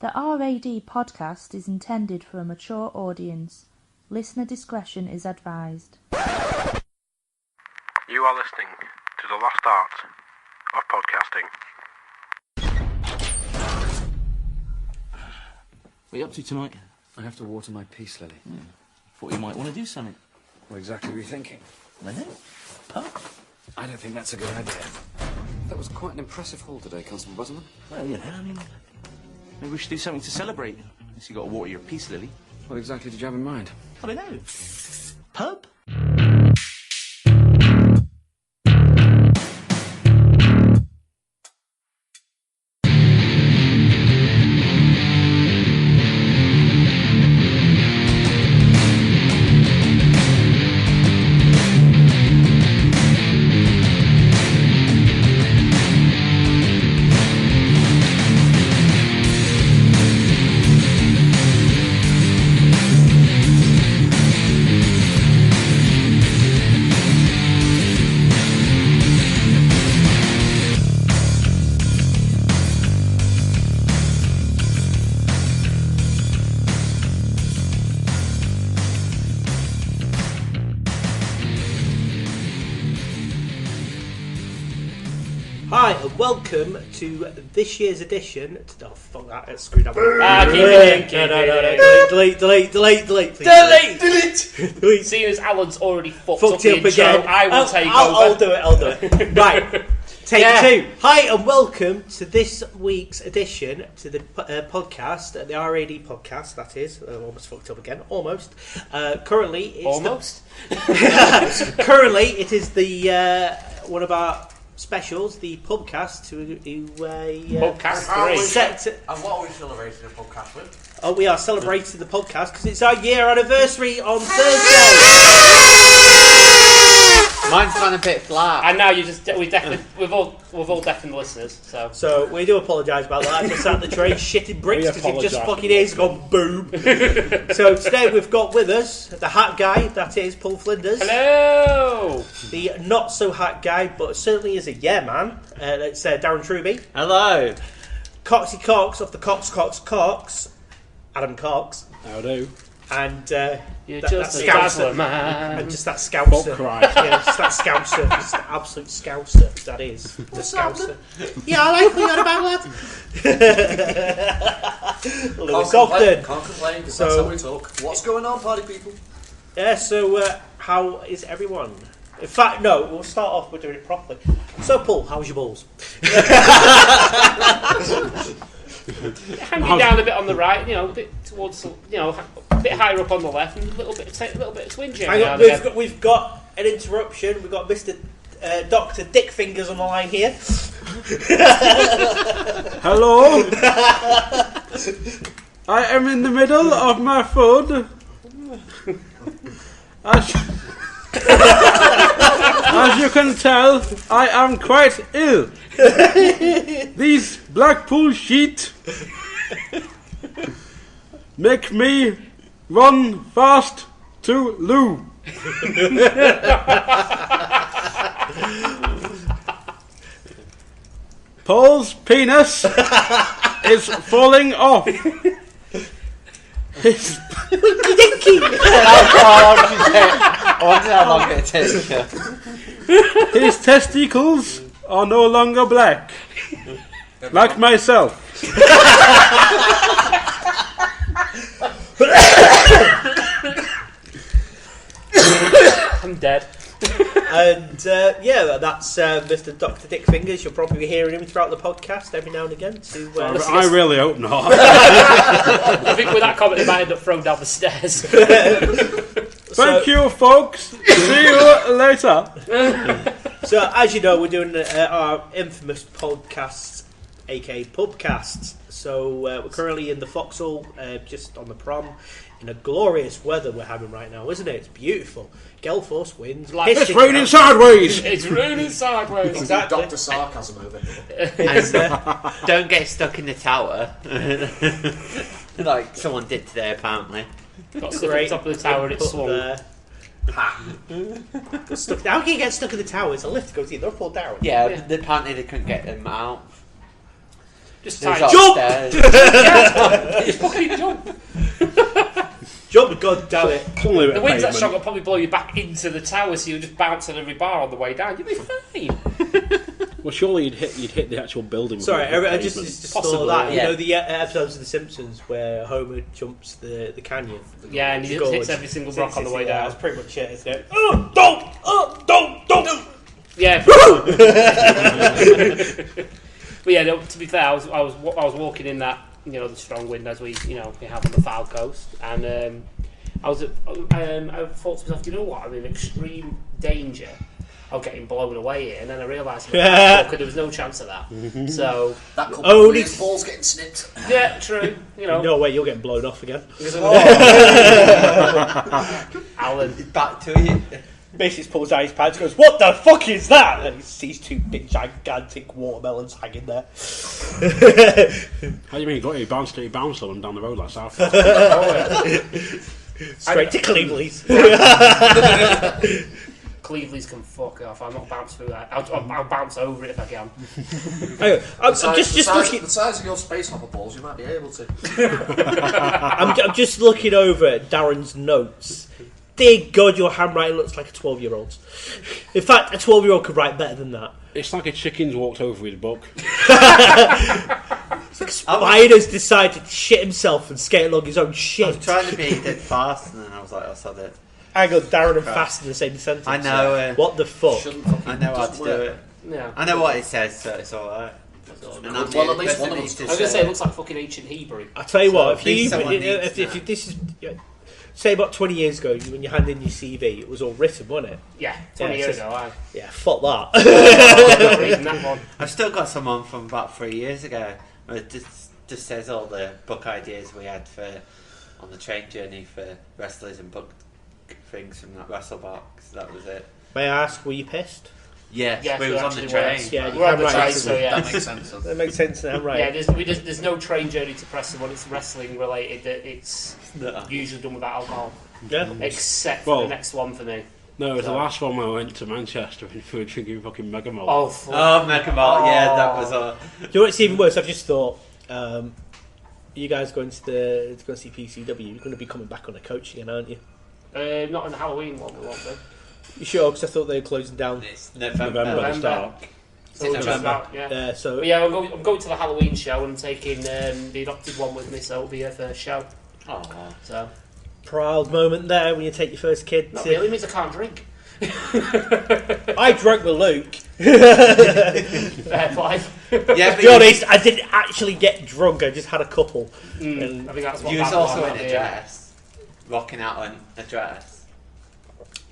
The RAD podcast is intended for a mature audience. Listener discretion is advised. You are listening to the lost art of podcasting. What are you up to tonight? I have to water my peace lily. Thought you might want to do something. What exactly were you thinking? I know. Pub? I don't think that's a good idea. That was quite an impressive haul today, Constable Butterman. Well, you know, I mean, maybe we should do something to celebrate. Unless you got to water your peace lily. What exactly did you have in mind? I don't know. Pub? Hi and welcome to this year's edition. Oh fuck that! It's screwed up. Keep it in. Delete. Delete. Seeing as Alan's already fucked up the intro, again. I will take over. I'll do it. Right. Take two. Hi and welcome to this week's edition to the podcast, the RAD podcast. That is almost fucked up again. Almost. Currently, it's currently it is the one of our specials, the podcast. Podcast 3. And what are we celebrating the podcast with? Oh, we are celebrating the podcast because it's our year anniversary on Thursday. Mine's gone a bit flat. And now we've all deafened the listeners. So we do apologise about that. I just sat in the train shitting bricks because it just fucking ears gone boom. So today we've got with us the hat guy, that is Paul Flinders. Hello. The not so hat guy, but certainly is a yeah man. That's Darren Truby. Hello. Coxy Cox of the Cox, Adam Cox. How do? And You're that just a Scouser. dazzler, man. And just that Scouser. Fuck right. Yeah, just that Scouser. Just the absolute Scouser. That is. The Scouser. Yeah, I like what you're about that. Lewis Ogden. Can't complain, because So- that's how we talk. What's going on, party people? Yeah, so how is everyone? In fact, no, we'll start off with doing it properly. So, Paul, how's your balls? Hanging down a bit on the right, a bit towards, a bit higher up on the left, and a little bit of twinging. Hang on, we've got an interruption. We've got Mr. Dr. Dick Fingers on the line here. Hello. I am in the middle of my food. As you can tell, I am quite ill. These Blackpool sheet make me run fast to loo. Paul's penis is falling off. His I wonder how long it'll take you. His testicles are no longer black, like myself. I'm dead. And that's Mr. Dr. Dick Fingers. You'll probably be hearing him throughout the podcast every now and again. I really hope not. I think with that comment, he might end up thrown down the stairs. Thank you, folks. See you later. So, as you know, we're doing our infamous podcasts, aka pubcasts. So, we're currently in the Foxhole, just on the prom, in a glorious weather we're having right now, isn't it? It's beautiful. Gelforce winds. It's raining sideways. It's raining sideways. Exactly. Dr. Sarcasm over here. And don't get stuck in the tower like someone did today apparently. Got stuck at the top of the tower and it swung. Stuck. How can you get stuck in the tower? It's a lift goes either up or down. Yeah, apparently they couldn't get them out. Just It was tiny. Jump! upstairs. Just fucking jump. Jump, god damn it. It's only a bit The of winds that pavement. shot will probably blow you back into the tower, so you'll just bounce on every bar on the way down. You'll be fine. Well, surely you'd hit the actual building. with Sorry, the I just pavement. thought Possibly, of that. yeah. You know the episodes of The Simpsons where Homer jumps the canyon. Yeah, and he Gorge. hits every single rock on the way Yeah, down. that's pretty much it, isn't it? Oh, don't! Yeah. But yeah, no, to be fair, I was walking in that, the strong wind as we have on the Foul Coast, and I thought to myself, you know what, I'm in extreme danger of getting blown away here, and then I realised there was no chance of that. So That couple Only- of balls getting snipped. yeah, true. No way, you're getting blown off again. Alan. Back to you. Basically pulls out his pants and goes, "What the fuck is that?" And he sees two big gigantic watermelons hanging there. How do you mean? He bounced them down the road like South. Straight to Cleveland's. Cleveland's can fuck off. I'm not bounce through that. I'll bounce over it if I can. Anyway, I'm The just looking. the size of your space hopper balls, you might be able to. I'm just looking over at Darren's notes. Dear God, your handwriting looks like a 12-year-old's. In fact, a 12-year-old could write better than that. It's like a chicken's walked over his book. Spider's decided to shit himself and skate along his own I was shit. trying to be dead fast, and then I was like, I said it. Hang on, Darren and Fast in the same sentence. I know. What the fuck? Shouldn't fucking I know how to doesn't do work. it. Yeah. I know what it says, so it's alright. And I'm Well, the at least person one of who us needs to I was going to say, it looks like fucking ancient Hebrew. I tell you So what, at least someone needs if to. this is say about 20 years ago when you handed in your CV, it was all written, wasn't it? Yeah, 20 Yeah, years so- ago, Yeah, fuck that. I'm not reading that one. I've still got someone from about 3 years ago. Where it just says all the book ideas we had on the train journey for wrestlers and book things from that wrestle box. That was it. May I ask, were you pissed? Yes, Yes, we we was on the actually train. was. Yeah, We're on the handwriting train, isn't so it? yeah. That makes sense. That makes sense now, right? Yeah, there's no train journey to Preston when it's wrestling related that it's usually done without alcohol. Yeah. Except for Well- the next one for me. No, it was the So- last one when I went to Manchester and we were drinking fucking Mega Malt. Oh, fuck. Oh, Mega Malt, yeah, that was Do you know what's even worse? I've just thought, you guys going to go see PCW, you're going to be coming back on a coach again, aren't you? Not on the Halloween one, we won't do. You sure? Because I thought they were closing down. It's November at the November. start. So we'll just about, yeah. So But yeah, I'm going to the Halloween show and I'm taking the adopted one with me, so it'll be her first show. Oh, So proud moment there when you take your first kid. not to- really, it means I can't drink. I drank with Luke. Fair play. yeah, To be honest, I didn't actually get drunk. I just had a couple. I think that's what you was that also one in might a be, dress, rocking out on a dress.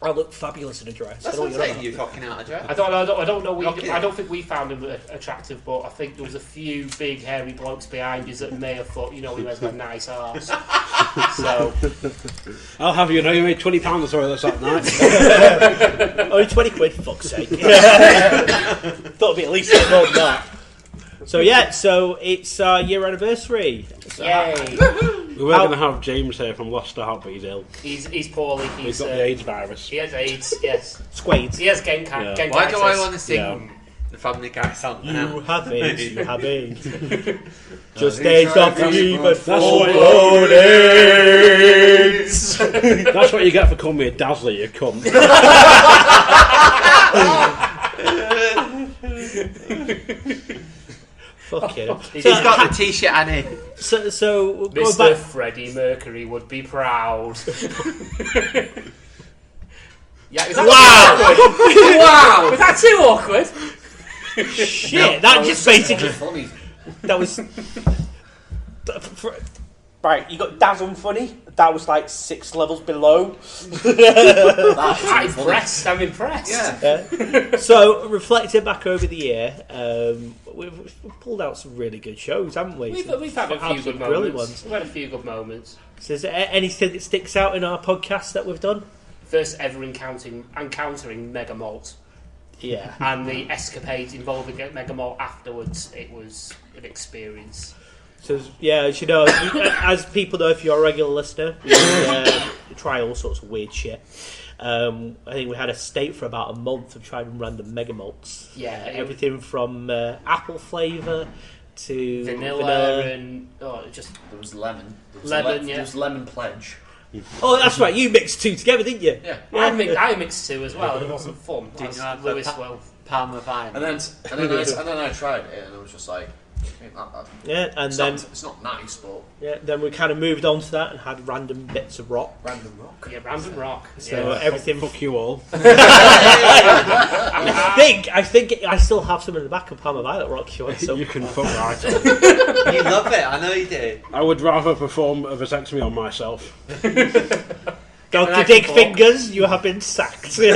I look fabulous in a dress. That's I what don't know I'm what saying. you're You rocking out a dress. I don't know. Rocky. I don't think we found him attractive, but I think there was a few big hairy blokes behind you that may have thought, he has a nice arse. So I'll have you know you made £20 or so that's that night. on. Only 20 quid, for fuck's sake. Thought it'd be at least more than that. So yeah, so it's our year anniversary. So yay! We were going to have James here from Lost Heart, but he's ill. He's poorly. He's got the AIDS virus. He has AIDS. Yes. Squades. He has Yeah. Genkitis. Why do I want to sing Yeah. the Family Guy song You now? have it, you have it. Just he days tried off to you, keep but us full full loadings. That's what you get for calling me a dazzler, you cunt. Fucking. He's got the t-shirt, Annie. So going Mr. back. Freddie Mercury would be proud. Yeah, was that Wow! wow! Was that too awkward? Shit, that just basically. funny. That was. Right, you got Dazzle Funny. That was like 6 levels below. I'm impressed. I'm impressed. Yeah. So, reflecting back over the year, we've pulled out some really good shows, haven't we? We've had a few Absolutely good brilliant moments. ones. We've had a few good moments. So, is there anything that sticks out in our podcast that we've done? First ever encountering Mega Malt Yeah. and the escapades involving Mega Malt afterwards. It was an experience. So, yeah, as you know, as people know, if you're a regular listener, we try all sorts of weird shit. I think we had a state for about a month of trying random mega malts. Yeah, Everything from apple flavour to vanilla and just There was lemon. Lemon, yeah. There was lemon pledge. Oh, that's right. You mixed two together, didn't you? Yeah. I mixed two as well, and it wasn't fun. Didn't As you have Lewis the will. Parma vine? And then I tried it, and it was just like, it ain't that bad. Yeah, and It's not nice, but then we kind of moved on to that and had random bits of rock. random rock. Yeah, random rock. So Yeah. everything. Fuck you all. I think I still have some in the back of Palmer Violet rock. If you want some? You can fuck right. You love it, I know you do. I would rather perform a vasectomy on myself. Dr. Dick Fingers, you have been sacked. Yeah,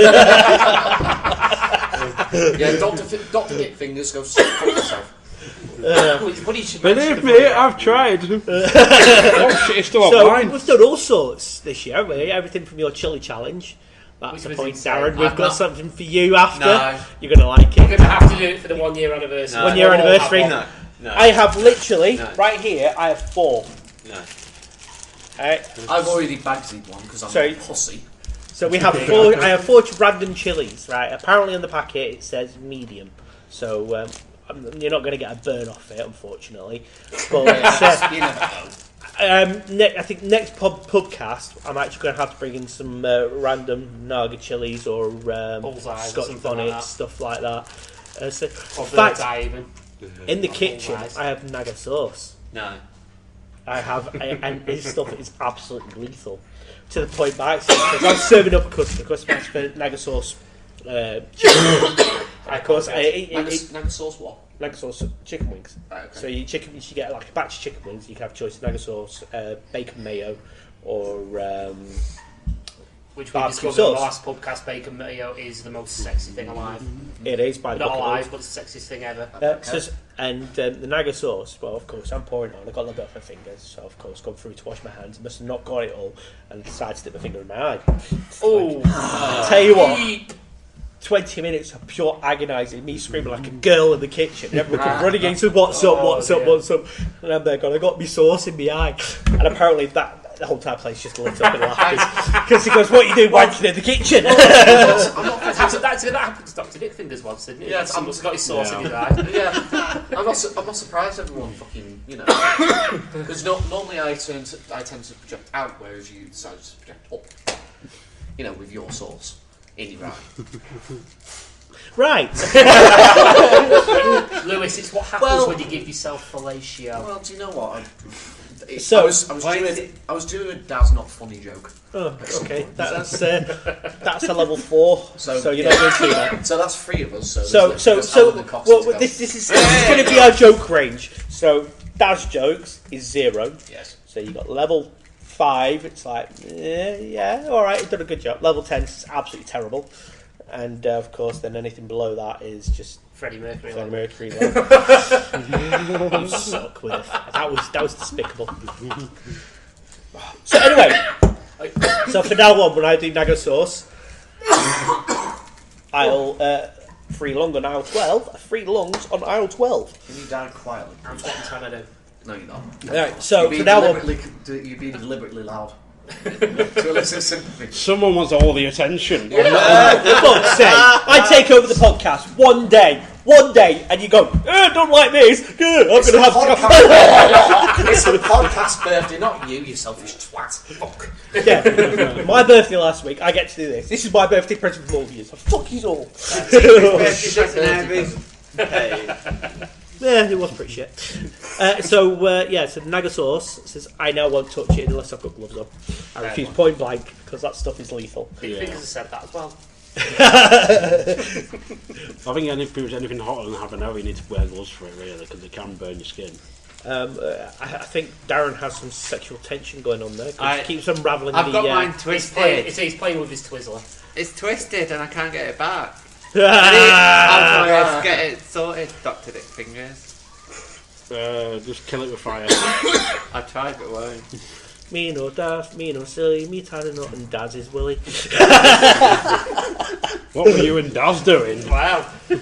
Dr. Dick Fingers, go fuck yourself. Believe me, I've tried. Oh shit, it's still online. We've done all sorts this year, haven't we? Everything from your chili challenge. That's the Which was point, insane. Darren. We've got something for you after. No. You're going to like We're it. going to have to do it for the 1 year anniversary. No. 1 year We'll all anniversary. have one. No. I have literally, No. right here, I have 4. No. Alright, I've already bagged one because I'm Sorry. a pussy. so we have 4. I have 4 random chilies, right? Apparently on the packet it says medium. So you're not going to get a burn off it, unfortunately. But You never know. I think next podcast I'm actually going to have to bring in some random Naga chilies or Bullseyes or Scotch something bonnets, like that. stuff like that. So, Or in bird's fact, eye even. in the Or kitchen bullseyes. I have Naga sauce. No. I have, and this stuff is absolutely lethal. To the point by accident, because I was serving up a customer for Naga sauce chicken. Of course, Naga sauce what? Naga sauce chicken wings. Right, okay. So you get like a batch of chicken wings. You can have a choice of Naga sauce, bacon mayo, or Which we barbecue discovered on the sauce. last podcast, bacon mayo is the most sexy thing alive. It is by the Not book of alive, rules. but the sexiest thing ever. The Naga sauce, well, of course, I'm pouring it on. I got a little bit off my fingers, so of course, gone through to wash my hands. Must have not got it all, and decided to stick my finger in my eye. Oh, Tell you what, 20 minutes of pure agonising, me screaming like a girl in the kitchen. Everyone comes running in, so what's up, what's up, what's up? And I'm there going, I got me sauce in my eye. And apparently the whole entire place just lit up in laughter. Because he goes, what are you doing wanking in the kitchen? that happened to Dr. Dick Fingers once, didn't it? Yeah, Someone's got his sauce in his eye. Yeah, I'm not surprised everyone fucking, because normally I tend to project out, whereas you decided to project up, with your sauce in your eye. Right. Lewis, it's what happens when you give yourself fellatio. Well, do you know what? I was doing a "that's not funny" joke. Oh, okay. That's a level 4. So you're not going to do that. So that's 3 of us. This is going to be our joke range. So Dad's jokes is 0. Yes. So you got level 5. It's like yeah, all right, you've done a good job. Level 10 is absolutely terrible, and of course, then anything below that is just Freddie Mercury. Freddie Mercury. You suck with it. That was despicable. So anyway, so for now on, when I do Naga sauce, I'll 3 lung on aisle 12, 3 lungs on aisle 12. Can you die quietly? That's what I'm trying to do. No, you're not. Alright, so for now on, You're being deliberately loud. To elicit sympathy. Someone wants all the attention. for fuck's sake, I take over the podcast one day, and you go, don't like this, I'm going to have to. It's a podcast birthday, not you selfish twat. Fuck. Yeah, my birthday last week, I get to do this. This is my birthday present for all of you, so fuck you all. Yeah, it was pretty shit. So the Naga sauce says, I now won't touch it unless I've got gloves on. I refuse point blank, because that stuff is lethal. Big Fingers has said that as well. I think if there's anything hotter than habanero, you need to wear gloves for it, really, because it can burn your skin. I think Darren has some sexual tension going on there. I- He keeps unravelling I've got mine He's twisted. playing with his Twizzler. It's twisted and I can't get it back. Ah! I'll try to get it sorted, Dr. Dick Fingers. Just kill it with fire. I tried but won't. Me no daft, me no silly, me tied a knot and Dad's is Willy. What were you and Daz doing? Wow. You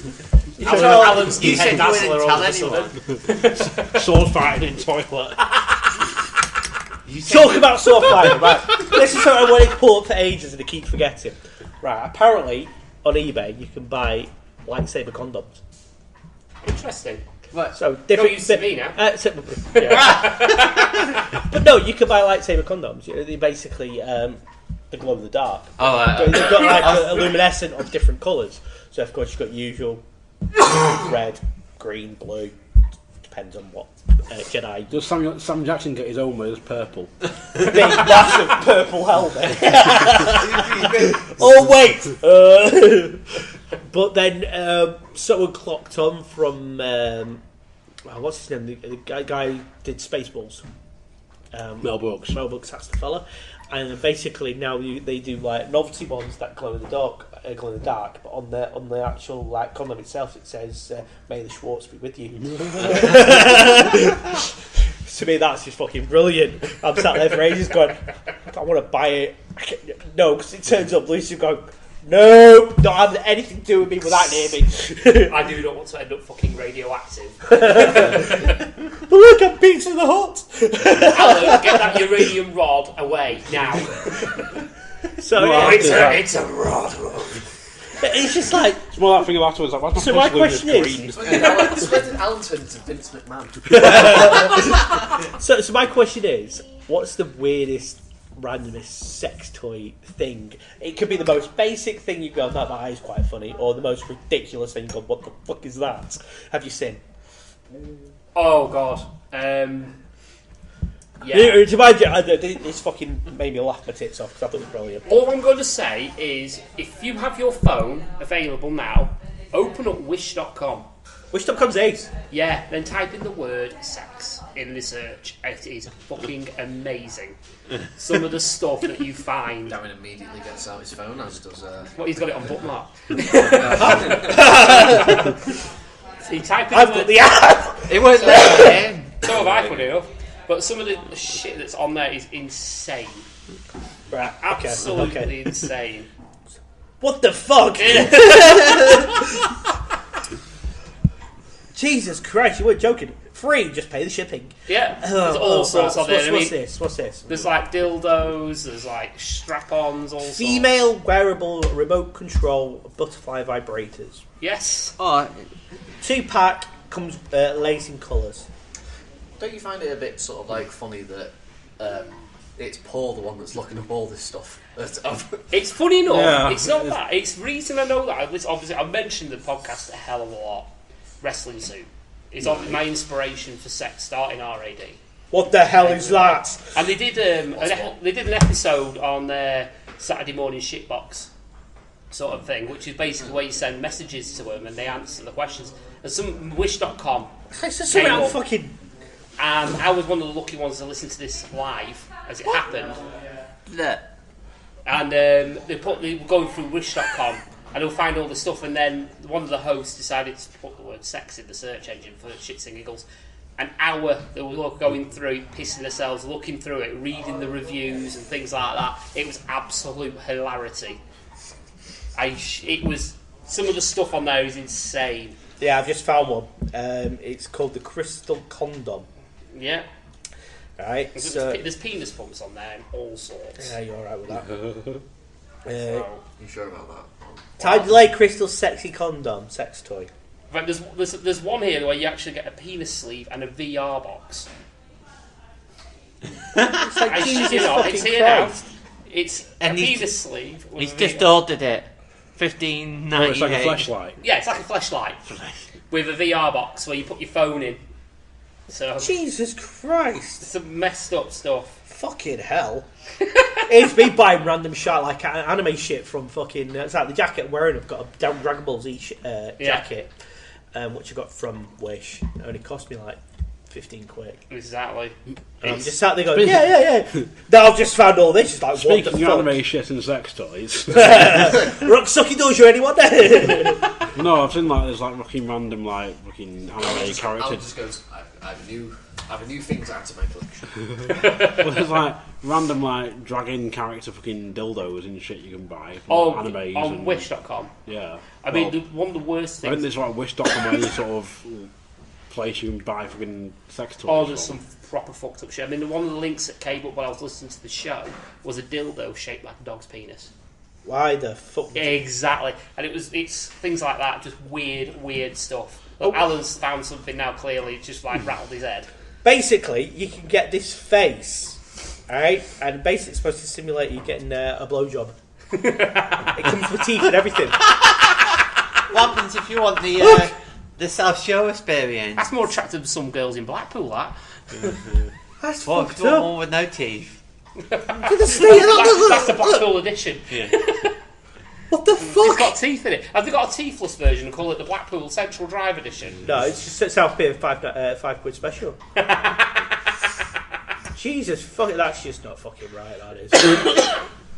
Alan's new said head you dazzler wouldn't all tell of a sudden. anyone. Sword fighting in toilet. Talk about sword fighting, right? This is something I wanted to pull up for ages and I keep forgetting. Right, apparently on eBay you can buy lightsaber condoms. Interesting. What? So different. Not used to me now. But no, you can buy lightsaber condoms. They basically the glow in the dark. Oh, They've got like a luminescent of different colours. So of course you've got usual red, green, blue. Depends on what Jedi. Does Sam Jackson get his own as purple? Big massive purple helmet. Oh wait! But then someone clocked on from what's his name? The guy who did Spaceballs. Mel Brooks. Mel Brooks, that's the fella. And then basically now they do like novelty ones that glow in the dark, but on the actual like condom itself it says "May the Schwartz be with you." To me, that's just fucking brilliant. I'm sat there for ages going, I want to buy it. No, because it turns up Lucy going, no, don't have anything to do with me with that near me. I do not want to end up fucking radioactive. But look, I'm Pizza the Hut. Alan, get that uranium rod away now. So It's a rod. it's just like. It's more that thing afterwards. Like, what's So my question is. When did Alan turn into Vince McMahon? So my question is, what's the weirdest, randomest sex toy thing? It could be the most basic thing you go, that is quite funny, or the most ridiculous thing you go, what the fuck is that? Have you seen? Oh god. To imagine, this fucking made me laugh my tits off because I thought it was brilliant. All I'm going to say is, if you have your phone available now, open up wish.com. Wish.com's ace. Yeah, then type in the word sex in the search. It is fucking amazing. Some of the stuff that you find. Darren immediately gets out his phone, as does. What, he's got it on bookmark. So you type in I've got the app. It won't let me in. So have I, funny enough. But some of the shit that's on there is insane. Right, Absolutely insane. What the fuck? Jesus Christ, you weren't joking. Free, just pay the shipping. Yeah, there's all sorts of it. What's this? There's like dildos, there's like strap-ons, all sorts. Female wearable remote control butterfly vibrators. Yes. Oh, 2-pack, comes lacing colours. Don't you find it a bit sort of like funny that it's Paul the one that's looking up all this stuff? It's funny enough. Yeah. It's not that. It's the reason I know that. Obviously, I've mentioned the podcast a hell of a lot. Wrestling Suit is my inspiration for sex starting RAD. What the hell is that? And they did an episode on their Saturday morning shitbox sort of thing, which is basically where you send messages to them and they answer the questions. And some Wish.com. Something out fucking. And I was one of the lucky ones to listen to this live as it happened. look. And they were going through Wish.com and they'll find all the stuff. And then one of the hosts decided to put the word sex in the search engine for shits and giggles. An hour they were going through, pissing themselves, looking through it, reading the reviews and things like that. It was absolute hilarity. It was some of the stuff on there is insane. Yeah, I've just found one. It's called the Crystal Condom. Yeah. Right. There's penis pumps on there and all sorts. Yeah, you're alright with that. You sure about that? Time delay crystal sexy condom sex toy. But there's one here where you actually get a penis sleeve and a VR box. It's like Jesus it's fucking here now. Christ. It's And a he's- penis sleeve. With He's a just VR. ordered it. $15.98. Oh, it's like a flashlight. Yeah, it's like a flashlight with a VR box where you put your phone in. So Jesus Christ. some messed up stuff. Fucking hell. It's me buying random shit like anime shit from fucking. It's like the jacket I'm wearing. I've got a Dragon Ball Z jacket, which I got from Wish. It only cost me like 15 quid. Exactly. And I'm just sat there going, yeah. Now I've just found all this. It's like, Speaking what of the fuck? anime shit and sex toys. Rock Sucky Dojo, anyone? No, I've seen like there's like fucking random like fucking anime Alan characters. just goes, I have a new thing to add to my collection. Well, there's like random like dragon character fucking dildos and shit you can buy from animes on and Wish.com. Yeah. I mean, one of the worst I think things. there's like Wish.com any sort of place you can buy fucking sex toys. Oh, there's from. some proper fucked up shit. I mean, one of the links that came up while I was listening to the show was a dildo shaped like a dog's penis. Why the fuck? Exactly, and it's things like that, just weird stuff. Look, Alan's found something now. Clearly, it's just like rattled his head. Basically, you can get this face, alright? And basically it's supposed to simulate you getting a blowjob. It comes with teeth and everything. What happens if you want the South Shore experience? That's more attractive than some girls in Blackpool. That. That's What, fucked if you want up. one with no teeth? That's the Blackpool edition. Yeah. What the It's fuck? got teeth in it. Have they got a teethless version and call it the Blackpool Central Drive edition? No, it's just South Pier £5 special. Jesus, fuck it, that's just not fucking right, that is.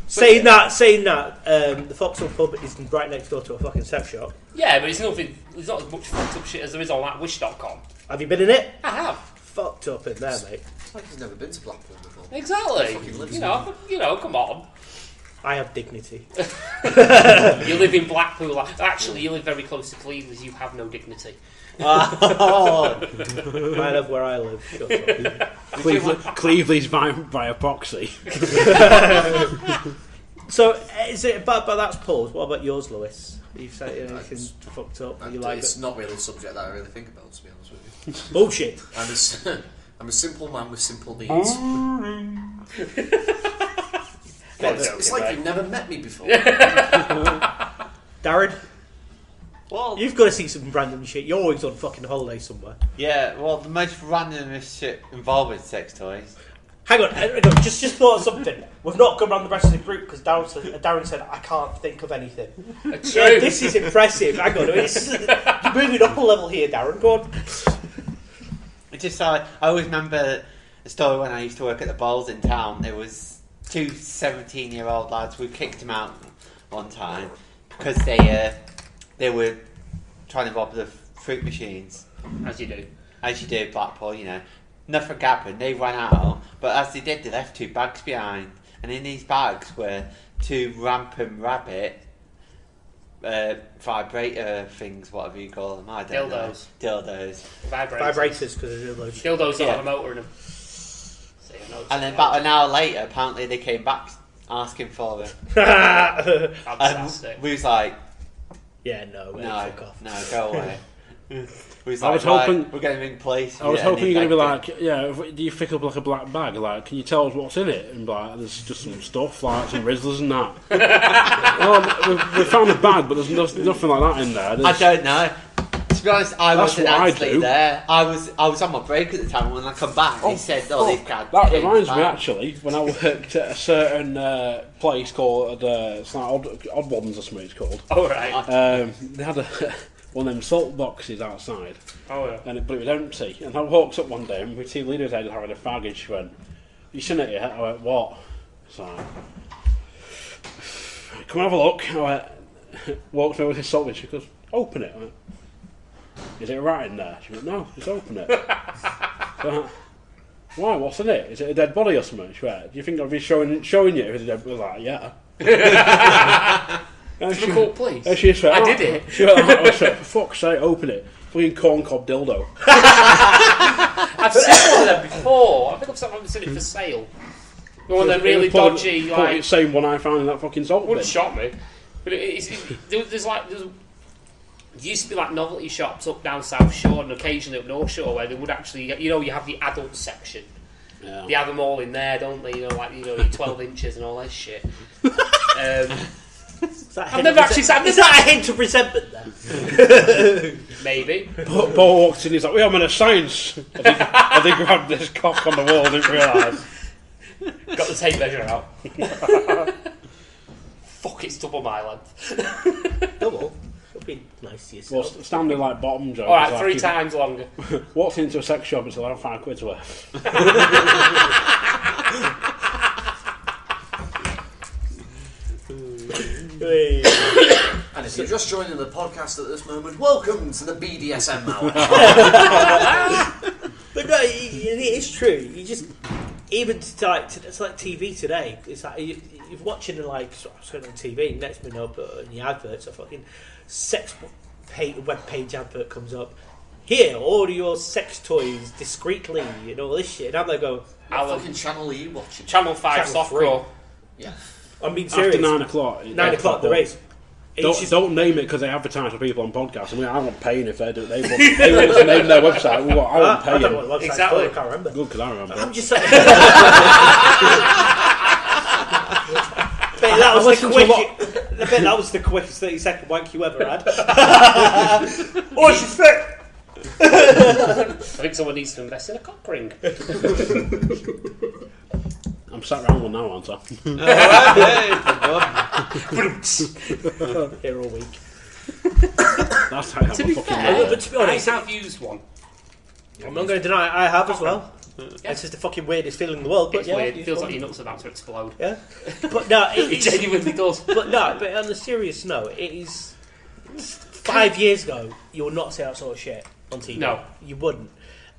saying that, the Foxhole pub is right next door to a fucking sex shop. Yeah, but it's nothing. There's not as much fucked up shit as there is on that Wish.com. Have you been in it? I have. Fucked up in there, mate. It's like he's never been to Blackpool before. Exactly. Fucking lives You know, come on. I have dignity. You live in Blackpool. Actually, you live very close to Cleveland. You have no dignity. Oh. I live where I live. Shut up. Cleveland's via Coxy. So, is it? But that's Paul's. What about yours, Lewis? You've said anything fucked up? You like It's it? not really a subject that I really think about, to be honest with you. Bullshit. I'm a simple man with simple needs. It's like you've never met me before. Darren, Well, you've got to see some random shit. You're always on fucking holiday somewhere. yeah, well, the most randomest shit involved with sex toys. Hang on, just thought of something. We've not gone around the rest of the group because Darren said I can't think of anything. Yeah, this is impressive. Hang on, you're moving up a level here, Darren. Go on. It's just I always remember a story when I used to work at the bowls in town. There was two 17-year-old lads. We kicked them out one time because they were trying to rob the fruit machines. As you do. As you do, Blackpool, you know. Nothing happened. They ran out, but as they did, they left 2 bags behind, and in these bags were 2 rampant rabbit vibrator things, whatever you call them. I don't know. Dildos. Vibrators, because there's dildos. Dildos that have a motor in them. And then about an hour later, apparently they came back asking for them. Fantastic. And we was like, yeah, no, mate, no, fuck off. no, go away. We was I was like, hoping- right, we're going to ring police. I was hoping you're going to be like, like, yeah, do you pick up like a black bag? Like, can you tell us what's in it? And be like, there's just some stuff, like some Rizzlers and that. Well, we found a bag, but there's nothing like that in there. I don't know. To be honest, I That's wasn't what I actually do. there. I was on my break at the time. When I come back, they said, they've got That reminds me, actually, when I worked at a certain place called it's like Odd Ones or something it's called. Oh, right. They had one of them salt boxes outside, Oh, yeah. but it was empty. And I walked up one day, and my team leader was having a fag, and she went, "You seen it yet?" I went, "What?" It's like, "Come have a look." I went, walked over to this salt bin. She goes, "Open it." I went, "Is it a rat in there?" She went, "No, just open it." So I went, "Why? What's in it? Is it a dead body or something?" She went, "Do you think I'd be showing you if it's a dead body?" I was like, "Yeah." And To the court, please. and she just went, I did it. She went, I said, "For fuck's sake, open it." Fucking corncob dildo. I've seen one of them before. I think I've seen it for sale. One of them really dodgy, Probably like... the same one I found in that fucking salt bin. Wouldn't shot me. But there used to be like novelty shops up down South Shore and occasionally up North Shore where they would actually, you have the adult section. Yeah. They have them all in there, don't they? Your 12 inches and all that shit. I've never actually sat. Is that a hint of resentment there? Maybe. Paul walked in, he's like, "I'm in a science." I think grabbed this cock on the wall, didn't realise. Got the tape measure out. Fuck, it's double my length. Double? It'll be nice to Well, yourself. standing like bottom joke. Alright, like, 3 times longer. Walked into a sex shop and said, "I have £5 worth." Hey. And if you're just joining the podcast at this moment, welcome to the BDSM hour. But no, it is true. You just even it's like TV today. It's like you're watching like something on TV. Next minute up in the adverts, a fucking sex web page advert comes up. Here, order your sex toys discreetly and all this shit. And I'm like, going, What fucking channel are you watching? Channel 5 Channel soft 3. core. Yeah. I'm being serious. After 9 o'clock. 9 o'clock, there is. Don't name it because they advertise for people on podcasts. I mean, I want paying if they do. They want to name their website. Well, I want I don't know paying. what the website's Exactly. called, I can't remember. Good, because I remember. I'm just saying. That was the quickest 30-second wank you ever had. Oh, she's fit! I think someone needs to invest in a cock ring. I'm sat around one now, aren't I? Here all week. That's how I have To a be fucking fair, life. But to be honest, I have used one. I'm not going to deny I have as well. It's just the fucking weirdest feeling in the world. But It's yeah, weird. It it's feels fun. like your nuts are about to explode. Yeah, but no, It genuinely does. But on a serious note, it is 5 years ago. You would not say that sort of shit on TV. No. You wouldn't.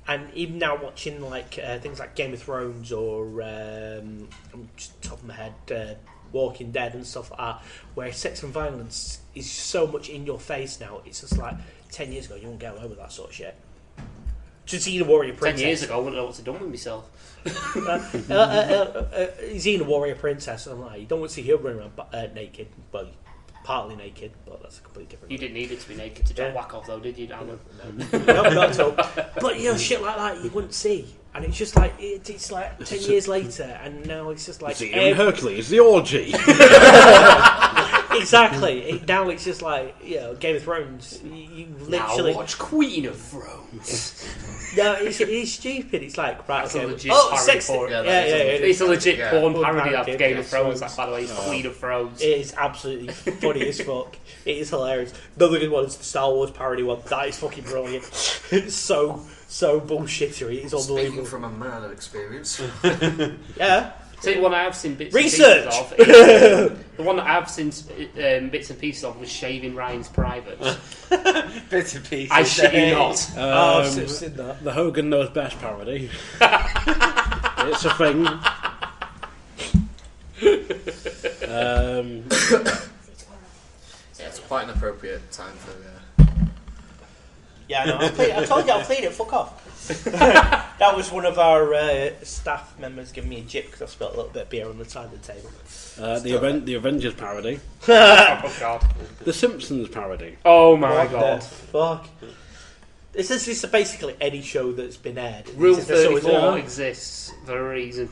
And even now, watching like things like Game of Thrones or I'm just top of my head, Walking Dead and stuff like that, where sex and violence is so much in your face now. It's just like 10 years ago, you wouldn't get away with that sort of shit. Xena Warrior 10 Princess. years ago, I wouldn't know what to do with myself. Xena Warrior Princess. I'm like, you don't want to see her running around naked, well, partly naked, but that's a completely different. You didn't need it to be naked to drop Yeah. whack off, though, did you, Alan? No, not at all. But you know, shit like that you wouldn't see, and it's just like it's like 10 years later, and now it's just like Xena and Hercules, the orgy. Exactly. Now it's just like, you know, Game of Thrones. You literally Now watch Queen of Thrones. No, it's stupid. It's like right. That's Okay, a legit parody for it. Yeah, It's a legit porn Porn parody of parody, Game yeah. of Thrones. Like, by the way, it's Queen of Thrones. It is absolutely funny as fuck. It is hilarious. Another good one is the Star Wars parody one. That is fucking brilliant. It's so bullshittery. It's Speaking unbelievable. from a man of experience. Yeah. So the one I have seen bits Research! and pieces of, the one that I have seen bits and pieces of was shaving Ryan's privates. Bits and pieces. I shit you not. I've seen that. The Hogan Knows Best parody. It's a thing. Yeah, it's quite an appropriate time for. Yeah, no, I told you I'll clean it. Fuck off. That was one of our staff members giving me a jip because I spilled a little bit of beer on the side of the table. The Avengers parody. Oh god. The Simpsons parody. Oh my What god. the fuck? This is basically any show that's been aired. Rule It's just- 34 exists for a reason.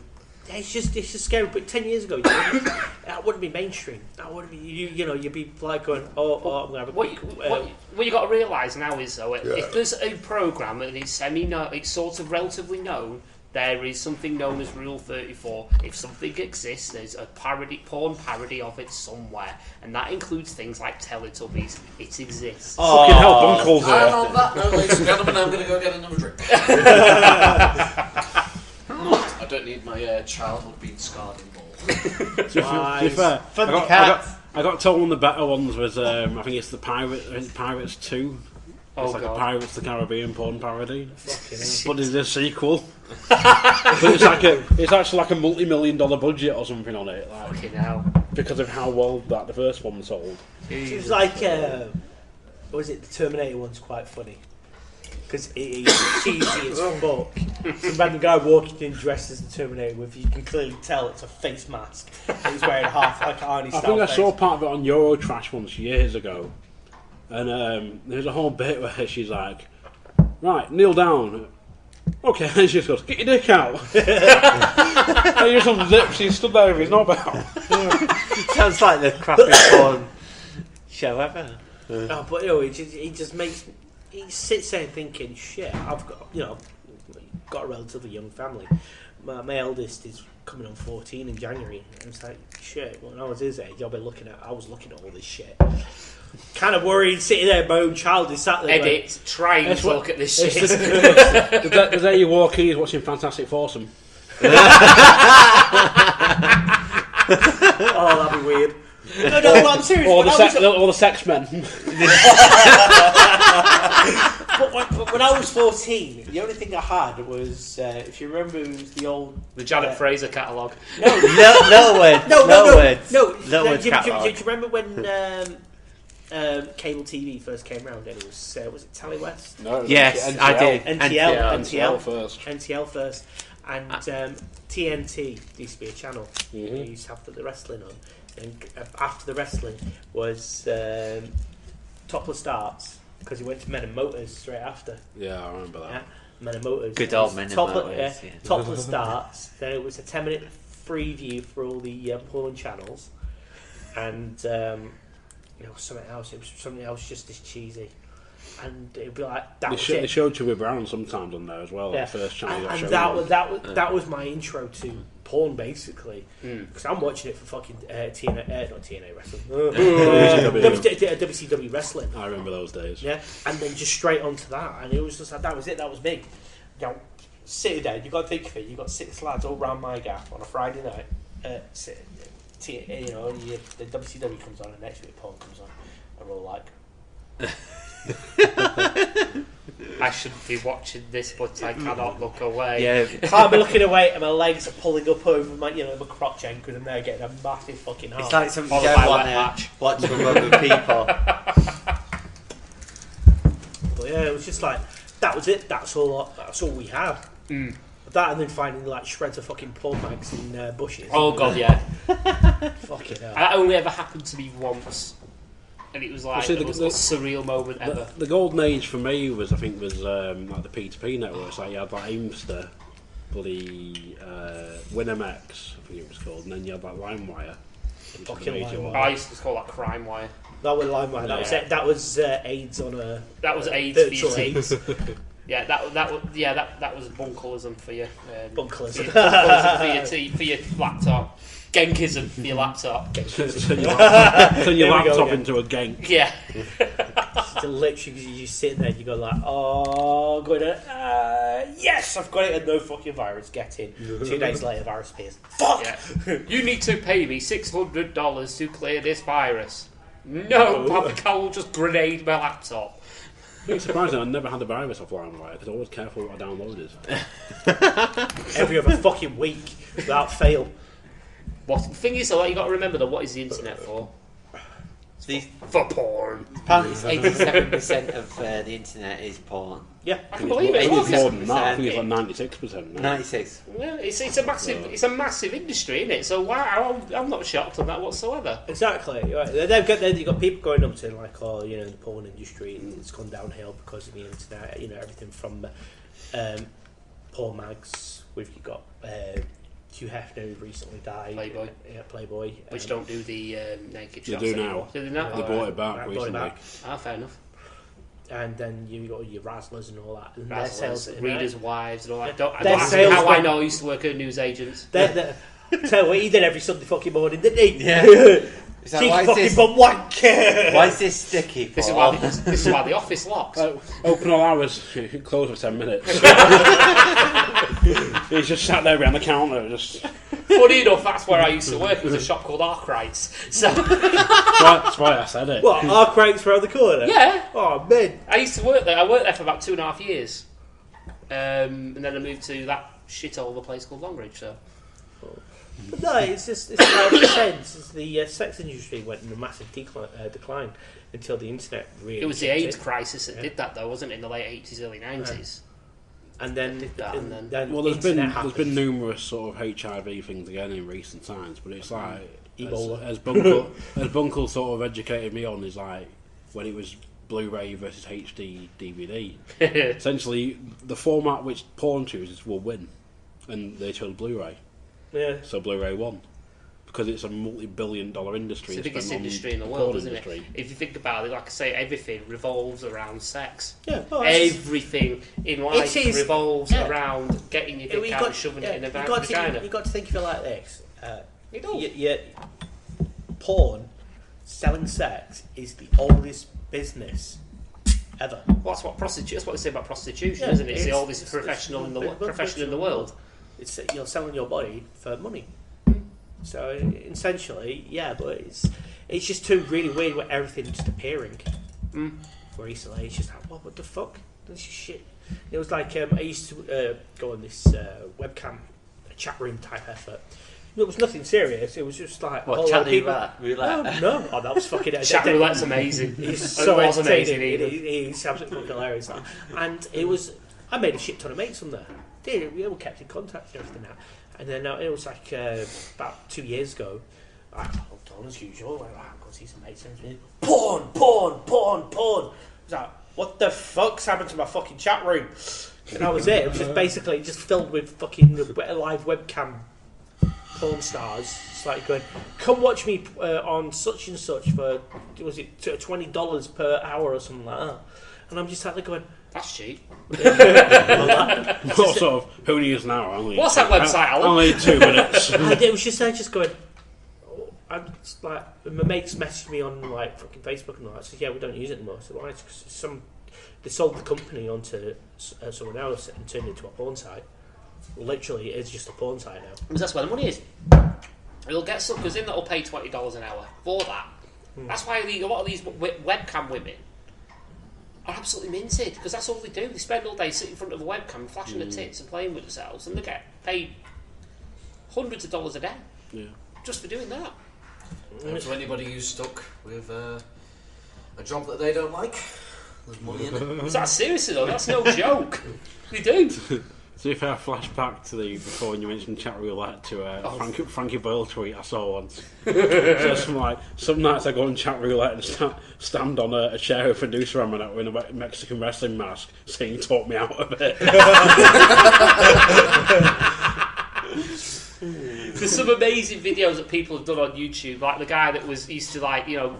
It's just scary. But 10 years ago, that wouldn't be mainstream. That wouldn't be you'd be like going, I'm gonna have a What you got to realise now is though, if there's a programme that is it's sort of relatively known, there is something known as Rule 34. If something exists, there's a porn parody of it somewhere, and that includes things like Teletubbies. It exists. Fucking hell, Bunkle's And here. on that note, ladies and gentlemen, I'm going to go get another drink. I don't need my childhood being scarred anymore. To be fair, I got told one of the better ones was I think it's the Pirates 2. It's like a Pirates of the Caribbean porn parody, but it's a sequel. But it's actually like a multi-million-dollar budget or something on it, like, Fucking hell. because of how well that the first one sold. It was like, was it the Terminator one's quite funny because it is cheesy as fuck. Some random guy walking in dressed as the Terminator with, you can clearly tell it's a face mask. And he's wearing half like Arnie style. I think I face. saw part of it on Eurotrash once years ago, and there's a whole bit where she's like, "Right, kneel down." Okay, and she just goes, "Get your dick out." And he just unzips, he stood there with his knob out. Sounds like the crappiest porn show ever. No, but you know, he just makes. He sits there thinking, "Shit, I've got a relatively young family. My eldest is coming on 14 in January." And it's like, shit. When I was his age, I was looking at all this shit. Kind of worried, sitting there. My own child is sat there. Edit, trying That's to what- look at this It's shit. the day you walk in, he's watching Fantastic Foursome. Oh, that'd be weird. No, I'm serious. Or When the sex men. But when I was 14, the only thing I had was, if you remember, it was the old... The Janet Fraser catalogue. No, No words. No. No words Do you catalogue. remember when cable TV first came round and it was it Tally West? No, Yes, I did. NTL first. NTL first. And TNT used to be a channel. They used to have the wrestling on. think, after the wrestling was Topless Darts, because he went to Men and Motors straight after. Yeah, I remember that. Yeah, Men and Motors. Good old Men and Motors. Yeah. Topless Darts. Then it was a 10-minute free view for all the porn channels, and something else. It was something else just as cheesy. And it'd be like that. They showed Chubby Brown sometimes on there as well. Yeah. The first channel and showed that was my intro to porn, basically. Because I'm watching it for fucking TNA, not TNA wrestling, WCW wrestling. I remember those days. Yeah, and then just straight onto that, and it was just like that was it. That was me. Sitting there, you got to think of it. You got 6 lads all round my gaff on a Friday night. The WCW comes on, and next week porn comes on, and we're all like. I shouldn't be watching this, but I cannot look away. Yeah. Can't be looking away, and my legs are pulling up over my crotch end because I'm there getting a massive fucking heart. It's like something you Followed don't by want wet to patch. watch with other people. But yeah, it was just like that was it. That's all we had. That and then finding like shreds of fucking porn mags in bushes. Oh god, yeah. Fucking hell. That only ever happened to me once, and it was like See, the most surreal moment ever. The golden age for me was like the P2P network. It's like you had like Aimster, bloody Winamax, I think it was called, and then you had like LimeWire. Fucking LimeWire. I used to call that Crime Wire. That was LimeWire. That was it. That was AIDS on a. That was AIDS. Virtual for you. AIDS. Yeah, that was bunkleism for you. Bunkleism. For your laptop. Genkism for your laptop. Turn your laptop into a genk. Yeah. So literally, you sitting there, you go like, oh, yes, I've got it, and no fucking virus. Get in. 2 days later, virus appears. Fuck. Yeah. You need to pay me $600 to clear this virus. No, Papa will just grenade my laptop. It's surprising I never had a virus off LimeWire because I was careful what I downloaded. Every other fucking week, without fail. The thing is, though, you got to remember that what is the internet for? For porn. Apparently, 87% of the internet is porn. Yeah, I can believe it. It's Look, more than that. I think it's like 96% now. 96. Yeah, it's a massive industry, isn't it? So I'm not shocked on that whatsoever. Exactly. Right. You've got people going up to like, the porn industry, and it's gone downhill because of the internet. Everything from porn mags. We've got Hugh Hefner, who recently died. Playboy. Yeah, Playboy. Which don't do the naked They shots do anymore. now. Do they now? They bought it back Brought it recently. back. Fair enough. And then you got your Razzlers and all that. And their Razzlers, sales, readers' wives and all that. Yeah. Don't Their ask me sales how I went- know I used to work at newsagents. Tell you what, he did every Sunday fucking morning, didn't he? Yeah. Is that Cheeky why is fucking this- bum wank. Why is this sticky? This is Paul? why the office locks. Open all hours, close for 10 minutes. He's just sat there behind the counter, just. Funny enough, that's where I used to work. It was a shop called Arkwright's. So That's why I said it. What, our crates around the corner? yeah, Oh, man. I used to work there. I worked there for about 2.5 years, and then I moved to that shithole of a place called Longridge. So But no, it's how it sense. The sex industry went in a massive decline until the internet really. it was the kicked AIDS in. crisis that did that, though, wasn't it? In the late 80s, early 90s. And then, Did that, and then- Well, there's internet been happened. numerous sort of HIV things again in recent times, but it's like Ebola. as Bunkle sort of educated me on is like when it was Blu-ray versus HD DVD. Essentially, the format which porn chooses will win, and they chose Blu-ray, Yeah. so Blu-ray won because it's a multi-billion-dollar industry. It's the biggest spent on industry in the porn world, isn't industry. it? If you think about it, like I say, everything revolves around sex. Yeah. Oh, it's- Everything in life It is, revolves yeah. around getting your dick out and shoving it in a vagina. You've got to think of it like this. You don't. Porn, selling sex, is the oldest business ever. Well, that's what they say about prostitution, Yeah, isn't it? It's the it's- oldest it's- profession in the it's- profession in the world. It's you're selling your body for money. So essentially, yeah, but it's just too really weird with everything just appearing. Recently, it's just like, what the fuck? This is shit. It was like I used to go on this webcam chat room type effort. It was nothing serious. It was just like a whole What, lot of chat people. roulette? No, oh, that was fucking. Chat roulette's amazing. It's It so was entertaining. amazing, even. It's absolutely fucking hilarious. That. And it was. I made a shit ton of mates on there. We all kept in contact and everything now. And then it was like about 2 years ago. I on as usual. Like, go see some mates. Porn. I was like, what the fuck's happened to my fucking chat room? And that was it. It was just basically just filled with fucking live webcam porn stars. It's like going, come watch me on such and such for, was it $20 per hour or something like that? And I'm just sat there going, that's cheap. What sort of, who needs an hour? What's that website, Alan? Only 2 minutes. And it was just there, just going. I'm just like, my mates messaged me on like fucking Facebook and all that. I said, yeah, we don't use it anymore. I said, why? It's 'cause they sold the company onto someone else and turned it into a porn site. Literally, it's just a porn site now. Because that's where the money is. You'll get suckers in that'll pay $20 an hour for that. That's why a lot of these webcam women are absolutely minted, because that's all they do. They spend all day sitting in front of a webcam, flashing their tits and playing with themselves, and they get paid hundreds of dollars a day just for doing that. And to anybody who's stuck with a job that they don't like, there's money in it. Was that seriously though? That's no joke. They do. So if I flash back to the before when you mentioned chat roulette to a Frankie Boyle tweet I saw once. So some nights I go on chat roulette and stand on a chair with producer on in a Mexican wrestling mask saying talk me out of it. There's some amazing videos that people have done on YouTube, like the guy that used to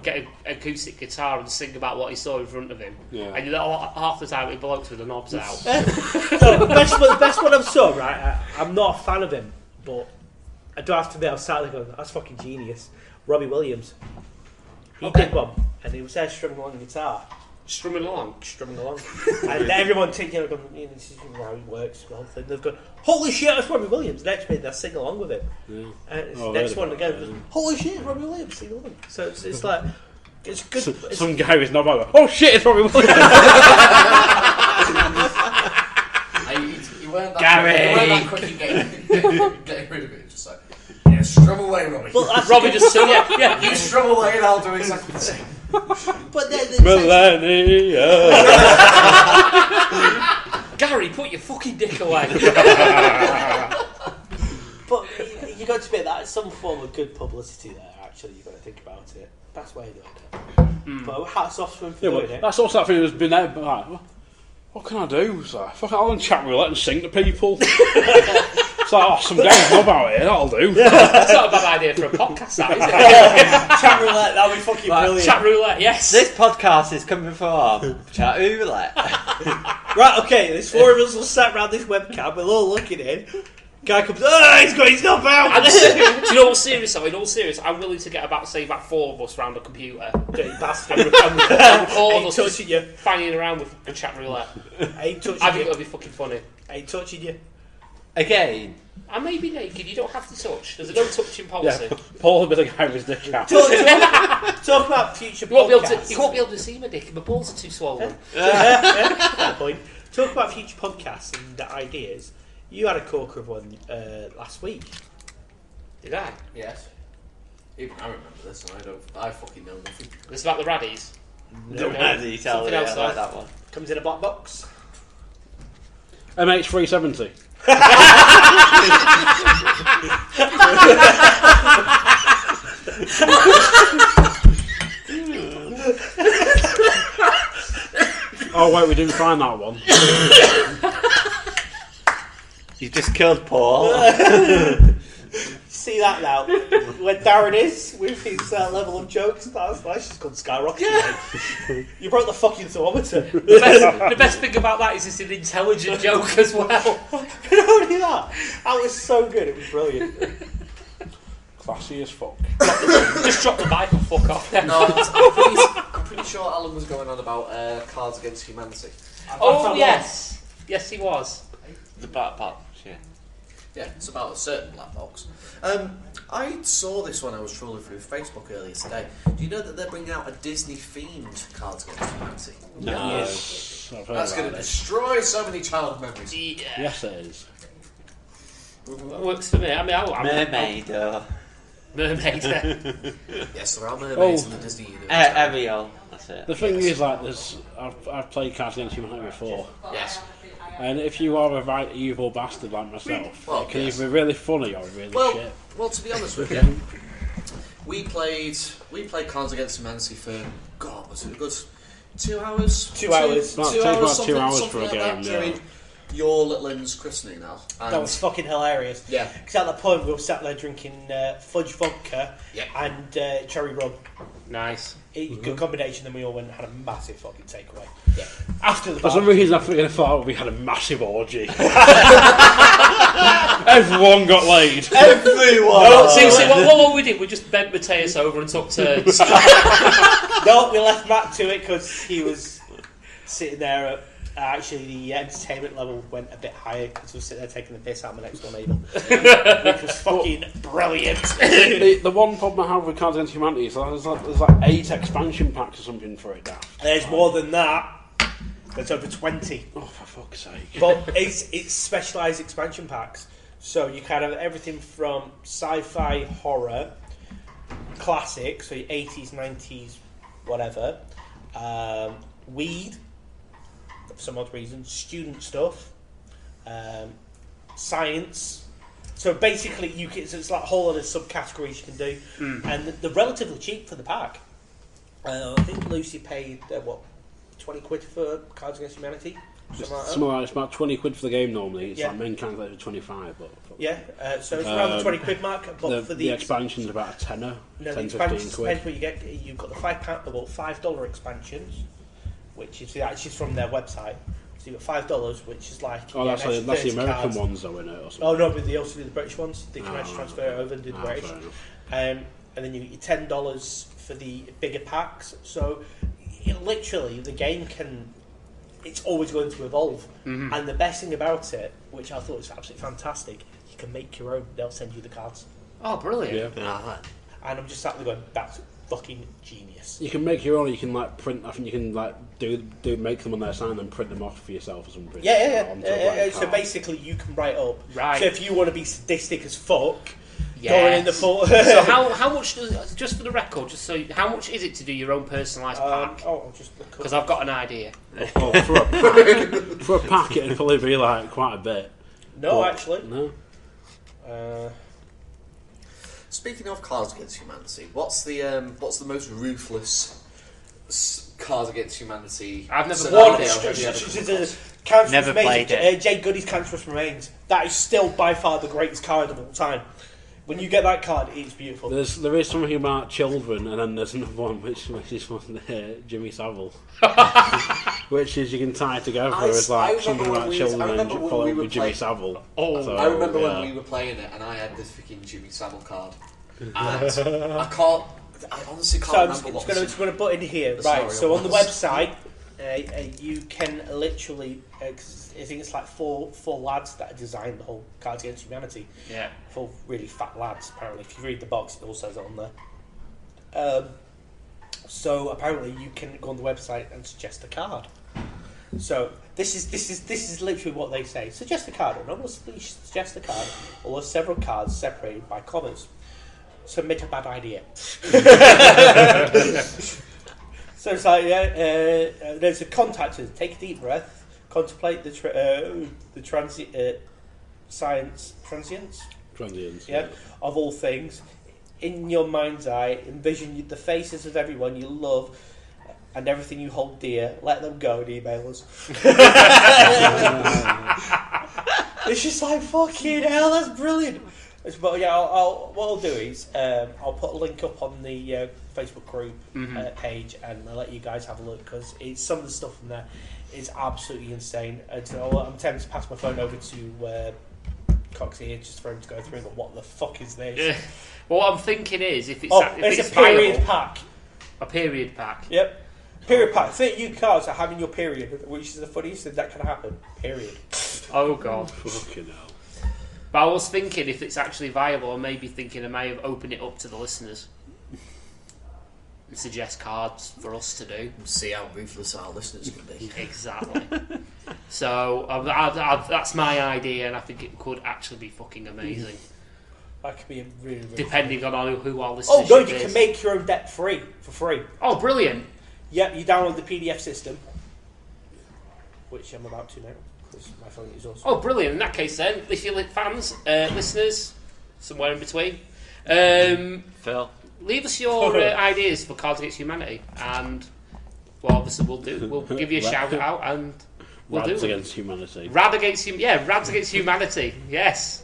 get an acoustic guitar and sing about what he saw in front of him. Yeah. And half the time he blokes with the knobs out. So the best one I've saw, right? I'm not a fan of him, but I do have to admit, I was sat there going, that's fucking genius. Robbie Williams. He did one, and he was there strumming along the guitar. Strumming along. And everyone taking it, going, this is how he works. And they've gone, holy shit, that's Robbie Williams. Next minute, they'll sing along with it. Yeah. And next one again, holy shit, Robbie Williams, sing along. So it's like, it's good. Some guy with no bother. Oh shit, it's Robbie Williams. You weren't that Gary! quick in getting rid of it. Just like, yeah, strum away, Robbie. Robbie just said, yeah. You strum away and I'll do exactly the same. But Millennia. Gary, put your fucking dick away. But you got to admit that some form of good publicity there. Actually, you got to think about it. That's why you're doing it. But hats off to him for doing it. That's also that thing that's been there. But like, what can I do? So, fuck it, I'll on chat roulette and sing to people. It's like, some guys know about it, that'll do. That's not a bad idea for a podcast, that, is it? Chat roulette, that'll be fucking brilliant. Chat roulette, yes. This podcast is coming from chat roulette. Right, okay, there's four of us all sat around this webcam, we're all looking in. Guy comes, he's got his stuff out! Do you know what's serious though? In all serious, I'm willing to get about 4 of us round a computer. Dirty bastard. All of Ain't us touching you. banging around with chat roulette. Ain't touching I think you. it'll be fucking funny. Ain't touching you. Again. I may be naked, you don't have to touch. There's a no touching policy. Yeah, Paul will be the guy with his dick out. Talk about future You won't podcasts. be able to see my dick, my balls are too swollen. Fair point. Talk about future podcasts and ideas. You had a corker of one last week. Did I? Yes. Even I remember this, and I fucking know nothing. This is about the raddies. The Raddy, tell Something me else, about though. that one. Comes in a black box. MH370. Oh wait, we didn't find that one. You just killed Paul. See that now? When Darren is with his level of jokes, that's just gone skyrocketing. You broke the fucking thermometer. The best thing about that is it's an intelligent joke as well. Not only that was so good. It was brilliant. Classy as fuck. Just drop the mic and fuck off. No, I'm pretty sure Alan was going on about Cards Against Humanity. Oh yes, yes he was. The black box, yeah. Yeah, it's about a certain black box. I saw this when I was trolling through Facebook earlier today. Do you know that they're bringing out a Disney-themed Cards Against Humanity? No. Yes. I've heard That's going about to it. destroy so many child memories. Yeah. Yes, it is. Works for me. I mean, Mermaid, mermaid. Yes, there are mermaids in the Disney universe. Ariel, that's it. The thing is, like, I've played Cards Against Humanity before, Yes. and if you are a right evil bastard like myself, Well, it can yes. either be really funny or really shit. Well, to be honest with you, We played Cards Against Humanity for, God, was it a good 2 hours? 2 hours. About 2 hours something for a like game, that, yeah. during your little one's christening now. And That was fucking hilarious. Yeah. Because at that point we were sat there drinking fudge vodka and cherry rum. Nice. Good combination. Then we all went and had a massive fucking takeaway. Yeah. After the For some bar. reason, I thought we had a massive orgy. Everyone got laid. Everyone. No, see, what we did, we just bent Mateus over and took turns. No, we left Matt to it because he was sitting there. Actually, the entertainment level went a bit higher because we were sitting there taking the piss out of my next door neighbour, which was fucking brilliant. The one problem I have with Cards Against Humanity is there's like 8 expansion packs or something for it now. There's more than that. There's over 20. Oh, for fuck's sake. But it's specialised expansion packs. So you kind of have everything from sci-fi, horror, classic, so your 80s, 90s, whatever, weed, for some odd reason, student stuff, science. So basically, it's like a whole lot of subcategories you can do, and they're relatively cheap for the pack. I think Lucy paid 20 quid for Cards Against Humanity. Something like that. It's about 20 quid for the game normally. It's Yeah. like main cancellation for 25. But Yeah, so it's around the 20 quid mark. But for the expansion's about a tenner, no, 10, the 15 expansions quid. depends what you get. You've got the $5 expansions, which is actually from their website. So you've got $5, which is like Oh, that's the 30 American cards. ones though, in it or something. Oh no, but they also do the British ones. They can Oh, actually transfer it over and do the British. fair enough. And then you get your $10 for the bigger packs. So literally, the game can. It's always going to evolve. And the best thing about it, which I thought was absolutely fantastic, you can make your own. They'll send you the cards. Oh, brilliant. Yeah. And I'm just sat there going, that's fucking genius. You can make your own. You can like print. I think you can like do make them on their sign and print them off for yourself or something. Yeah. Onto a blank So card. basically, you can write up. Right. So if you want to be sadistic as fuck, Yes. going in the full. So how much does, just for the record, how much is it to do your own personalised pack? I'll just look up. Because I've got an idea. Oh, for a pack, it'd probably be like quite a bit. No, But- actually. No. Speaking of Cards Against Humanity, what's the most ruthless Cards Against Humanity? I've never scenario played it. have you ever come across? Cancerous Never Remains, played it. Jay Goody's Cancerous Remains. That is still by far the greatest card of all time. When you get that card, it's beautiful. There is something about children, and then there's another one which is from Jimmy Savile, which is you can tie together as like something about children and follow with Jimmy Savile. Oh, So, I remember yeah. when we were playing it, and I had this freaking Jimmy Savile card, and I honestly can't So I'm remember what. just going to butt in here. the Right, story so on the was. website, you can literally, 'cause I think it's like four lads that designed the whole Cards Against Humanity. Yeah. 4 really fat lads, apparently. If you read the box, it all says it on there. So apparently you can go on the website and suggest a card. So this is literally what they say. Suggest a card. And obviously suggest a card, or several cards separated by commas. Submit a bad idea. So it's like, there's a contact us. Take a deep breath. Contemplate the transience, Transients. of all things. In your mind's eye, envision the faces of everyone you love and everything you hold dear. Let them go and email us. It's just like, fucking hell, that's brilliant. But yeah, what I'll do is I'll put a link up on the Facebook group page and I'll let you guys have a look because some of the stuff in there is absolutely insane. And so I'm tempted to pass my phone over to Coxy here just for him to go through. But what the fuck is this? Yeah. Well, what I'm thinking is if it's It's a period viable, pack. a period pack. Yep. Period pack. 30 cards are having your period, which is the funniest thing that can happen. Period. Oh god. Fucking hell. But I was thinking if it's actually viable, I may be thinking I may have opened it up to the listeners and suggest cards for us to do. See how ruthless our listeners can be. Exactly. So that's my idea, and I think it could actually be fucking amazing. That could be a really, really Depending on who our listeners Oh, God, you is. can make your own deck for free. Oh, brilliant. Yep, you download the PDF system, which I'm about to now, because my phone is also... Oh, brilliant. In that case then, if you're fans, listeners, somewhere in between. Phil. leave us your ideas for Cards Against Humanity, and well, obviously we'll give you a shout out, and we'll Rads do it. Against Humanity. Rads Against Humanity. Yes.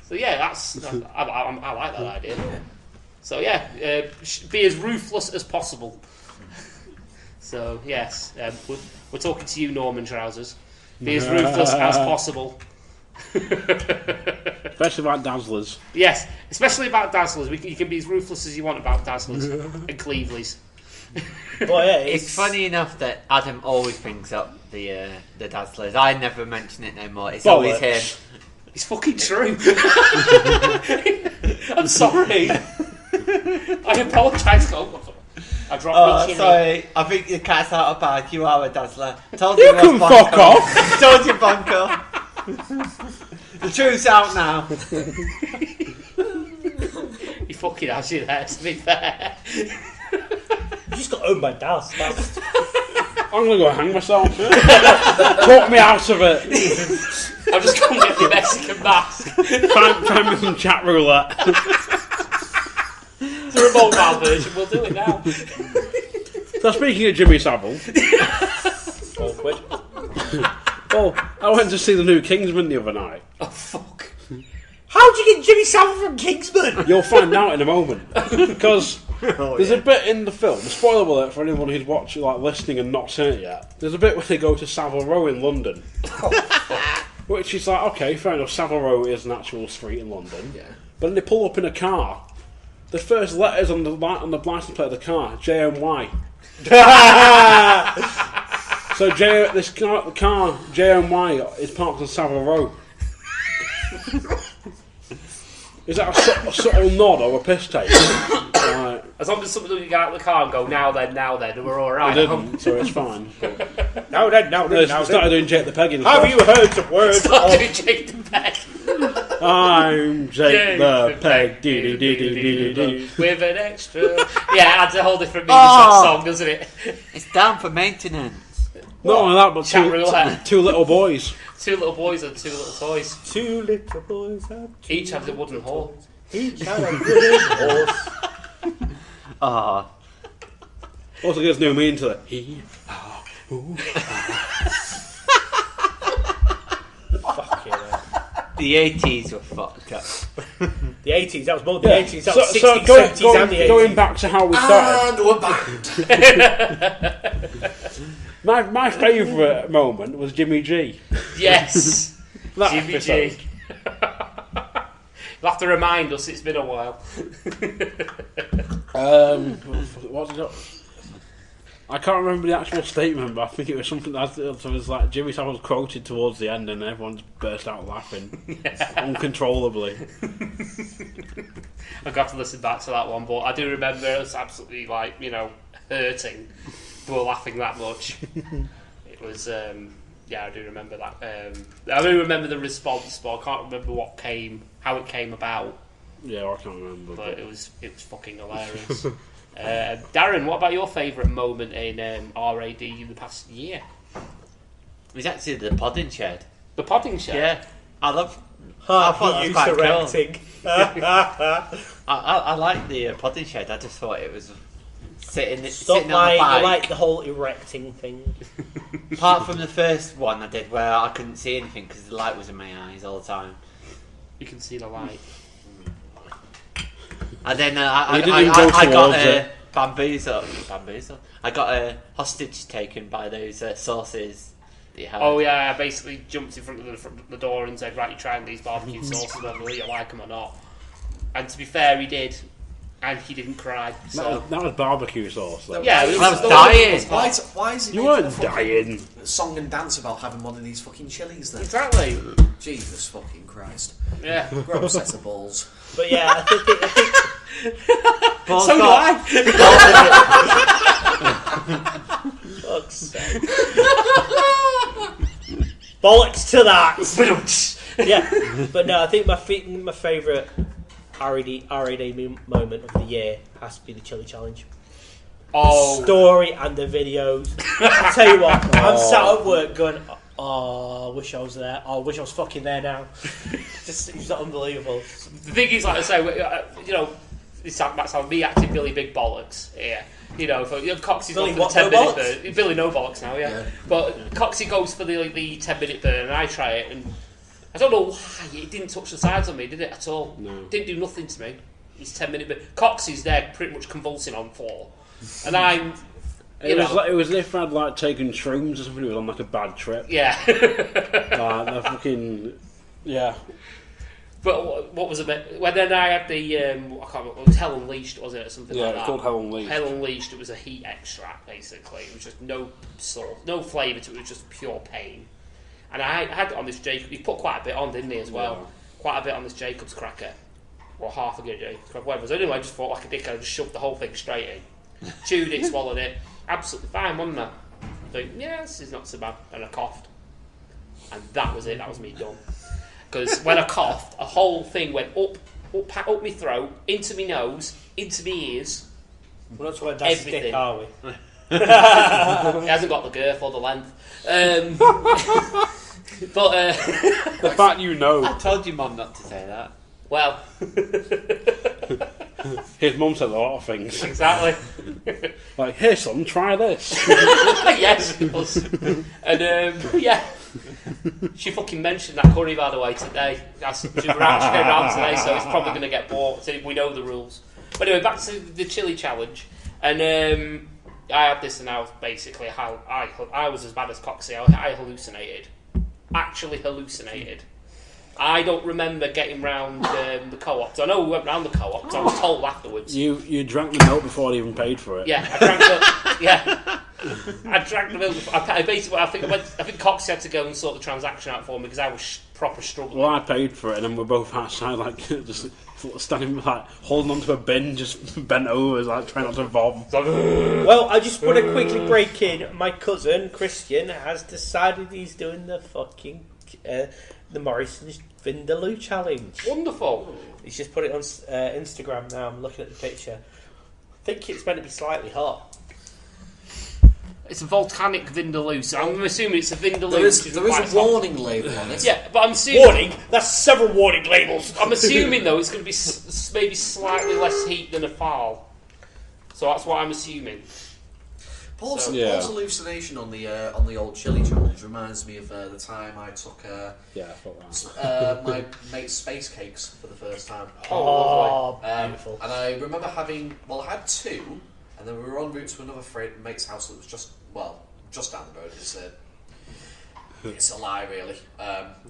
So yeah, I like that idea. So yeah, be as ruthless as possible. So yes, we're talking to you, Norman Trousers. Be as ruthless as possible. Especially about Dazzlers. Yes, especially about Dazzlers. You can be as ruthless as you want about Dazzlers and Cleaveleys. Well, yeah, It's funny enough that Adam always brings up the Dazzlers. I never mention it no more. It's always him. It's fucking true. I'm sorry. I apologise. I dropped my chili. Sorry, I think the cat's out of bag. You are a Dazzler. Told You you can fuck off. Told you, Bunker. The truth's out now. He fucking has you there, to be fair. you just got owned by Daz. I'm gonna go hang myself. Talk me out of it. I'll just go and get the Mexican mask. Find me some chat roulette. It's a mobile version, we'll do it now. So speaking of Jimmy Savile, Awkward. well, I went to see the new Kingsman the other night. Oh, fuck. How'd you get Jimmy Savile from Kingsman? You'll find out in a moment. Because there's a bit in the film, spoiler alert for anyone who's watching, like listening and not seen it yet, there's a bit where they go to Savile Row in London. Which is like, okay, fair enough, Savile Row is an actual street in London. Yeah. But then they pull up in a car. The first letters on the license plate of the car, JMY. So the car, JMY, is parked on Savile Row. Is that a subtle nod or a piss take? Right. As long as somebody can get out of the car and go, now then, we're I alright. didn't, so it's fine. But Now then. started doing Jake the Peg in Have you heard the words Stop of... doing Jake the Peg. I'm Jake the Peg. Do. With an extra... Yeah, it adds a whole different meaning to that song, doesn't it? It's down for maintenance. Not only that, but Chat roulette. two little boys. 2 little boys and 2 little toys. 2 little boys have Each has a wooden horse. Each had a wooden horse. Ah, Also gives new meaning to it. Fucking hell. the 80s were fucked up. The 80s, that was more than the 80s. That was So 60s, 70s and the 80s. going back to how we started. And we're back. My favourite moment was Jimmy G. Yes. That Jimmy episode. G. You'll have to remind us, it's been a while. What did I can't remember the actual statement, but I think it was something that was like Jimmy Savile was quoted towards the end, and everyone just burst out laughing uncontrollably. I've got to listen back to that one, but I do remember it was absolutely hurting. We were laughing that much. It was, I do remember that. I do remember the response, but I can't remember how it came about. Yeah, I can't remember. But it was fucking hilarious. Darren, what about your favourite moment in RAD in the past year? It was actually the podding shed. The podding shed? Yeah, I thought that was He quite used cool. erecting. I like the podding shed. I just thought it was sitting Stop on the lying, bike. I like the whole erecting thing. Apart from the first one I did where I couldn't see anything because the light was in my eyes all the time. You can see the light. And then You I didn't go got towards a it. bamboozle. I got a hostage taken by those sauces that you had. Oh yeah, I basically jumped in front of the door and said, right, you're trying these barbecue sauces, whether you like them or not. And to be fair, he did. And he didn't cry. So That was barbecue sauce, though. yeah, I was dying. Why is it You making weren't a fucking dying. song and dance about having one of these fucking chilies then? exactly. Jesus fucking Christ. Yeah. Grow a set of balls. But yeah, I think Balls So do got- I. fuck's sake. Bollocks to that. Yeah, but no, I think my favourite RAD moment of the year has to be the chili challenge. Oh. The story and the videos. I tell you what, I'm sat at work going, oh, I wish I was there. Oh, I wish I was fucking there now. It was unbelievable. The thing is, like I say, That sounds me acting Billy Big Bollocks. Yeah. You know, Coxy's Billy gone for the what, no 10-minute burn. Billy No Bollocks now, yeah. But Coxy goes for the 10-minute burn, and I try it, and I don't know why it didn't touch the sides on me, did it at all? No. Didn't do nothing to me. It's 10-minute burn. Coxy's there, pretty much convulsing on floor, and I'm. It was as if I'd like taken shrooms or something. It was on like a bad trip. Yeah. They're fucking. Yeah. But what was a bit when then I had the I can't remember, it was Hell Unleashed, was it, or something like that? Yeah, called Hell Unleashed. Hell Unleashed. It was a heat extract basically. It was just no sauce, no flavour to it. It was just pure pain. And I had it on this Jacob. He put quite a bit on, didn't he, as well? Yeah. Quite a bit on this Jacob's cracker, or half a good Jacob's cracker, whatever. So anyway, I just thought like a dickhead, I just shoved the whole thing straight in, chewed it, swallowed it, absolutely fine, wasn't that? I think, yeah, this is not so bad, and I coughed, and that was it. That was me done. Because when I coughed, a whole thing went up my throat, into my nose, into my ears. We're not talking about stick, are we? It hasn't got the girth or the length. But the fact you know. I told your mum not to say that. Well, his mum said a lot of things. Exactly. Like, here, son, try this. Yes, it does. And yeah. She fucking mentioned that curry, by the way, today. She came around today, so it's probably going to get bought. So we know the rules. But anyway, back to the chili challenge. And I had this, and I was basically I was as bad as Coxy. I hallucinated. Actually hallucinated. I don't remember getting round the co-op. So I know we went round the co-op, so I was told afterwards. You drank the milk before I even paid for it. Yeah, I drank the I drank the milk. I think Coxy had to go and sort the transaction out for me because I was proper struggling. Well, I paid for it, and then we're both outside, like just standing, like holding onto a bin, just bent over, like trying not to vom. Well, I just want to quickly break in. My cousin Christian has decided he's doing the fucking the Morrison's Vindaloo challenge. Wonderful. He's just put it on Instagram now. I'm looking at the picture. I think it's meant to be slightly hot. It's a volcanic Vindaloo, so I'm assuming it's a Vindaloo. There is a warning label on it. Yeah, but I'm assuming... Warning? That's several warning labels. I'm assuming, though, it's going to be maybe slightly less heat than a fowl. So that's what I'm assuming. Paul's hallucination on the old chili challenge reminds me of the time I took my mate's space cakes for the first time. Oh, beautiful. And I remember I had two, and then we were en route to another mate's house that was just down the road. It's a lie, really.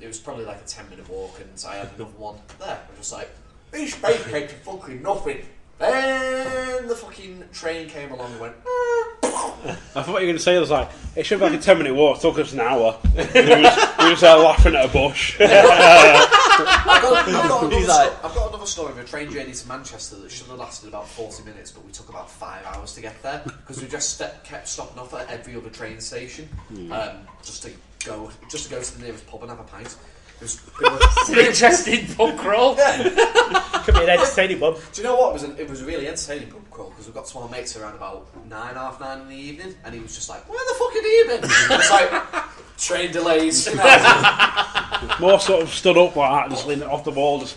It was probably like a 10-minute walk, and I had another one there. I was just like, these space cakes are fucking nothing. Then the fucking train came along and went, I thought you were going to say, it was like, it should be like a 10-minute walk, it took us an hour. And we were just laughing at a bush. I've got another story of a train journey to Manchester that should have lasted about 40 minutes, but we took about 5 hours to get there because we just kept stopping off at every other train station just to go to the nearest pub and have a pint. It was an interesting pub crawl. Could be an entertaining pub. Do you know what? It was a really entertaining pub crawl because we got to our mates around about 9:30 in the evening, and he was just like, "Where the fuck have you been?" It's like train delays. More sort of stood up like that, just leaning off the wall, just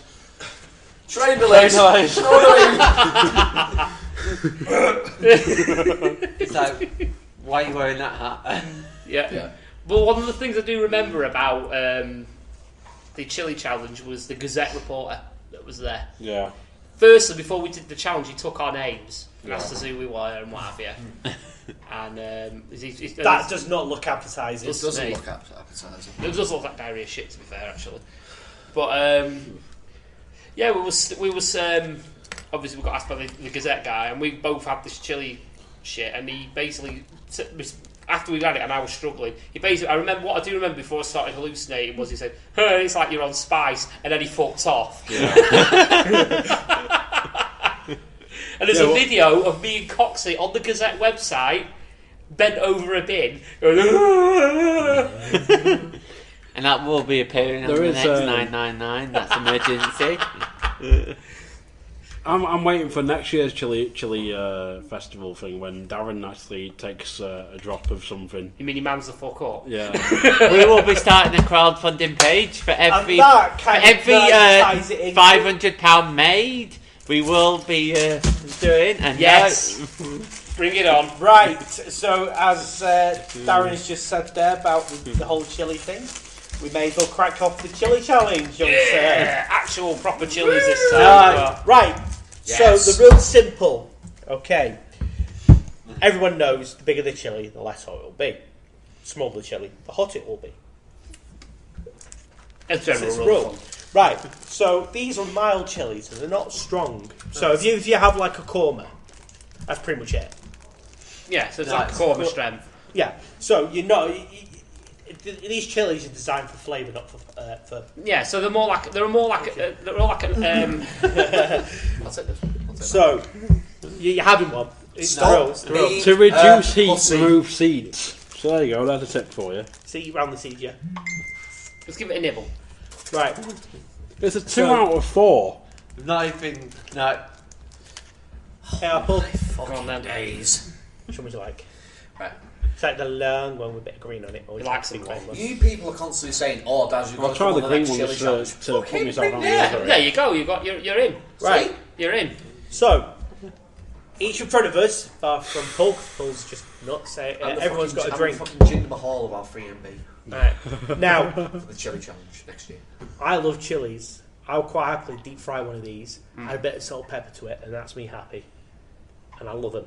train delays. It's like, why are you wearing that hat? Yeah. But one of the things I do remember about the chili challenge was the Gazette reporter that was there. Yeah. Firstly, before we did the challenge, he took our names and asked us who we were and what have you. And that does not look appetizing. It doesn't look appetizing. It does look like diarrhea shit, to be fair, actually. But yeah, we was obviously we got asked by the Gazette guy, and we both had this chili shit, and he basically. After we had it and I was struggling, what I do remember before I started hallucinating was he said, "It's like you're on spice," and then he fucked off. Yeah. And there's a video of me and Coxy on the Gazette website, bent over a bin, going, and that will be appearing on the next 999. That's emergency. I'm waiting for next year's chili festival thing when Darren actually takes a drop of something. You mean he mans the fuck up? Yeah. We will be starting a crowdfunding page for every £500 made. we will be doing. And Yes. Bring it on. Right, so as Darren has just said there about the whole chili thing, we may as well crack off the chili challenge. Yeah, actual proper chilies this time. Right, Yes. so the rule's simple. Okay, everyone knows the bigger the chili, the less hot it will be. The smaller the chili, the hotter it will be. As It's general a rule. rule. Right, so these are mild chilies, and they're not strong. So if you have like a korma, that's pretty much it. Yeah, so it's like korma strength. Yeah, so you know, these chilies are designed for flavour, not for. Yeah, so they're more like they're all like an. I'll take this one. So you're having one. It's Stop. the rules. The Me. rules. To reduce heat, pussy. remove seeds. So there you go, that's a tip for you. See round the seed, yeah. Let's give it a nibble. Right. It's a 2 out of 4. Not even. No. Hey, Apple. Come on then. Days. Which one would you like? Right. It's like the long one with a bit of green on it. Or You it's like the some big green? one. You people are constantly saying, "Oh, Dad, you've got I'll to try come the on the green next ones chili to challenge." put myself on the Yeah, other. there you go. You're in. Right. You're in. So each in front of us, apart from Paul. Paul's just nuts. Everyone's got a drink. I'm the fucking Jinder Mahal of our 3MB Right. Now, for the chili challenge next year. I love chilies. I'll quite happily deep fry one of these, add a bit of salt, pepper to it, and that's me happy. And I love them.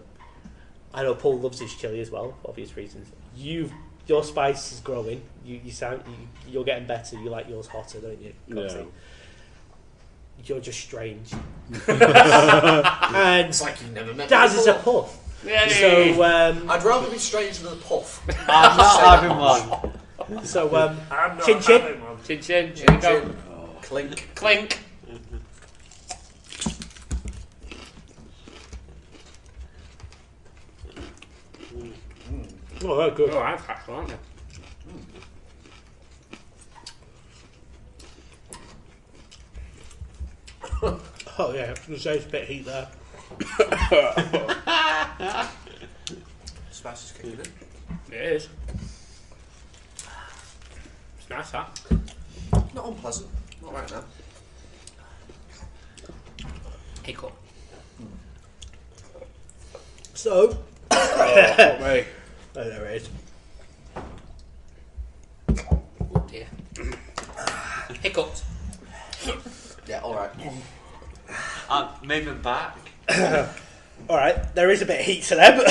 I know Paul loves his chili as well, for obvious reasons. Your spice is growing. You're getting better. You like yours hotter, don't you, Coxy? Yeah. You're just strange. And It's like you never met me Daz is a before. puff. Yay. So I'd rather be stranger than a puff. I'm not having one. Chin chin. Chin chin. Here you go. Clink. Clink. Oh, that's good. Oh, I've had one, aren't you? Oh yeah, there's a bit of heat there. Spice is kicking in. It is. It's nice, that. Not unpleasant. Not right now. Hiccup. So, Fuck me. oh, there it is. Oh dear. Hiccups. Yeah, alright. I'm moving back. All right, there is a bit of heat to there, but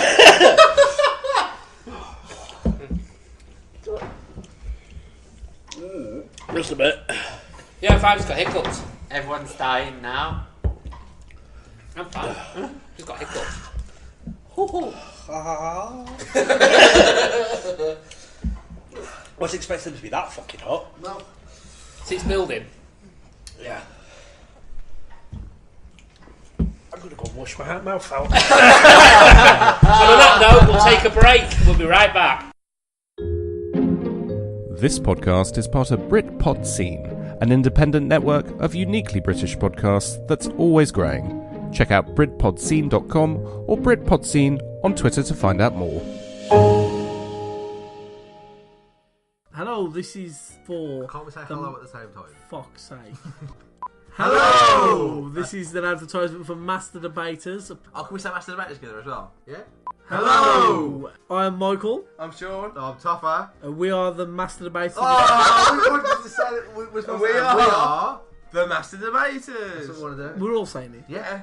Just a bit. Yeah, if I've just got hiccups. Everyone's dying now. I'm fine. Just got hiccups. wasn't expecting them to be that fucking hot. No. It's building. Yeah. I'm gonna go wash my mouth out. And on that note, we'll take a break. We'll be right back. This podcast is part of Britpod Scene, an independent network of uniquely British podcasts that's always growing. Check out BritPodScene.com or BritPodScene on Twitter to find out more. Hello, this is for... Can't we say hello at the same time? Fuck's sake. Hello! This is an advertisement for Master Debaters. Oh, can we say Master Debaters together as well? Yeah? Hello! I am Michael. I'm Sean. I'm Toffer. And we are the Master Debaters. Oh, we wanted to say that we are the Master Debaters. That's what we want to do. We're all saying it. Yeah.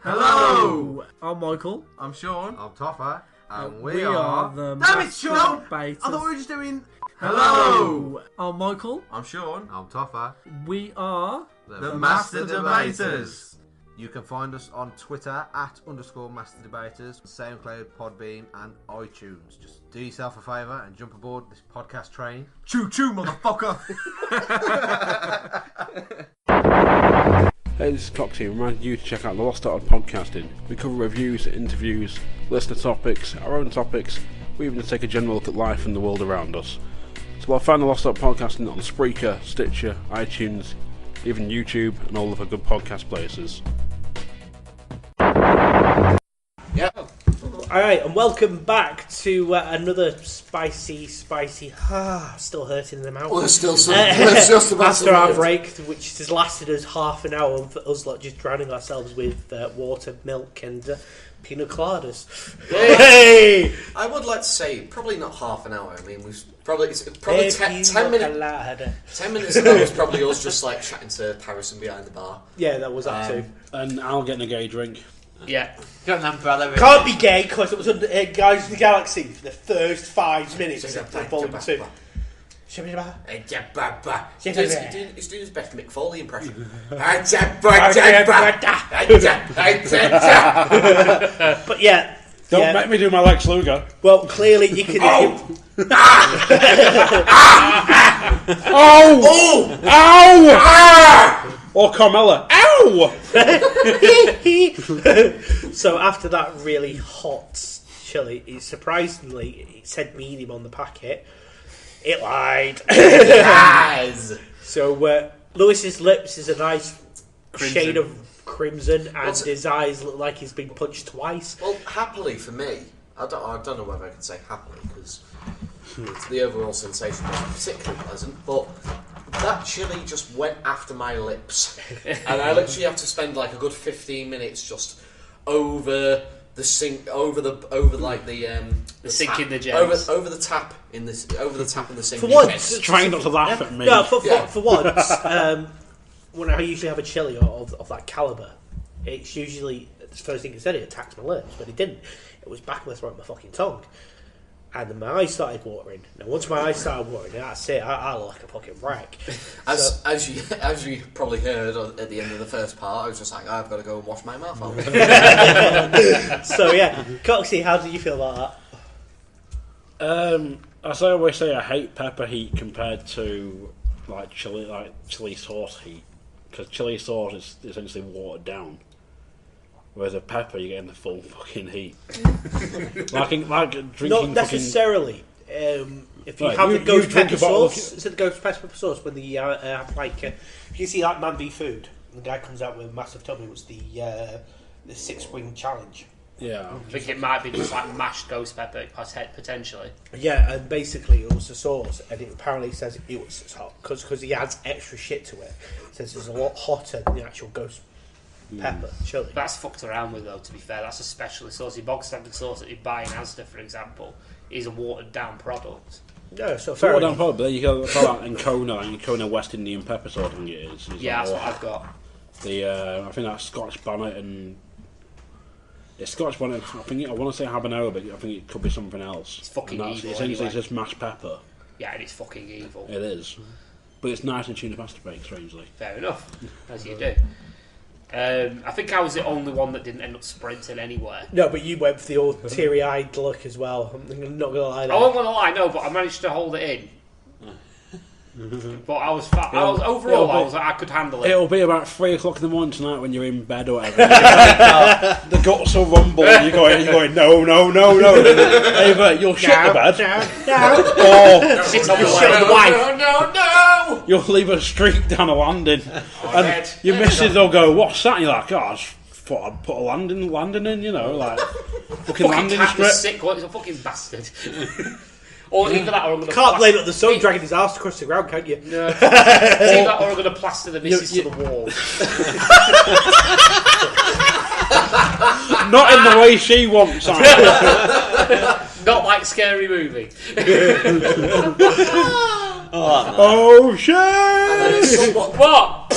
Hello! I'm Michael. I'm Sean. I'm Toffer. And we are the Damn it, Master Sean! Debaters. I thought we were just doing... Hello! I'm Michael. I'm Sean. I'm Toffer. We are... The Master Debaters. You can find us on Twitter @_Master Debaters, SoundCloud, Podbean, and iTunes. Just do yourself a favour and jump aboard this podcast train. Choo choo, motherfucker! Hey, this is Coxy, reminding you to check out the Lost Art of Podcasting. We cover reviews, interviews, listener topics, our own topics. We even take a general look at life and the world around us. So I'll find the Lost Art Podcasting on Spreaker, Stitcher, iTunes, even YouTube, and all of the good podcast places. Yeah. Alright, and welcome back to another spicy, still hurting in the mouth. Well, still it's just about after our break, which has lasted us half an hour for us lot just drowning ourselves with water, milk and pina coladas. Hey! I would like to say, probably not half an hour. I mean, it's probably 10 minutes. 10 minutes ago was probably us just like chatting to Harrison behind the bar. Yeah, that was that too. And I'll get a gay drink. Yeah. Got an umbrella. Can't be gay because it was under Guardians of the Galaxy for the first 5 minutes of Volume 2. He's doing his best Mick Foley impression. But yeah. Don't make me do my Lex Luger. Well, clearly you can... Oh! Ow! Or Carmella. Ow! So after that really hot chili, it said medium on the packet. It lied. Yes. So Lewis's lips is a nice shade of crimson, and his eyes look like he's been punched twice. Well, happily for me, I don't know whether I can say happily because the overall sensation wasn't particularly pleasant, but that chili just went after my lips, and I literally have to spend like a good 15 minutes just over the sink, over the sink tap, in the gems, over the tap in the sink. For once, trying not to laugh at me. No, for once, when I usually have a chili of that calibre, it's usually the first thing it said. It attacks my lips, but it didn't. It was back in my throat, my fucking tongue. And then my eyes started watering. Now, once my eyes started watering, that's it. I look like a fucking wreck. As you probably heard at the end of the first part, I was just like, I've got to go and wash my mouth out. So yeah, Coxy, how do you feel about that? As I always say, I hate pepper heat compared to chili sauce heat, because chili sauce is essentially watered down. Whereas a pepper, you're getting the full fucking heat. like drinking. Not necessarily. If you have the ghost pepper sauce, it's the ghost pepper sauce when the have if you see like Man v Food, the guy comes out with a massive tub. It was the 6-wing challenge. Yeah, I think it might be just like mashed ghost pepper potentially. Yeah, and basically it was the sauce, and it apparently says it was hot because he adds extra shit to it. It says it's a lot hotter than the actual ghost pepper chili. That's fucked around with though, to be fair. That's a specialist sauce. Your bog standard sauce that you buy in Asda, for example, is a watered down product. No, so it's a watered down product, but then you go that in Kona West Indian pepper sauce, I think it is. Yeah, that's what I've got. I think that's Scotch bonnet and it's Scotch bonnet. I want to say habanero, but I think it could be something else. It's fucking evil. Essentially, it's just mashed pepper. Yeah, and it's fucking evil. It is, but it's nice and tuned to masturbate. Strangely, fair enough, as you do. I think I was the only one that didn't end up sprinting anywhere. No, but you went for the old teary-eyed look as well. I'm not going to lie. I wasn't going to lie, no, but I managed to hold it in. But I was I could handle it. It'll be about 3 o'clock in the morning tonight when you're in bed or whatever. The guts will rumble and you're going no. Either you'll shit the bed, or sit on the wife. No. You'll leave a streak down a landing, and your missus will go, "What's that?" And you're like, "Oh, I just thought I'd put a landing in, like fucking landing strip." Sick one, he's a fucking bastard. Or either that, or I'm going to can't blame it on the sun dragging his ass across the ground, can you? No. It's either that, or I'm going to plaster the missus to the wall. Not in the way she wants. Not like Scary Movie. Oh shit! And then what?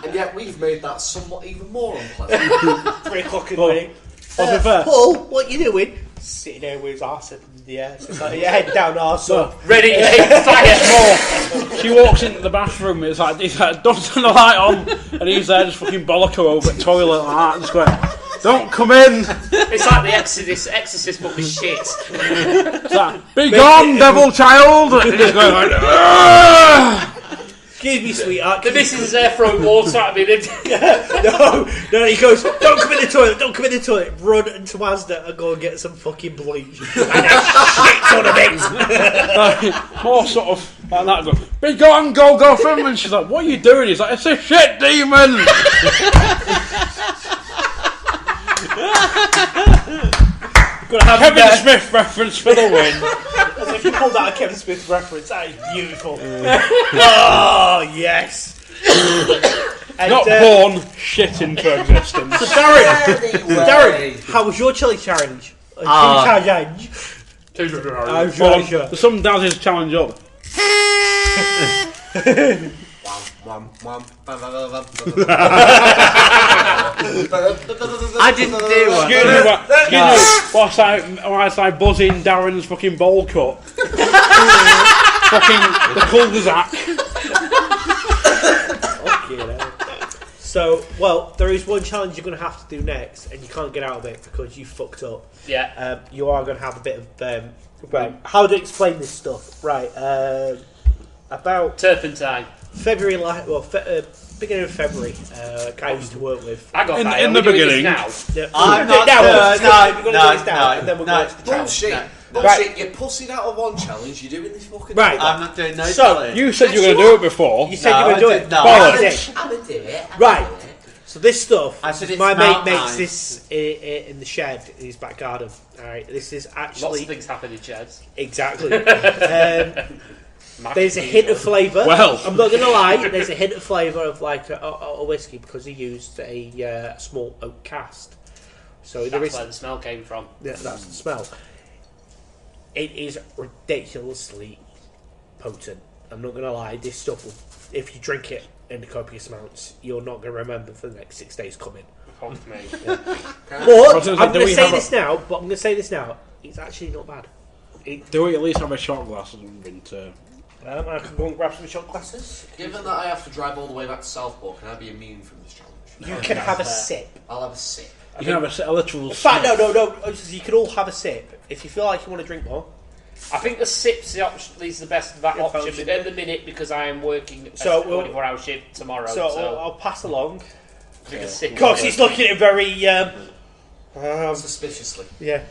And yet we've made that somewhat even more unpleasant. 3 o'clock in the morning. Paul, what you doing? Sitting there with his arse up in the air. So it's like your head down, arse up. Ready to hit fire. She walks into the bathroom, he's like, don't turn the light on. And he's there just fucking bollock her over the toilet like that. Just going, don't come in. It's like the Exorcist but with shit. It's like, be gone, devil child. And he's going like, Ugh! Excuse me, sweetheart. The missus is there throwing water at me. No, he goes, don't come in the toilet, run into Asda and go and get some fucking bleach. And shit on a bit. More sort of like that, go, be gone, go from him. And she's like, what are you doing? He's like, it's a shit demon. Gonna have Kevin the- Smith reference for the win. As if you pulled out a Kevin Smith reference, that is beautiful. Oh, yes. And, Not born shit into existence. So Darren, how was your chili challenge? Challenge. There's some Daz's challenge up. I didn't do one. Excuse me, whilst I buzz in Darren's fucking bowl cut. Fucking the cul-de-sac. So, well, there is one challenge you're going to have to do next, and you can't get out of it because you fucked up. Yeah. You are going to have a bit of right. How to explain this stuff? Right. About turpentine. February, beginning of February. Guy I used to work with. I got that. In the beginning. Now. Yeah. I'm not. Bullshit. Bullshit. Right. You're pussied out of one challenge. You're doing this fucking. Right. I'm not doing no So, challenge. You said you were going to do it before. You said you were going to do it. No, Bollocks. I'm gonna do it. Right. So this stuff, I said it's my mate smelt makes nice. this in the shed in his back garden. All right, this is actually Lots of things happen in sheds. exactly. There's a hint of flavour. Well. I'm not gonna lie. There's a hint of flavour of like a whiskey because he used a small oak cast. So there That's is where the smell came from. yeah, that's the smell. It is ridiculously potent. I'm not gonna lie. This stuff, will, if you drink it in the copious amounts, you're not gonna remember for the next 6 days coming. Fuck me. But I'm do going we to say have this now. But I'm going to say this now. It's actually not bad. Do we at least have a shot glass and winter? I can go and grab some shot glasses. Given that I have to drive all the way back to Southport, can I be immune from this challenge? You can have a sip. I'll have a sip. You can have a literal. In fact, no. You can all have a sip if you feel like you want to drink more. I think the sips the option is the best of that Yeah, option. potion. But at the minute, because I am working So a 24-hour shift tomorrow, So I'll pass along. drink a sip. Cox, he's looking at it very. Suspiciously. Yeah. It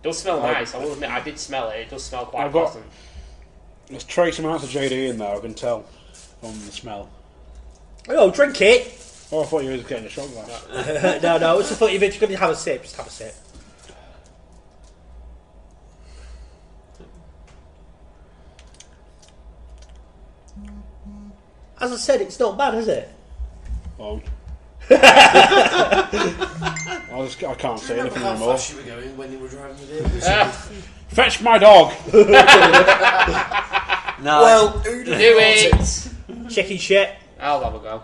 does smell nice. I will admit, I did smell it. It does smell quite I've got- pleasant. There's trace amounts of JD in there, I can tell from the smell. Oh, drink it. Oh, I thought you were just getting a shot glass. No. It's a thought if you're going to have a sip, just have a sip. As I said, it's not bad, is it? I can't say anything How anymore. fast you were going when you were driving the vehicle? Fetch my dog! No. Well, who Do it! Chicken shit. I'll have a go.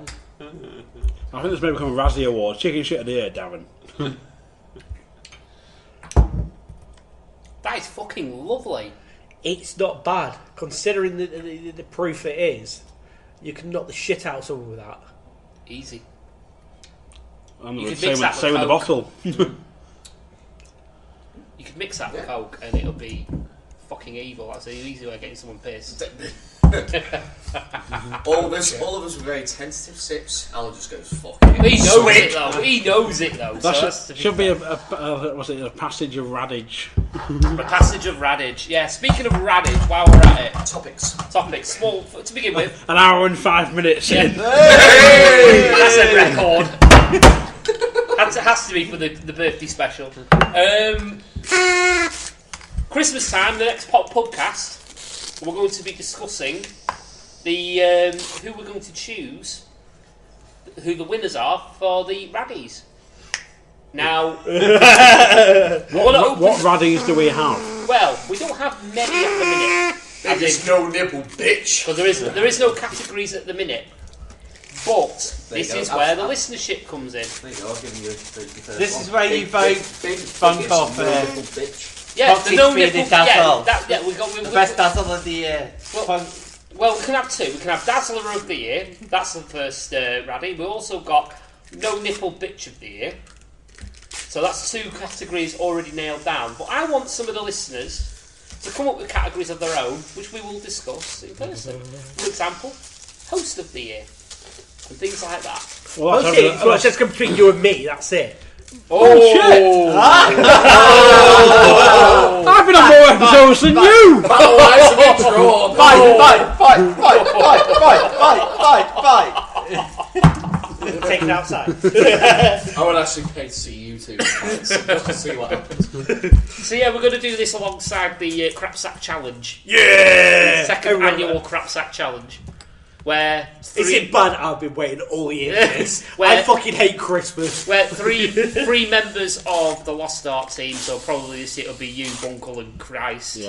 I think this may become a Razzie Award. Chicken shit of the year, Darren. That is fucking lovely. It's not bad, considering the proof it is. You can knock the shit out of someone with that. Easy. And You the could mix that with same with the Coke. bottle. You could mix that with Coke and it'll be fucking evil. That's an easy way of getting someone pissed. all of us were very tentative sips. Alan just goes, fuck it. He knows it though. He knows it though. That So should be a passage of radage. a passage of radage. Yeah. Speaking of radage, while we're at it, Topics. small to begin with. An hour and 5 minutes in. That's a record. Has to be for the birthday special. Christmas time, the next podcast, we're going to be discussing the who we're going to choose, who the winners are for the Raddies. Now, What raddies do we have? well, we don't have many at the minute. There is no nipple, bitch. Because there is no categories at the minute. But There you this go. is where the listenership comes in. There you go, I've given you the first This one. is where you both bunk off no nipple, bitch. Yeah, Foxy the no Speedy nipple. Dazzle. We got The best dazzle of the year. Well, we can have two. We can have Dazzler of the Year. That's the first Raddy. We've also got No Nipple Bitch of the Year. So that's two categories already nailed down. But I want some of the listeners to come up with categories of their own, which we will discuss in person. For example, Host of the Year. And things like that. Well, It's just come between you and me, that's it. Oh shit! I've been on more episodes than you! Take it outside. I would actually pay to see you you two fights just to see what happens. So yeah, we're going to do this alongside the Crap Sack Challenge. Yeah! The second annual Crap Sack Challenge. Where Is it bad? I've been waiting all year for this. Where- I fucking hate Christmas. where three members of the Lost Art team, so probably this it'll be you, Bunkle, and Christ,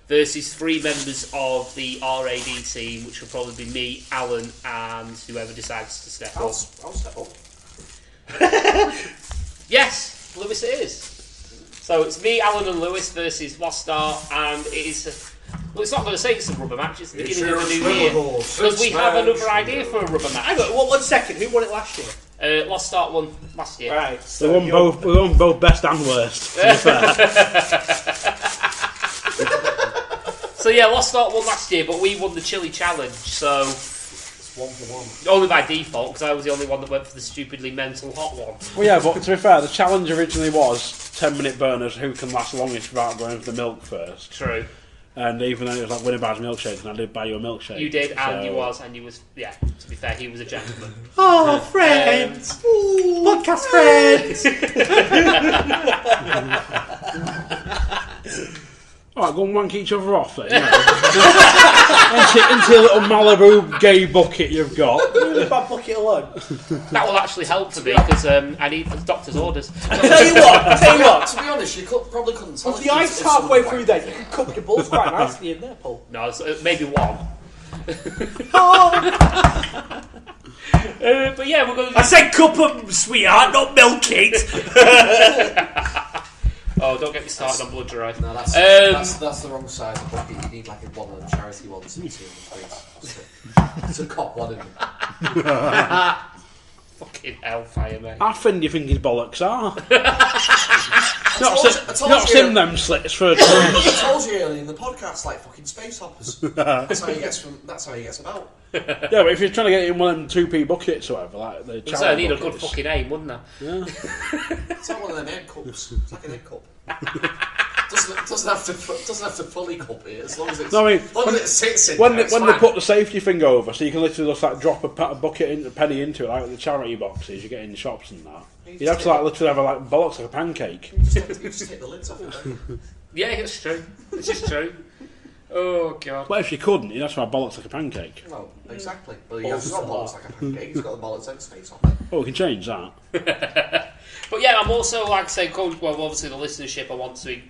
versus 3 members of the RAD team, which will probably be me, Alan, and whoever decides to step up. I'll step up. Yes, Lewis it is. So it's me, Alan, and Lewis versus Lost Art, and it is. Well, it's not going to say it's a rubber match. It's the beginning of the new year because we have another idea for a rubber match. Hang on, 1 second. Who won it last year? Lost Art won last year. Right. We won both best and worst. To be fair. So yeah, Lost Art won last year, but we won the chili challenge. So it's 1 for 1. only by default because I was the only one that went for the stupidly mental hot one. Well, yeah, but to be fair, the challenge originally was 10-minute burners who can last longest without going for the milk first. True. And even then it was like winning by milkshakes, and I did buy you a milkshake. You did, and so... you was, yeah. To be fair, he was a gentleman. Oh, friends! Podcast friends! Alright, go and wank each other off then. You know. into your little Malibu gay bucket you've got. Leave that bucket alone. That will actually help for me because I need doctor's orders. Tell you what. To be honest, you probably couldn't tell. With the ice halfway through there, you can cup your balls quite nicely in there, Paul. No, it's, maybe one. But yeah, we're going to... I said cup them, sweetheart, not milk it. Oh, don't get me started on blood dry. No, that's the wrong size of bucket. You need like one of them charity ones in 200 to cop one of them. Fucking hellfire, mate. How thin do you think his bollocks are? I not seen them slits for a time. I told you earlier in the podcast, like fucking space hoppers. That's how he gets about. Yeah, but if you're trying to get it in one of them 2p buckets or whatever, like the charity I need a buckets. good fucking aim, wouldn't I? Yeah. It's like one of them egg cups. It's like an egg cup. Doesn't have to fully cup it as long as it's. No, I mean, as long as it sits in when there, they put the safety thing over, so you can literally just like drop a penny into it, like the charity boxes you get in the shops and that. You'd have to like literally have like bollocks like a pancake. You just take the lids off it. Yeah, it's true. It's just true. Oh god. But if you couldn't, you'd have to have bollocks like a pancake. Well, exactly. Well, you have got bollocks like a pancake. He's got the bollocks and space on it. Oh, we can change that. But yeah, I'm also like say, well, obviously the listenership. I want to,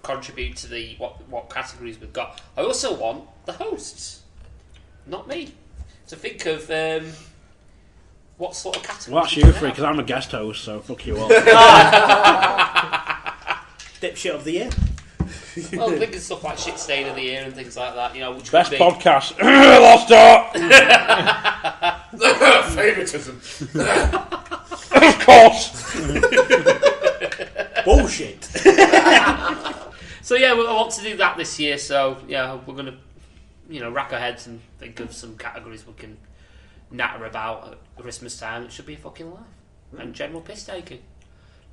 contribute to the what categories we've got. I also want the hosts, not me, to think of what sort of categories. Well, that's you three, because I'm a guest host, so fuck you all. Dipshit of the year. Well, I'm thinking stuff like shit stain of the year and things like that. Which Best could be... podcast. Lost Art. Favoritism. Of course. Bullshit. So yeah, I want to do that this year. So yeah, we're gonna, rack our heads and think of some categories we can natter about at Christmas time. It should be a fucking laugh and general piss taking.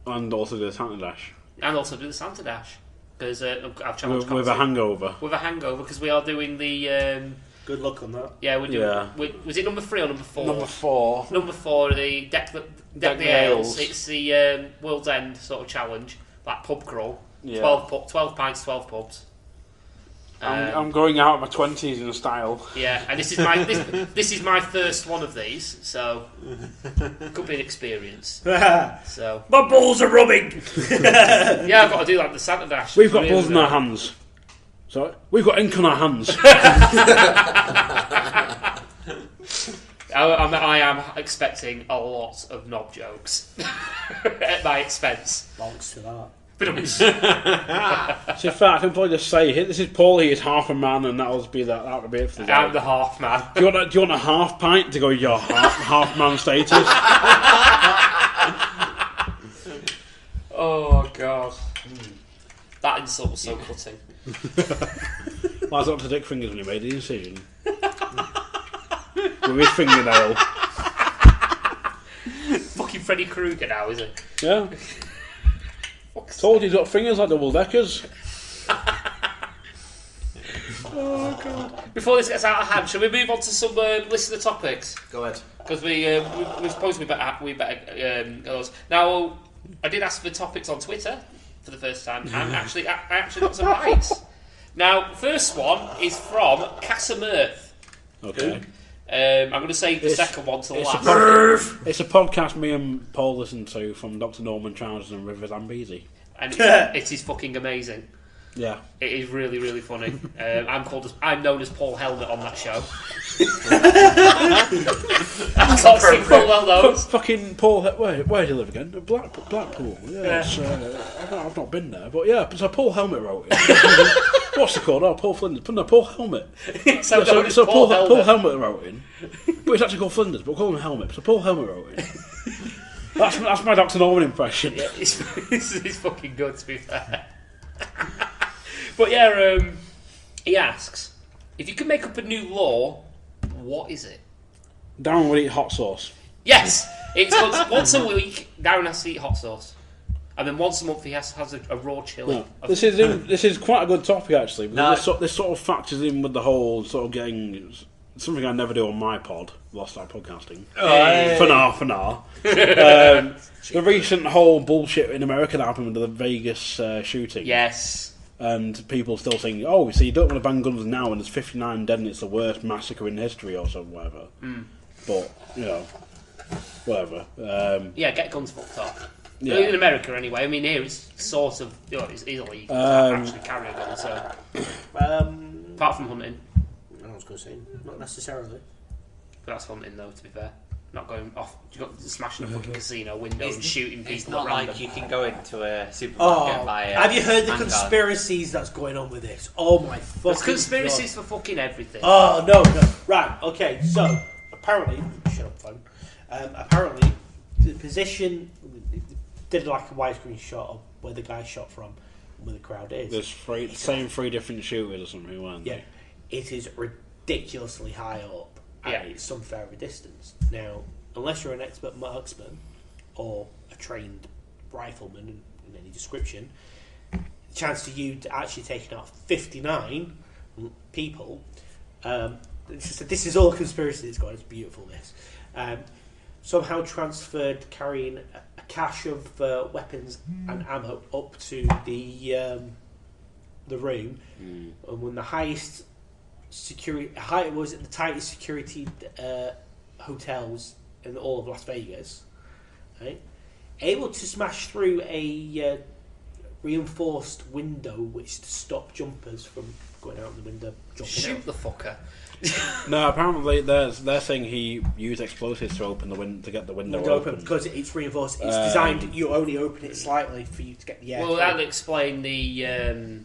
And also do the Santa Dash. And also do the Santa Dash because I've challenged with a hangover. With a hangover because we are doing the. Good luck on that. Yeah, we're doing. Yeah. Was it number 3 or number 4? Number 4. Number 4, the deck the ales. It's the World's End sort of challenge, like pub crawl. Yeah. 12 pints, 12 pubs. I'm going out of my 20s in style. Yeah, and this is my this is my first one of these, so could be an experience. So my balls are rubbing. Yeah, I've got to do like the Santa Dash. We've got blood in our hands. So we've got ink on our hands. I am expecting a lot of knob jokes at my expense. Thanks to that. So in fact, I can probably just say, this is Paul, he is half a man, and that'll be that. That'll be it for the day. I'm the half man. Do you want a half pint to go with your half man status? Oh god, that insult was so cutting. Well, I got to dick fingers when he made the incision. With his fingernail. Fucking Freddy Krueger now, is it? Yeah. Told you he's got fingers like double deckers. Oh god! Before this gets out of hand, shall we move on to some listener topics? Go ahead. Because we suppose we better go those. Now I did ask for topics on Twitter for the first time, and I actually got some bites. Now, first one is from Casa Mirth. Okay. I'm going to save the second one to last. It's a podcast me and Paul listen to from Dr. Norman Trousers and River Zambezi. And it is fucking amazing. Yeah. It is really, really funny. I'm known as Paul Helmet on that show. I'm talking Paul well known. Fucking Paul. Where do you live again? Blackpool. Yeah. I've not been there, but yeah. So Paul Helmet wrote it. What's it called? Oh, Paul Flinders. No, Paul Helmet. So Paul Helmet wrote it. But it's actually called Flinders, but call him Helmet. So Paul Helmet wrote it. That's my Dr. Norman impression. Yeah, it's fucking good, to be fair. But yeah, he asks, if you could make up a new law, what is it? Darren would eat hot sauce. Yes! It's once a week, Darren has to eat hot sauce. And then once a month he has a raw chilli. No, this is quite a good topic, actually. This sort of factors in with the whole sort of getting... Something I never do on my pod, Lost Art Podcasting. Hey. For now. The recent whole bullshit in America that happened with the Vegas shooting. Yes. And people still saying, oh, so you don't want to ban guns now and there's 59 dead and it's the worst massacre in history or something, whatever. But, you know, whatever. Yeah, get guns fucked up. Yeah. In America, anyway. I mean, here it's sort of, it's illegal to actually carry a gun, so... apart from hunting. I was going to say, not necessarily. But that's hunting, though, to be fair. Not going off, smashing a fucking casino window and shooting people. It's not at random. like you can go into a supermarket and buy have you heard the conspiracies that's going on with this? Oh my fucking There's conspiracies for fucking everything. Oh, no. Right, okay, so, apparently... Shut up, phone. Apparently, the position... Did like a widescreen shot of where the guy shot from and where the crowd is. There's three different shooters or something, weren't there? Yeah. It is ridiculously high up. And it's some fair distance. Now, unless you're an expert marksman or a trained rifleman in any description, the chance of you to actually taking out 59 people, this is all conspiracy that's got, it's beautiful, this. Somehow transferred carrying a cache of weapons and ammo up to the room, and when the highest was the tightest security hotels in all of Las Vegas, right? Able to smash through a reinforced window which to stop jumpers from going out the window, jumping Shoot out. the fucker. No, apparently they're saying he used explosives to open the to get the window open because it's reinforced. It's designed. You only open it slightly for you to get the air. Well, that'll explain the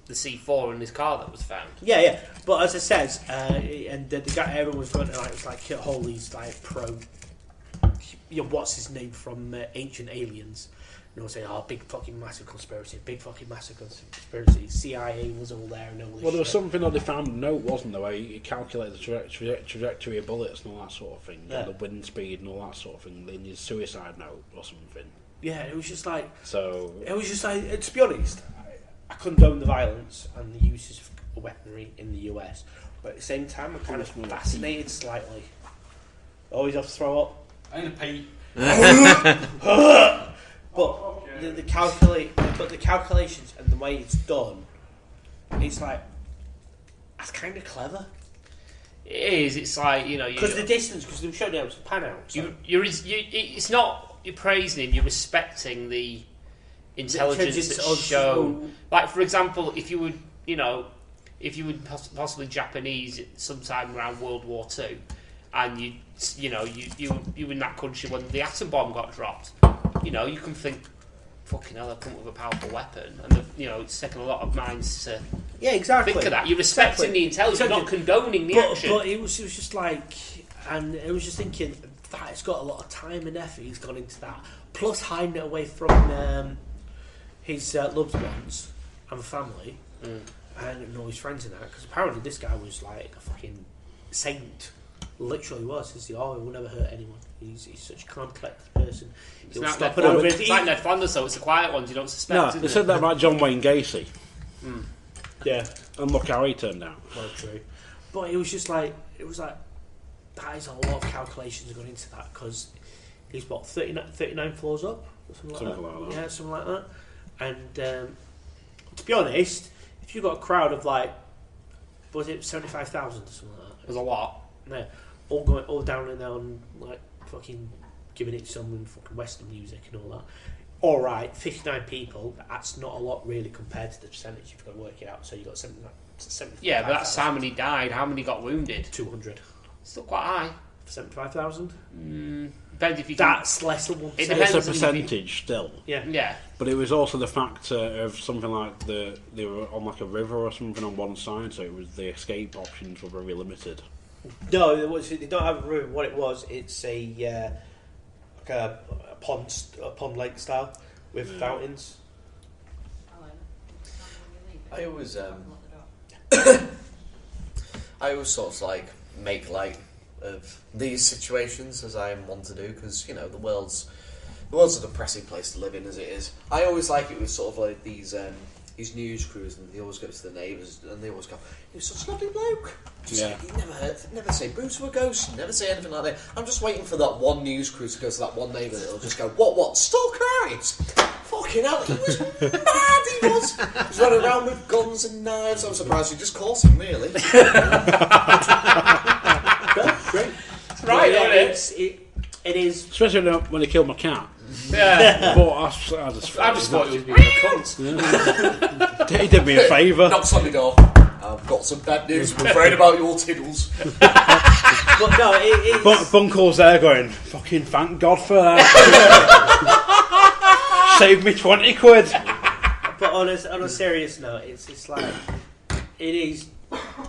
C4 in his car that was found. Yeah. But as I said, and the guy, everyone was going to like all these like pro. What's his name from Ancient Aliens? You know, saying, big fucking massive conspiracy, CIA was all there and all this. Well, there was something that they found a note, wasn't there, where you calculate the trajectory of bullets and all that sort of thing, and the wind speed and all that sort of thing, in your suicide note or something. Yeah, it was just like... So... It was just like, to be honest, I condone the violence and the uses of weaponry in the US, but at the same time, I'm kind of fascinated slightly. Always have to throw up. I'm going to pee. But the calculations and the way it's done, it's like, that's kind of clever. It is. It's like, because the distance, because they showed it was a pan out. So. It's not you're praising him. You're respecting the intelligence that's shown. Like, for example, if you would possibly Japanese sometime around World War II, and you in that country when the atom bomb got dropped. You can think, fucking hell, they've come up with a powerful weapon, and it's taken a lot of minds to exactly think of that. You're respecting the intelligence, not condoning the action. But it was just like, and it was just thinking that it's got a lot of time and effort he's gone into that, plus hiding it away from his loved ones and family, and all his friends in that, because apparently this guy was like a fucking saint. Literally was. He will never hurt anyone. He's such a calm, collected person. It's like Ned Flanders, though. It's the quiet ones you don't suspect. No, they said that about John Wayne Gacy. Yeah. And look how he turned out. Well, true. But it was like, that is a lot of calculations going into that, because He's what 39 floors up, or something like that. Yeah, something like that. And to be honest, if you've got a crowd of like, was it 75,000 or something like that? There's a lot. Yeah, all down and down, like fucking giving it some fucking Western music and all that. All right, 59 people. That's not a lot really compared to the percentage. You've got to work it out. So you got something like 75,000. Yeah, but that's how many died. How many got wounded? 200. Still quite high. 75,000. Depends if you. That's less than 1%. It's a percentage still. Yeah. But it was also the factor of something like they were on like a river or something on one side, so it was the escape options were very limited. No, they don't have a room. What it was, it's a like a pond lake style with fountains. I always sort of like make light of these situations, as I am one to do, because you know the world's a depressing place to live in as it is. I always like it with sort of like these news crews, and they always go to the neighbours and they always go, "You're such a lovely bloke." Just Yeah. you never say boo to a ghost, you never say anything like that. I'm just waiting for that one news crew to go to that one neighbour that'll just go, "What? Stalker Harriet? Fucking hell, he was mad, he was! He was running around with guns and knives. I'm surprised you just caught him, really." Great. Right, yeah, isn't it is. Especially when they killed my cat. Yeah. But I just thought he was being a cunt. He did me a favour. Knocks on the door. I've got some bad news. I'm afraid about your tiddles. But no, it's... Bunkle's there going, fucking thank God for that. Saved me 20 quid. But on a serious note, it's like it is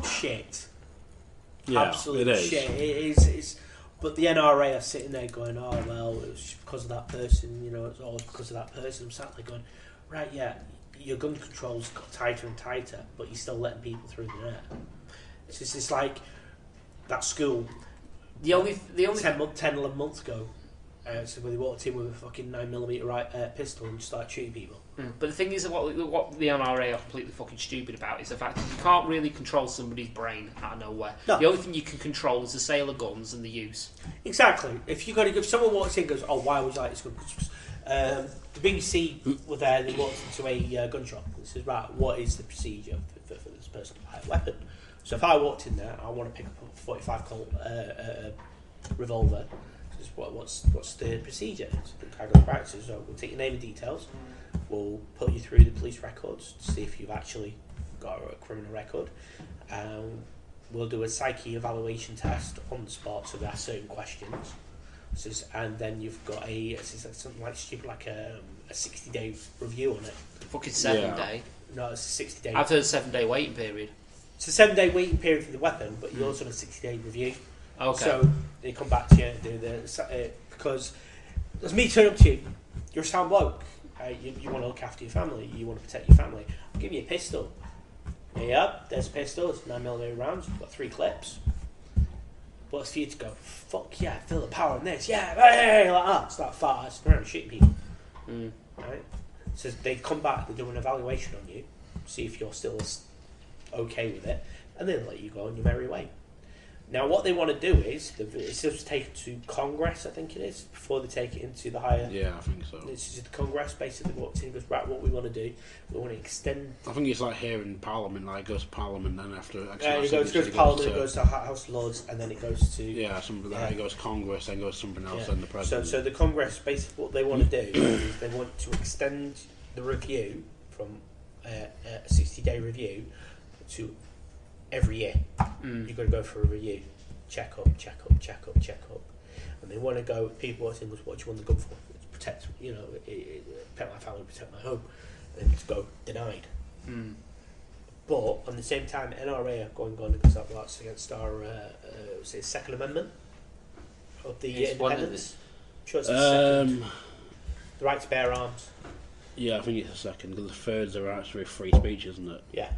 shit. Yeah, Absolute it is. shit. It is. It's. But the NRA are sitting there going, "Oh well, it was because of that person. You know, it's always because of that person." I'm sat there going, "Right, yeah, your gun control's got tighter and tighter, but you're still letting people through the net." It's like that school. The only 11 months ago, so when they walked in with a fucking 9mm pistol and just started shooting people. But the thing is, what the NRA are completely fucking stupid about is the fact that you can't really control somebody's brain out of nowhere. No. The only thing you can control is the sale of guns and the use. Exactly. If someone walks in and goes, "Oh, why would you like this gun?" The BBC were there. They walked into a gun shop and says, "Right, what is the procedure for this person to buy a weapon?" So if I walked in there, I want to pick up a 45 Colt revolver. What's the procedure? So I go back to, so we'll take your name and details. We'll put you through the police records to see if you've actually got a criminal record. We'll do a psyche evaluation test on the spot, so they ask certain questions. And then you've got something like stupid, like a 60-day review on it. Fucking 7 day. No, it's a 60-day. I've heard a 7-day waiting period. It's a 7-day waiting period for the weapon, but you're also on a 60-day review. Okay. So they come back to you and do because as me turn up to you, you're a sound bloke. You want to look after your family. You want to protect your family. I'll give you a pistol. Yeah, there's a pistol. It's 9mm rounds. You've got 3 clips. But it's for you to go, fuck yeah, feel the power in this. Yeah, hey, like that. It's that fast. They're shooting people. Right? So they come back, they do an evaluation on you, see if you're still okay with it, and then let you go on your merry way. Now, what they want to do is, it's just taken to Congress, I think it is, before they take it into the higher... Yeah, I think so. It's just the Congress basically walks in and goes, right, what we want to do, we want to extend... I think it's like here in Parliament, like it goes to Parliament, then after... it goes to Parliament, it goes to House of Lords, and then it goes to... Yeah, something like that. It goes to Congress, then goes to something else, then the President. So the Congress, basically what they want to do is they want to extend the review from a 60-day review to every year. You've got to go for a review. Check up. And they want to go, people are saying, what do you want the gun for? It's protect, protect my family, protect my home. And to go, denied. But, on the same time, NRA are going because that's against our, Second Amendment of the independence. Sure, it's the second. The right to bear arms. Yeah, I think it's the second, because the third's the right to free speech, isn't it? Yeah.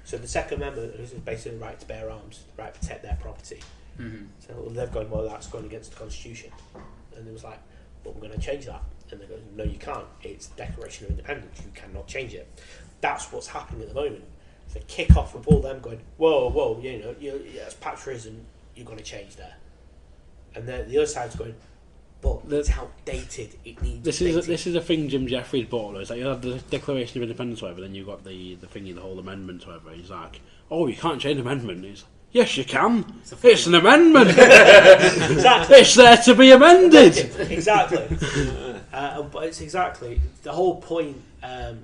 So the Second Amendment is basically the right to bear arms, the right to protect their property. So they've gone, well, that's going against the Constitution. And it was like, well, we're going to change that. And they go, no, you can't. It's Declaration of Independence. You cannot change it. That's what's happening at the moment. So kick off with all them going, whoa, it's patriotism, you're going to change there. And then the other side's going, but it's outdated. It needs. This is a thing Jim Jeffries brought us. Like, you had the Declaration of Independence, or whatever. Then you got the thingy, the whole amendment, or whatever. He's like, "Oh, you can't change an amendment." He's like, "Yes, you can. It's an amendment. It's there to be amended." Exactly. But it's exactly the whole point of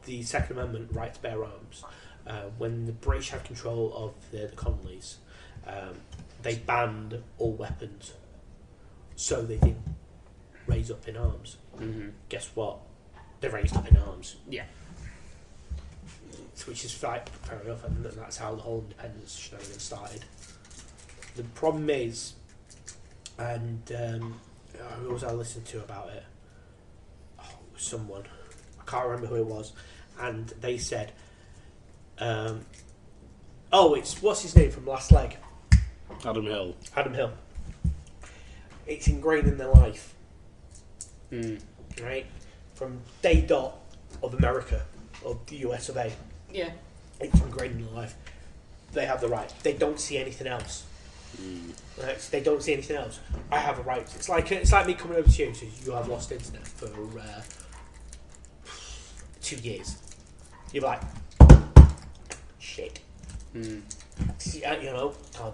the Second Amendment, right to bear arms. When the British had control of the colonies, they banned all weapons, so they didn't raise up in arms. Guess what? They raised up in arms. Yeah. Which is fair enough, and that's how the whole independence shenanigans started. The problem is, and who was I listening to about it? Oh, it was someone. I can't remember who it was. And they said, it's, what's his name from Last Leg? Adam Hill. It's ingrained in their life. Right? From day dot of America, of the US of A. Yeah. It's ingrained in their life. They have the right. They don't see anything else. Right? They don't see anything else. I have a right. It's like me coming over to you. So you have lost internet for 2 years. You're like, shit. Can't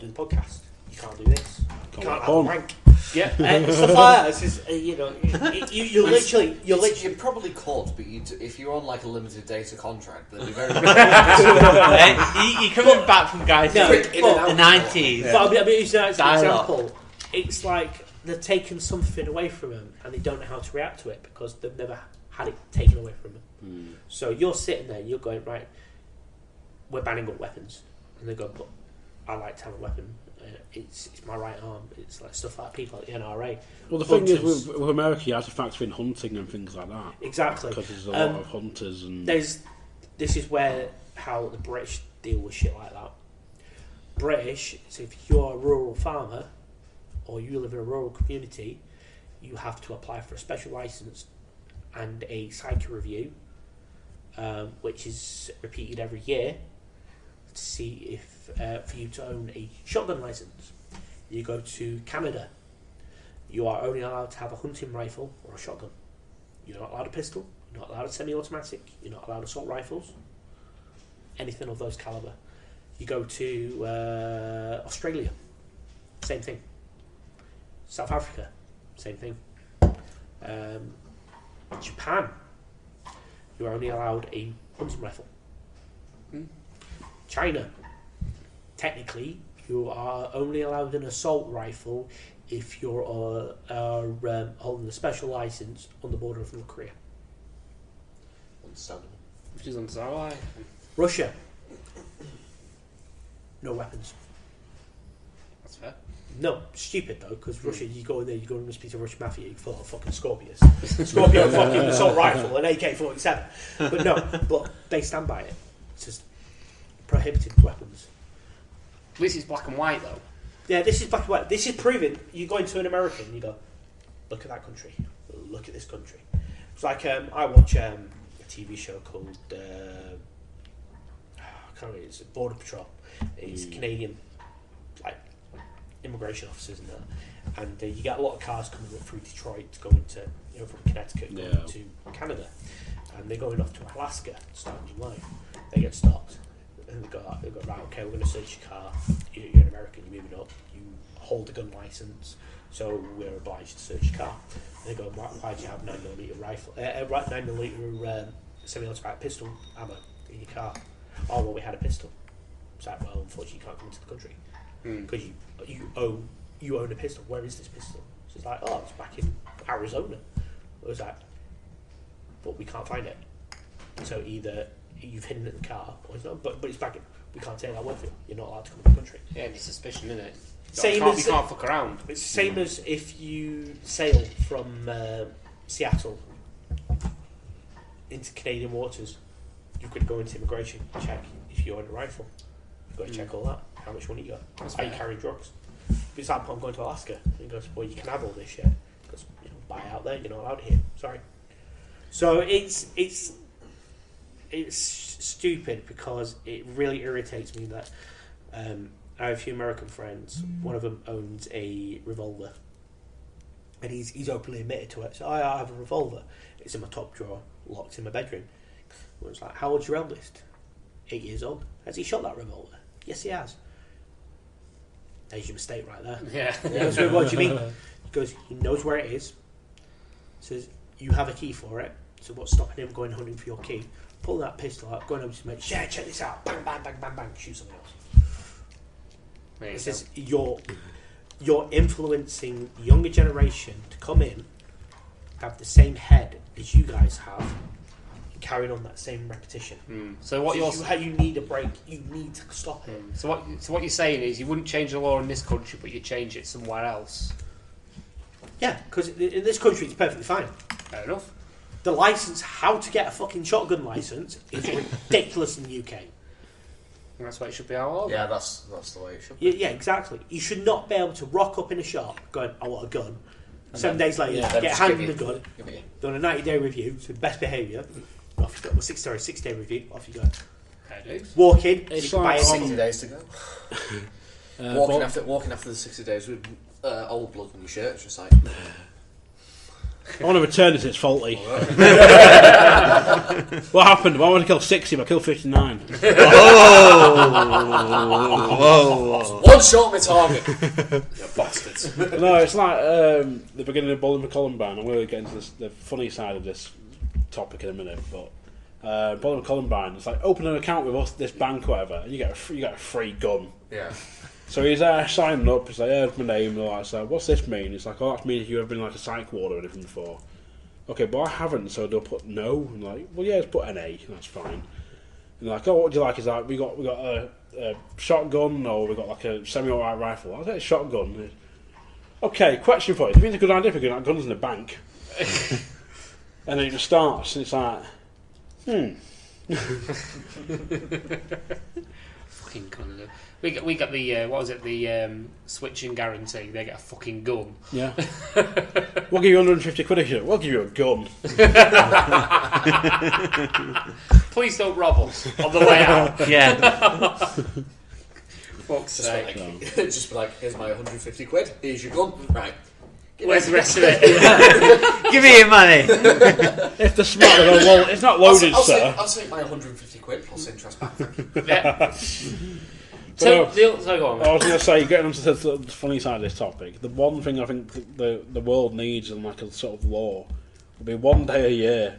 do the podcast. You can't do this. You can't have a rank. Yeah, stuff like that. It's just, you're literally. You're probably caught, but if you're on like a limited data contract, they'd be very. You're coming back from guys in the 90s. But I'll be using that as an example. It's like they've taken something away from them, and they don't know how to react to it because they've never had it taken away from them. So you're sitting there, and you're going, right, we're banning all weapons, and they go, but I like to have a weapon. It's my right arm. It's like stuff like people at the NRA. Well, the thing is, with America, you have to factor in hunting and things like that. Exactly. Because there's a lot of hunters and... This is how the British deal with shit like that. British, so if you're a rural farmer, or you live in a rural community, you have to apply for a special licence and a psych review, which is repeated every year, to see if for you to own a shotgun licence. You go to Canada, you are only allowed to have a hunting rifle or a shotgun. You're not allowed a pistol, you're not allowed a semi-automatic, you're not allowed assault rifles, anything of those calibre. You go to Australia, same thing. South Africa, same thing. Japan, you're only allowed a hunting rifle. China, technically, you are only allowed an assault rifle if you're holding a special licence on the border of North Korea. Understandable. Which is understandable. Russia, no weapons. That's fair. No, stupid though, because Russia, you go in there, you go and speak to Russian mafia, you full of fucking Scorpions. Scorpion fucking assault rifle, an AK-47. But no, but they stand by it. It's just prohibited weapons. This is black and white though. Yeah, this is black and white. This is proving. You go into an American, you go, look at that country, look at this country. It's like I watch a TV show called I can't remember, it's Border Patrol. It's Canadian, like immigration officers and that, and you get a lot of cars coming up through Detroit to go into, from Connecticut going to Canada, and they're going off to Alaska to start a new life. They get stopped. And they go, right, okay, we're going to search your car. You're an American, you're moving up, you hold a gun licence, so we're obliged to search your car. And they go, why do you have 9mm rifle, 9mm semi-automatic pistol ammo in your car? Oh, well, we had a pistol. It's like, well, unfortunately, you can't come into the country because you own a pistol. Where is this pistol? So it's like, oh, it's back in Arizona. It was like, but we can't find it. So either you've hidden it in the car, or it's not, but it's back in. We can't take that word for you. You're not allowed to come into the country. Yeah, any suspicion in it. You can't fuck around. It's the same as if you sail from Seattle into Canadian waters. You could go into immigration, check if you own a rifle. You've got to check all that. How much money you got? Are you carrying drugs? For example, I'm going to Alaska. And he goes, well, you can have all this shit. Because buy out there, you're not allowed here. Sorry. So it's stupid because it really irritates me that I have a few American friends. One of them owns a revolver, And he's openly admitted to it. So I have a revolver. It's in my top drawer, locked in my bedroom. I was like, how old's your eldest? 8 years old. Has he shot that revolver? Yes, he has. There's your mistake right there. Yeah. He goes, what do you mean? He goes, he knows where it is. Says, you have a key for it. So what's stopping him going hunting for your key? Pulling that pistol out, going over to me, yeah, check this out. Bang, bang, bang, bang, bang. Shoot something else. This is you're influencing the younger generation to come in, have the same head as you guys have, and carrying on that same repetition. So what you need a break. You need to stop it. So what you're saying is you wouldn't change the law in this country, but you change it somewhere else. Yeah, because in this country it's perfectly fine. Fair enough. The license, how to get a fucking shotgun license, is ridiculous in the UK. And that's why it should be our law. Yeah, that's the way it should be. Yeah, exactly. You should not be able to rock up in a shop going, I want a gun. And 7 days later, get handed a gun, give it done a 90-day review, so best behaviour. Off you go. 6-day review, off you go. Walk in, It's you can buy like a 60 days to go. Walking after the 60 days with old blood on your shirt, it's just like... I want to return it, it's faulty. What happened? I want to kill 60, but I killed 59. Whoa. One shot my target. You bastards. No, it's like the beginning of Bowling for Columbine. I'm going to get into the funny side of this topic in a minute, but Bowling for Columbine, it's like open an account with us, this bank or whatever, and you get a free gun. Yeah. So he's there signing up. He's like, "Here's my name." And all that. So what's this mean? It's like, "Oh, that means you've ever been like a psych ward or anything before." Okay, but I haven't. So they'll put no. And like, well, yeah, just put an A. That's fine. And like, "Oh, what do you like?" Is like, we got a shotgun, or we got like a semi-automatic rifle. I'll take a shotgun. Okay, question for you: do you think it's a good idea if we got guns in the bank? And then it just starts, and it's like, Fucking gun. We got the what was it, the switching guarantee. They get a fucking gun. Yeah. We'll give you 150 quid if you. We'll give you a gun. Please don't rob us on the way out. Yeah. Fuck's sake. Just be like, here's my 150 quid. Here's your gun. Right. Where's the rest of it? Give me your money. If the smart, well, it's not loaded, sir. I'll take my 150 quid plus interest back. Yeah. So go on. I was going to say, getting onto the funny side of this topic, the one thing I think the world needs in like a sort of law would be one day a year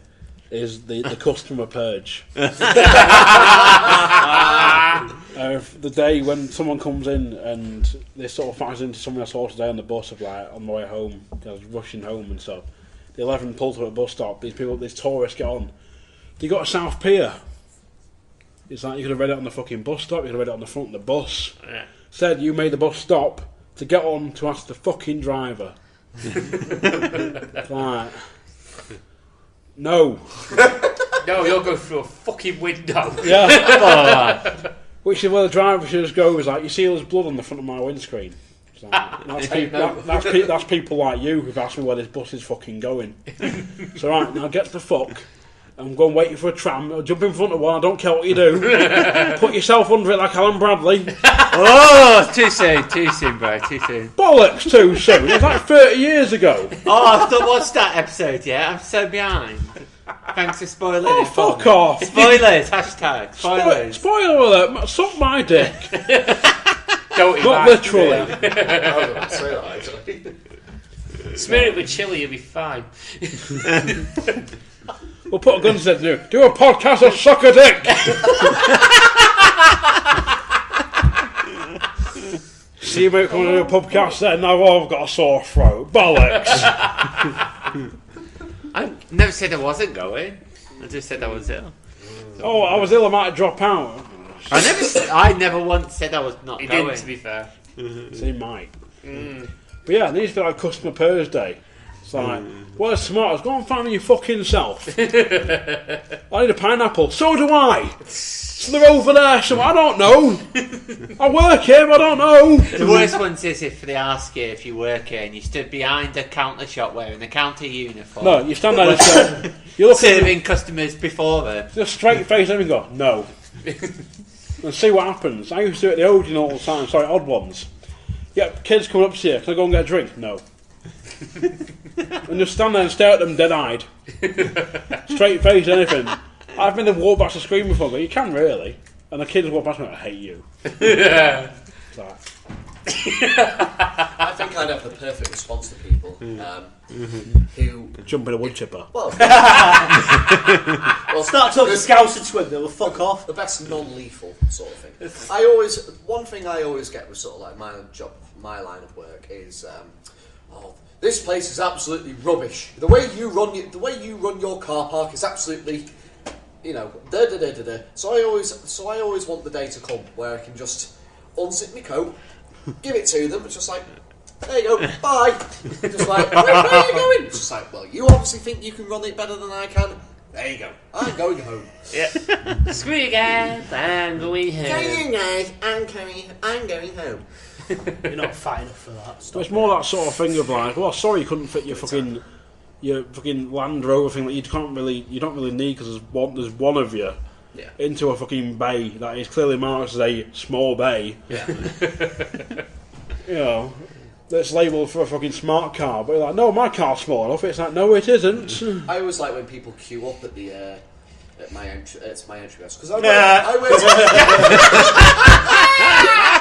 is the customer purge. The day when someone comes in and they sort of factors into something I saw today on the bus of like on my way home, I was rushing home and stuff. The 11 pulls up at a bus stop. These tourists get on. They got to South Pier. It's like you could have read it on the fucking bus stop. You could have read it on the front of the bus. Yeah. Said you made the bus stop to get on to ask the fucking driver. Like, no. No, you'll go through a fucking window. Yeah. Which is where the driver should just go. Is like, you see all this blood on the front of my windscreen. It's like, that's people like you who've asked me where this bus is fucking going. So right, now get the fuck. I'm going waiting for a tram. I'll jump in front of one. I don't care what you do. Put yourself under it like Alan Bradley. Oh, too soon, bro. Too soon. Bollocks, too soon. It was like 30 years ago. Oh, I've not watched that episode yet. I'm so behind. Thanks for spoiling it. Oh, fuck off. Spoilers. Hashtag spoilers. Spoiler alert. Suck my dick. Don't not literally. Smear it with chilli, you'll be fine. We'll put a gun to do a podcast or suck a dick. See you mate coming to do a podcast then. Now I've got a sore throat. Bollocks. I never said I wasn't going. I just said I was ill. Oh, I was ill. I might drop out. I never once said I was not He going. didn't, to be fair. So he might. But yeah, it needs to be like customer purge day. It's like, where's tomatoes? Go and find me your fucking self. I need a pineapple. So do I. So they're over there. So I don't know. I work here, but I don't know. The worst ones is if they ask you if you work here and you stood behind a counter shop wearing a counter uniform. No, you stand there and you're serving customers before them. Just straight face and go, no. And see what happens. I used to do it at the Odeon all the time. Sorry, odd ones. Yeah, kids coming up to you. Can I go and get a drink? No. And just stand there and stare at them dead-eyed. Straight face, anything. I've been to walk past the screen before, but you can really. And the kids walk past me, I hate you. Yeah. Like, I think I'd have the perfect response to people who jump in a wood chipper. well, Start talking Scouser twin, they'll fuck off. The best non-lethal sort of thing. One thing I always get with sort of like my job, my line of work is, this place is absolutely rubbish. The way you run your car park is absolutely, So I always want the day to come where I can just unzip my coat, give it to them. It's just like, there you go, bye. Just like, where are you going? It's just like, well, you obviously think you can run it better than I can. There you go. I'm going home. Yeah. Screw you guys. I'm going home. Screw you guys. I'm going home. You're not fat enough for that. So it's more that sort of thing of like, well, sorry, you couldn't fit your fucking Land Rover thing that you don't really need because there's one of you into a fucking bay that is clearly marked as a small bay. Yeah. That's labelled for a fucking smart car, but you're like, no, my car's small enough. It's like, no, it isn't. I always like when people queue up at the at my entry desk because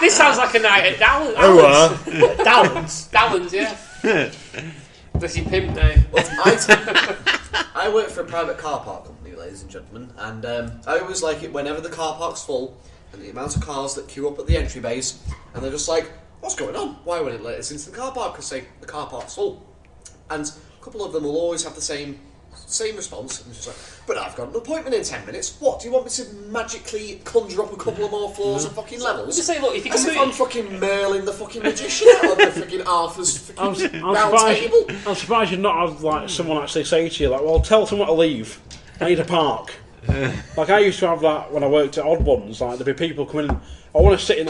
This sounds like a night at Dallins. Dallins, yeah. That's your pimp name. Well, I work for a private car park company, ladies and gentlemen, and I always like it whenever the car park's full and the amount of cars that queue up at the entry bays, and they're just like, what's going on? Why won't it let us into the car park? Because the car park's full. And a couple of them will always have the same response. And it's just like, but I've got an appointment in 10 minutes. What, do you want me to magically conjure up a couple of more floors and fucking levels? Just say, look, if you As can if I'm fucking Merlin the fucking magician out of the fucking Arthur's fucking round table. I'm surprised you'd not have like someone actually say to you, like, well, tell someone to leave. I need a park. Like I used to have that when I worked at Odd Ones. Like there'd be people coming in. I always sit in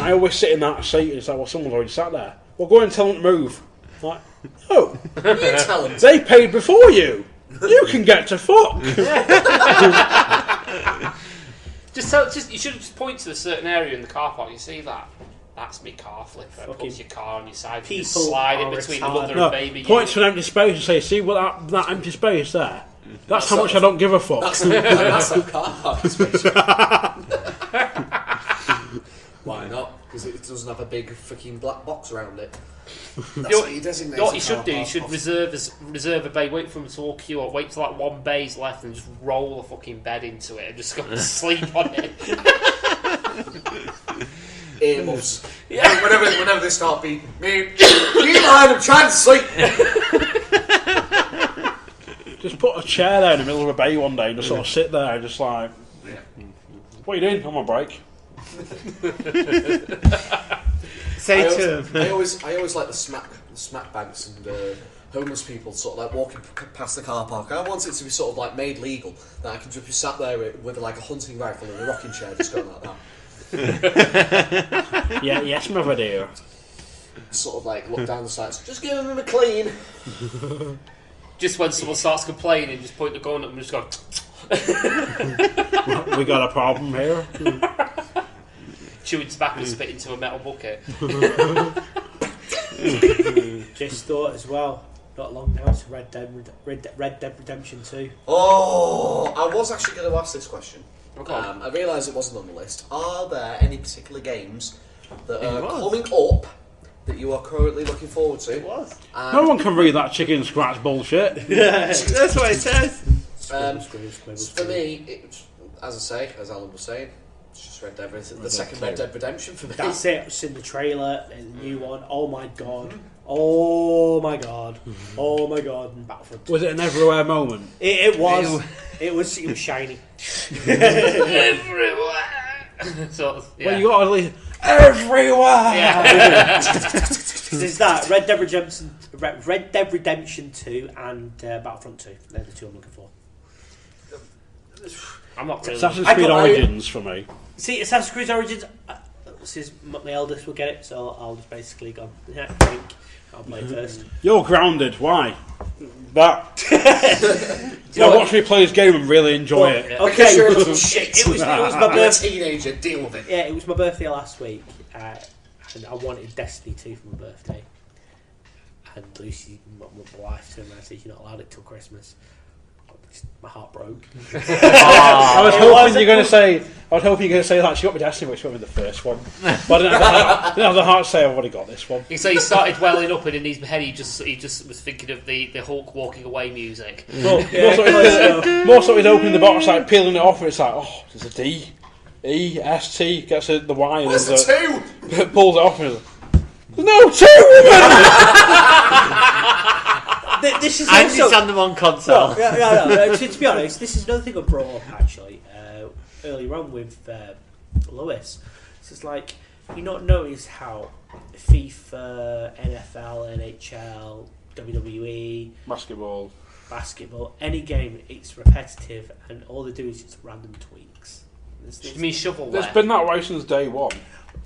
that seat. And it's like, well, someone's already sat there. Well, go and tell them to move. Like, no, You tell them. they paid before you. You can get to fuck. Just you should just point to a certain area in the car park. You see that? That's me car flipper. Puts your car on your side. You just slide it between the mother and baby. Point to an empty space and say, see what that empty space there? That's how much I don't give a fuck. That's a car park space. Why not? Because it doesn't have a big freaking black box around it. That's what you designate. What you should do, you should reserve a bay, wait for them to all queue up, wait till like one bay's left and just roll a fucking bed into it and just go to sleep on it. Earmuffs. Yeah. Whenever they start beeping, you mind, I'm trying to sleep. Just put a chair there in the middle of a bay one day and just sort of sit there and just like, what are you doing? I'm on break. Say to him. I always like the smack bags and homeless people sort of like walking past the car park. I want it to be sort of like made legal that I can just be sat there with like a hunting rifle and a rocking chair just going like that. Yeah, yes, mother dear. Sort of like look down the sides. Just give him a clean. Just when someone starts complaining, just point the gun at them and just go. We got a problem here. Chewing tobacco and spit into a metal bucket. Just thought as well, not long now, it's Red Dead Redemption 2. Oh, I was actually going to ask this question. Okay. I realise it wasn't on the list. Are there any particular games that are coming up that you are currently looking forward to? It was. No one can read that chicken scratch bullshit. Yeah, that's what it says. For me, as I say, as Alan was saying, it's just Red Dead, the second Red Dead Redemption for me. That's it. I've seen the trailer, the new one. Oh my god. Oh my god. Oh my god. And Battlefront. Was it an everywhere moment? It was. It was shiny. Everywhere. So, yeah. Well, you got to leave everywhere. Yeah. There's that Red Dead Redemption 2 and Battlefront 2. They're the two I'm looking for. I'm not really. Assassin's Creed Origins for me. See, Assassin's Creed Origins. This is my eldest will get it, so I'll just basically go. Yeah, I think I'll play it first. You're grounded. Why? That. Watch me play this game and really enjoy it. Okay, because you're a little shit. It was my You're a birthday. teenager. Deal with it. Yeah, it was my birthday last week, and I wanted Destiny 2 for my birthday. And Lucy, my wife, turned around and said, "You're not allowed it till Christmas." My heart broke. I was hoping you're going to say. I was hoping you're going to say that she got me Destiny, which got me the first one. But I didn't have the heart to say I've already got this one. So he started welling up, and in his head, he just was thinking of the Hulk walking away music. Well, more so he's opening the box, like peeling it off, and it's like, oh, there's a D, E, S, T, gets the Y, and Where's the two? Pulls it off, and he's like, there's no two, woman. This is and also, it's on the one console. to be honest, this is another thing I brought up actually earlier on with Lewis. It's just like you not notice how FIFA, NFL, NHL, WWE, basketball, any game, it's repetitive, and all they do is just random tweaks. You mean shovelware? There's been that way since day one.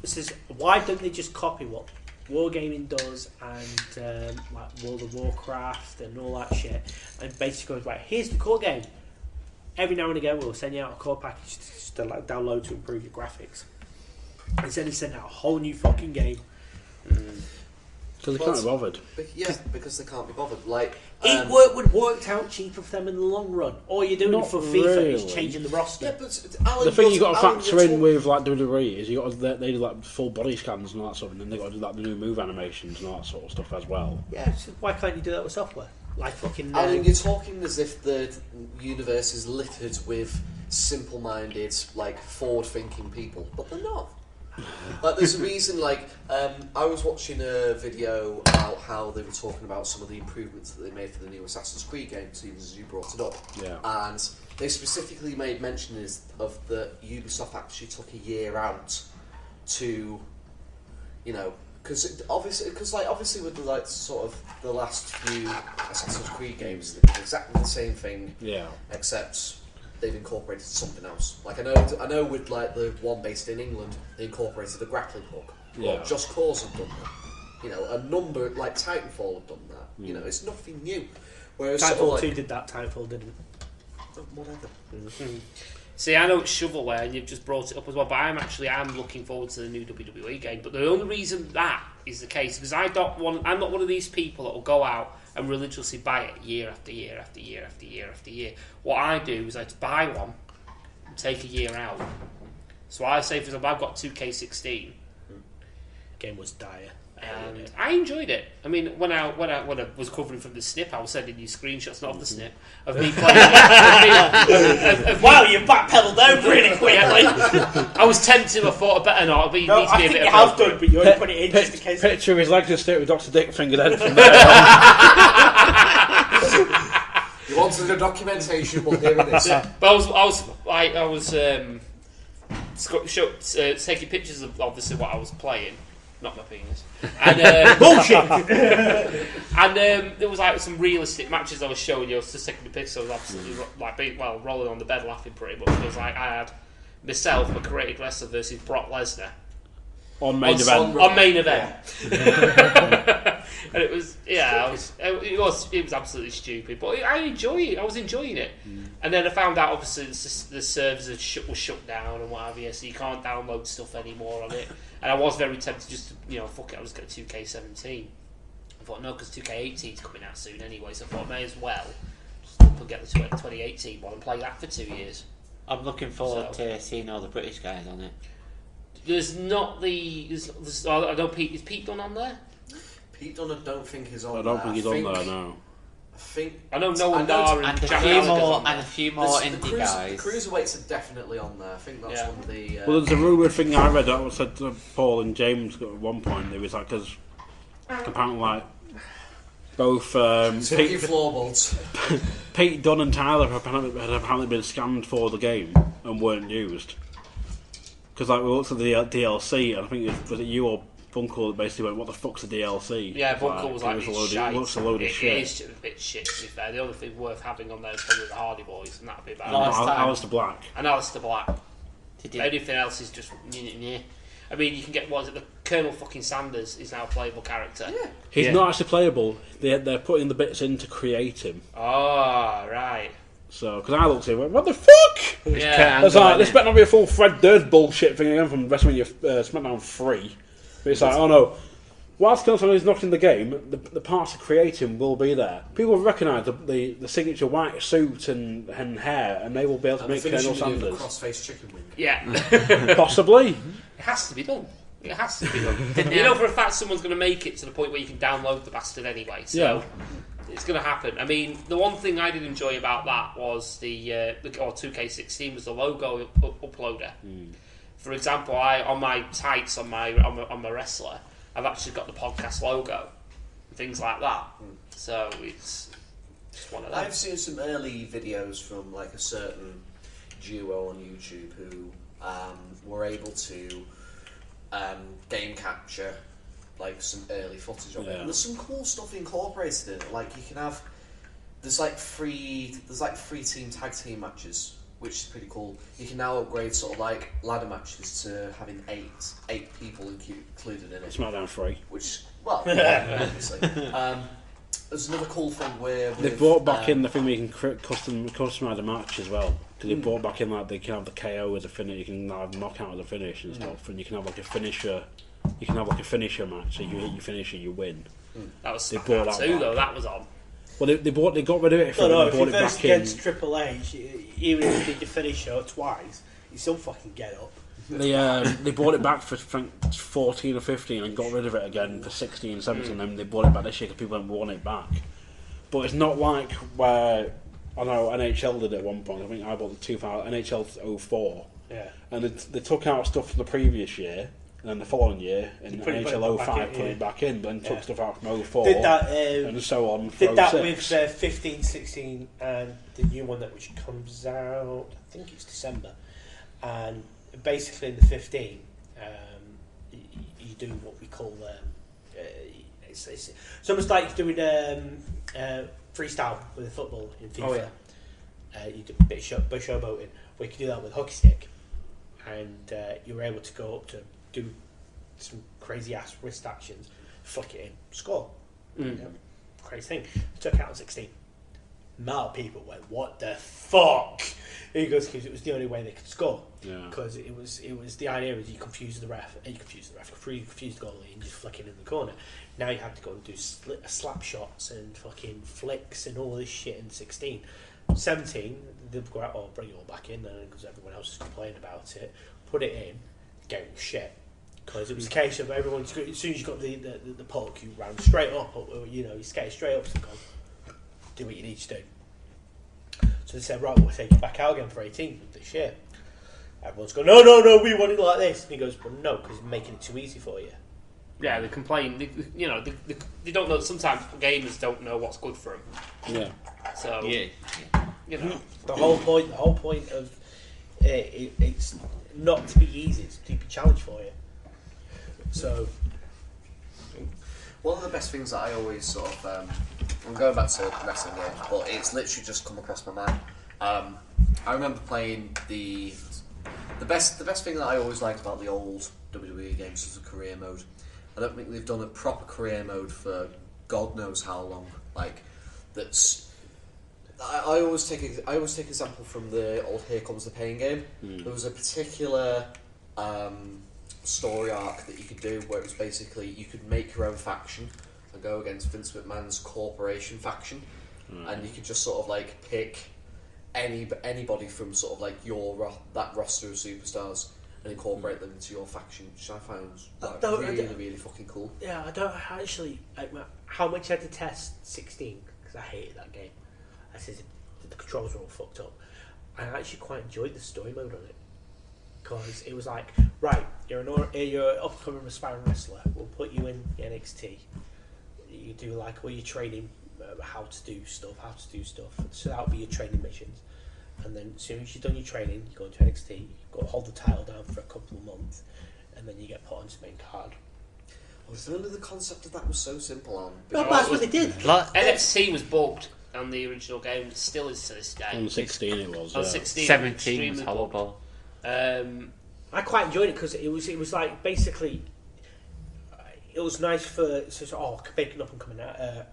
This is why don't they just copy what Wargaming does and like World of Warcraft and all that shit, and basically goes, right, here's the core game. Every now and again we'll send you out a core package to like download to improve your graphics. Instead of sending out a whole new fucking game. So they can't be bothered. Yeah, because they can't be bothered. Like it would worked out cheaper for them in the long run. All you're doing for FIFA is changing the roster. Yeah, but Alan, the thing you got to factor in with like WWE is you got they do like full body scans and all that stuff, and then they got to do like the new move animations and all that sort of stuff as well. Yeah, so why can't you do that with software? Like fucking. Alan, you're talking as if the universe is littered with simple-minded, like forward-thinking people, but they're not. Like, there's a reason. Like, I was watching a video about how they were talking about some of the improvements that they made for the new Assassin's Creed game, even as you brought it up. Yeah. And they specifically made mention of that Ubisoft actually took a year out to, you know, because obviously with the like sort of the last few Assassin's Creed games, they did exactly the same thing. Yeah. Except they've incorporated something else. Like I know with like the one based in England, they incorporated a grappling hook. Yeah. Or Just Cause have done that. You know, a number like Titanfall have done that. You know, it's nothing new. Whereas Titanfall like, 2 did that. Titanfall didn't. Whatever. See, I know it's shovelware, and you've just brought it up as well. But I'm looking forward to the new WWE game. But the only reason that is the case because I'm not one of these people that will go out and religiously buy it year after year after year after year after year. What I do is I buy one and take a year out. So I say, for example, I've got 2K16. Game was dire. And I enjoyed it. I mean, when I was covering from the snip, I was sending you screenshots, not of the snip, of me playing. Wow, you backpedaled out really quickly. I was tempted. I thought I better not. But you need to be a bit. You have done, but you only put it in just in case. Picture of his legs just stick with Dr. Dick fingered head from there. You wanted the documentation, but here it is. But I was taking pictures of obviously what I was playing. Not my penis. And, bullshit! And there was like some realistic matches I was showing you. I was just taking the pictures. I was absolutely rolling on the bed laughing pretty much. It was like I had myself, a created wrestler, versus Brock Lesnar. On main event. On main event. And it was it was absolutely stupid. But I enjoy it. I was enjoying it. And then I found out obviously the servers were shut down and what have you, so you can't download stuff anymore on it. And I was very tempted just to, fuck it, I'll just go 2K17. I thought, no, because 2K18 is coming out soon anyway, so I thought, may as well just get the 2018 one and play that for 2 years. I'm looking forward to seeing all the British guys on it. There's not is Pete Dunne on there? Pete Dunne, I don't think is on there. I don't think he's on there, no. I know Noah Dar and Jack a few more indie guys. The cruiserweights are definitely on there. I think that's one of the. Well, there's a rumoured thing I read that said to Paul and James at one point. It was like because apparently like both Pete Dunne and Tyler had apparently been scanned for the game and weren't used. Because like we looked at the DLC and I think was it you or Buncle that basically went, what the fuck's a DLC? Yeah, Buncle was like, it looks a load of shit. It is a bit shit, to be fair. The only thing worth having on there is probably the Hardy Boys, and that'd be about Alistair Black. And Alistair Black. Anything else is just... I mean, you can get, the Colonel fucking Sanders is now a playable character. Yeah. He's not actually playable. They're putting the bits in to create him. Oh, right. So, because I looked at it and went, what the fuck? Yeah. It's like, this better not be a full Fred Durst bullshit thing again from WrestleMania SmackDown 3. But it's like, oh no, whilst Killzone is not in the game, the parts of creating will be there. People will recognise the signature white suit and hair, and they will be able to make Colonel Sanders. Cross-faced chicken wing. Yeah. Possibly. It has to be done. It has to be done. You know for a fact someone's going to make it to the point where you can download the bastard anyway. So it's going to happen. I mean, the one thing I did enjoy about that was the 2K16 was the logo uploader. For example, on my tights on my wrestler, I've actually got the podcast logo, and things like that. So it's just one of them. I've seen some early videos from like a certain duo on YouTube who were able to game capture like some early footage of it. And there's some cool stuff incorporated in it. Like you can have there's like three team tag team matches, which is pretty cool. You can now upgrade sort of like ladder matches to having eight people included in it. SmackDown 3. Which, well, obviously. There's another cool thing where they've brought back in the thing where you can customise a match as well. Because they brought back in like they can have the KO as a finish, you can have knockout as a finish and stuff, and you can have like a finisher. You can have like a finisher match, so you hit your finisher, you win. That was SmackDown 2 though. That was on. Well, they got rid of it. If you first against Triple H, even if you did your finisher twice, you still fucking get up. They brought it back for 14 or 15 and got rid of it again for 16, 17, and then they brought it back this year because people didn't want it back. But it's not like where I know NHL did it at one point. I think I bought the 2000 NHL 04, and they took out stuff from the previous year. And then the following year, in NHL 05, put it back in, but then took stuff out from 04, did that, and so on for did that 06. with 15, 16, and the new one which comes out, I think it's December. And basically in the 15, you do what we call, it's almost like doing freestyle with the football in FIFA. Oh, yeah. You do a bit of showboating. We can do that with a hockey stick. And you were able to go up to do some crazy ass wrist actions, flick it in, score. Crazy thing. Took out 16. Now people went, what the fuck? Because it was the only way they could score. Because it was the idea was you confuse the ref, you confuse the goalie and just flick it in the corner. Now you have to go and do slap shots and fucking flicks and all this shit in 16. 17, they've got bring it all back in because everyone else is complaining about it. Put it in, game was shit. Because it was a case of everyone, as soon as you got the puck, you ran straight up, you skated straight up to the goal. Do what you need to do. So they said, right, we'll take it back out again for 18 this year. Everyone's going, no, we want it like this. And he goes, well, no, because you're making it too easy for you. Yeah, they complain. They don't know. Sometimes gamers don't know what's good for them. Yeah. So the whole point of it's not to be easy. It's to be a challenge for you. So one of the best things that I always sort of I'm going back to wrestling games, but it's literally just come across my mind. I remember playing the best thing that I always liked about the old WWE games was the career mode. I don't think they've done a proper career mode for God knows how long. Like that's. I always take example from the old Here Comes the Pain game. There was a particular story arc that you could do where it was basically you could make your own faction and go against Vince McMahon's corporation faction, and you could just sort of like pick anybody from sort of like that roster of superstars and incorporate them into your faction, which I found really fucking cool. Yeah, I don't actually like how much I had to test 16 because I hated that game. I said the controls were all fucked up. I actually quite enjoyed the story mode on it because it was like, right, you're an upcoming aspiring wrestler. We'll put you in NXT. You do like all your training, how to do stuff. So that'll be your training missions. And then as soon as you've done your training, you go into NXT. You've got to hold the title down for a couple of months, and then you get put onto the main card. The concept of that was so simple. No, but that's what they did. NXT was bugged on the original game. It still is to this day. On 16 it was. On 16, 17 was horrible. I quite enjoyed it because it was like basically it was nice for I could make an up and coming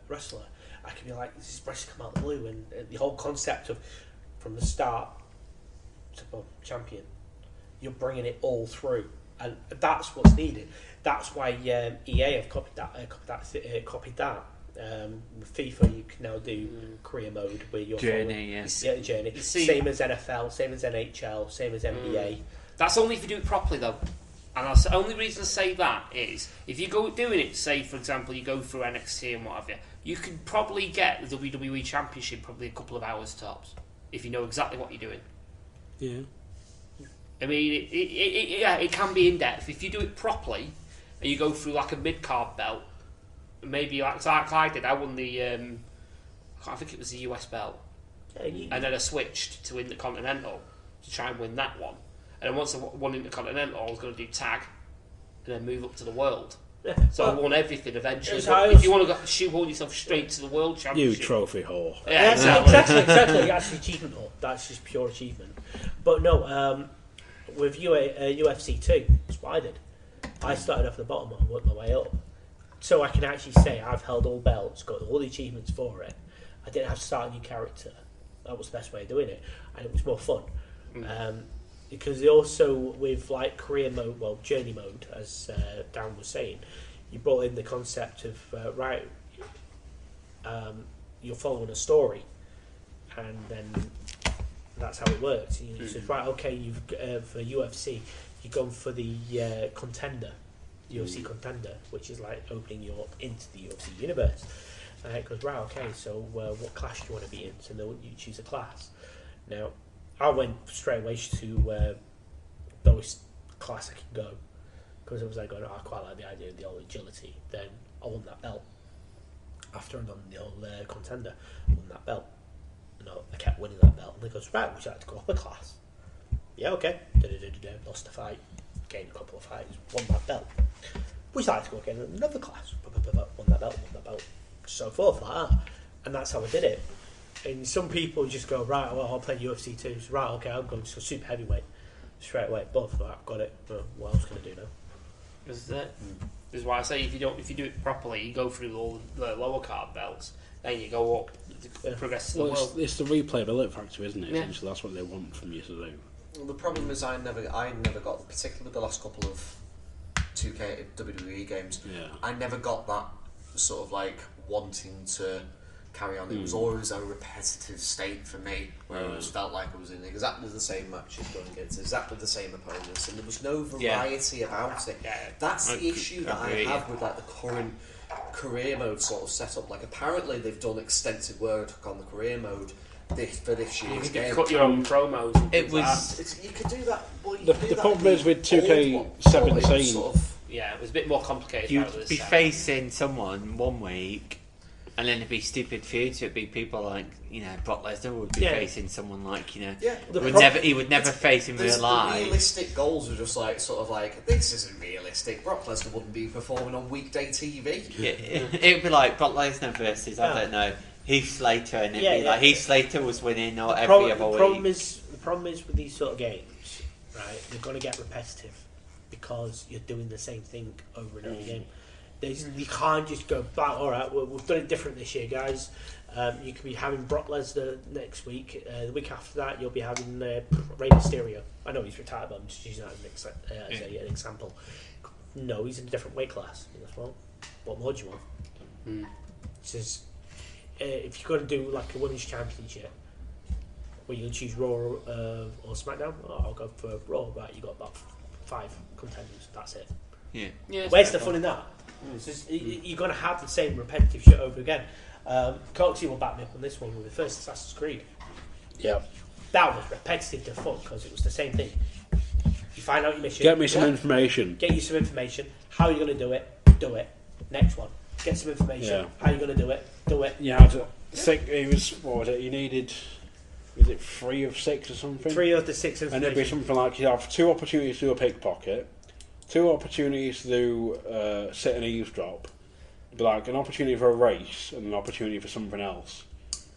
wrestler. I could be like, this is wrestler come out of the blue, and the whole concept of from the start to champion, you're bringing it all through and that's what's needed. That's why EA have copied that. With FIFA, you can now do career mode where you're Journey, following, journey. see- Same as NFL, same as NHL, same as NBA. That's only if you do it properly, though. And the only reason I say that is if you go doing it, say for example, you go through NXT and what have you could probably get the WWE Championship probably a couple of hours tops if you know exactly what you're doing. Yeah. I mean, it can be in depth if you do it properly, and you go through like a mid card belt. Maybe like I did, I won the I think it was the US belt, and then I switched to Intercontinental to try and win that one. And then once I won Intercontinental, I was going to do tag, and then move up to the world. So I won everything eventually. But if you want to shoehorn yourself straight to the world championship, You trophy whore. Yeah, exactly. exactly. That's achievement whore. That's just pure achievement. But no, with UFC 2, that's what I did. I started off at the bottom and worked my way up. So I can actually say I've held all belts, got all the achievements for it. I didn't have to start a new character. That was the best way of doing it, and it was more fun. Because they also, with like career mode, well, journey mode, as Dan was saying, you brought in the concept of you're following a story, and then that's how it works. You said, right, okay, you've for UFC, you've gone for the contender. UFC contender, which is like opening you up into the UFC universe. And it goes, right, okay, so what class do you want to be in? So you choose a class. Now, I went straight away to lowest class I can go, because I was like, I quite like the idea of the old agility. Then I won that belt. After I done the old contender, I won that belt. And I kept winning that belt. And they goes, right, would you like to go up a class? Yeah, okay. Lost a fight, gained a couple of fights, won that belt. We started to go again in another class. Won that belt, so forth like that. And that's how I did it. And some people just go, right, well, I'll play UFC 2. So, right, okay, I'm going to super heavyweight straight away. Both, right, I've got it. Well, what else can I do now? This is why I say if you do it properly, you go through all the lower card belts, then you go up, progress to the world. It's the replayability factor, isn't it? Essentially, that's what they want from you to do. Well, the problem is I never got, particularly the last couple of 2K WWE games, I never got that sort of like wanting to carry on. It was always a repetitive state for me, where I just felt like I was in exactly the same matches going against exactly the same opponents, and there was no variety about it. That's the issue that I have with like the current career mode sort of setup. Like apparently they've done extensive work on the career mode for this year's game. You cut your own promos. You could do that. The problem is with 2K17. Yeah, it was a bit more complicated. You'd be facing someone one week, and then it'd be stupid feuds. It'd be people like, Brock Lesnar would be facing someone like, he would never face in real life. The realistic goals are just like, sort of like, this isn't realistic. Brock Lesnar wouldn't be performing on weekday TV. It'd be like Brock Lesnar versus, I don't know, Heath Slater, and it'd be like Heath Slater was winning every other week. The problem is with these sort of games, right, they're going to get repetitive because you're doing the same thing over and over again. You can't just go back, alright, we've done it different this year, guys. You could be having Brock Lesnar next week. The week after that, you'll be having Rey Mysterio. I know he's retired, but I'm just using that as an example. No, he's in a different weight class. Well, what more do you want? Says, if you're going to do like a women's championship, where you can choose Raw or SmackDown, I'll go for Raw. Right, you got about 5 contenders. That's it. Yeah. Where's the fun in that? You're going to have the same repetitive shit over again. Coxy will back me up on this one with the first Assassin's Creed. Yeah. That was repetitive to fun because it was the same thing. You find out your mission. Get me some information. Get you some information. How are you going to do it? Do it. Next one. Get some information. Yeah. How are you going to do it? Do it. You had what was it? You needed, was it 3 of 6 or something? 3 of the 6 information. And it'd be something like you have 2 opportunities to do a pickpocket, 2 opportunities to do sit and eavesdrop. It'd be like an opportunity for a race and an opportunity for something else.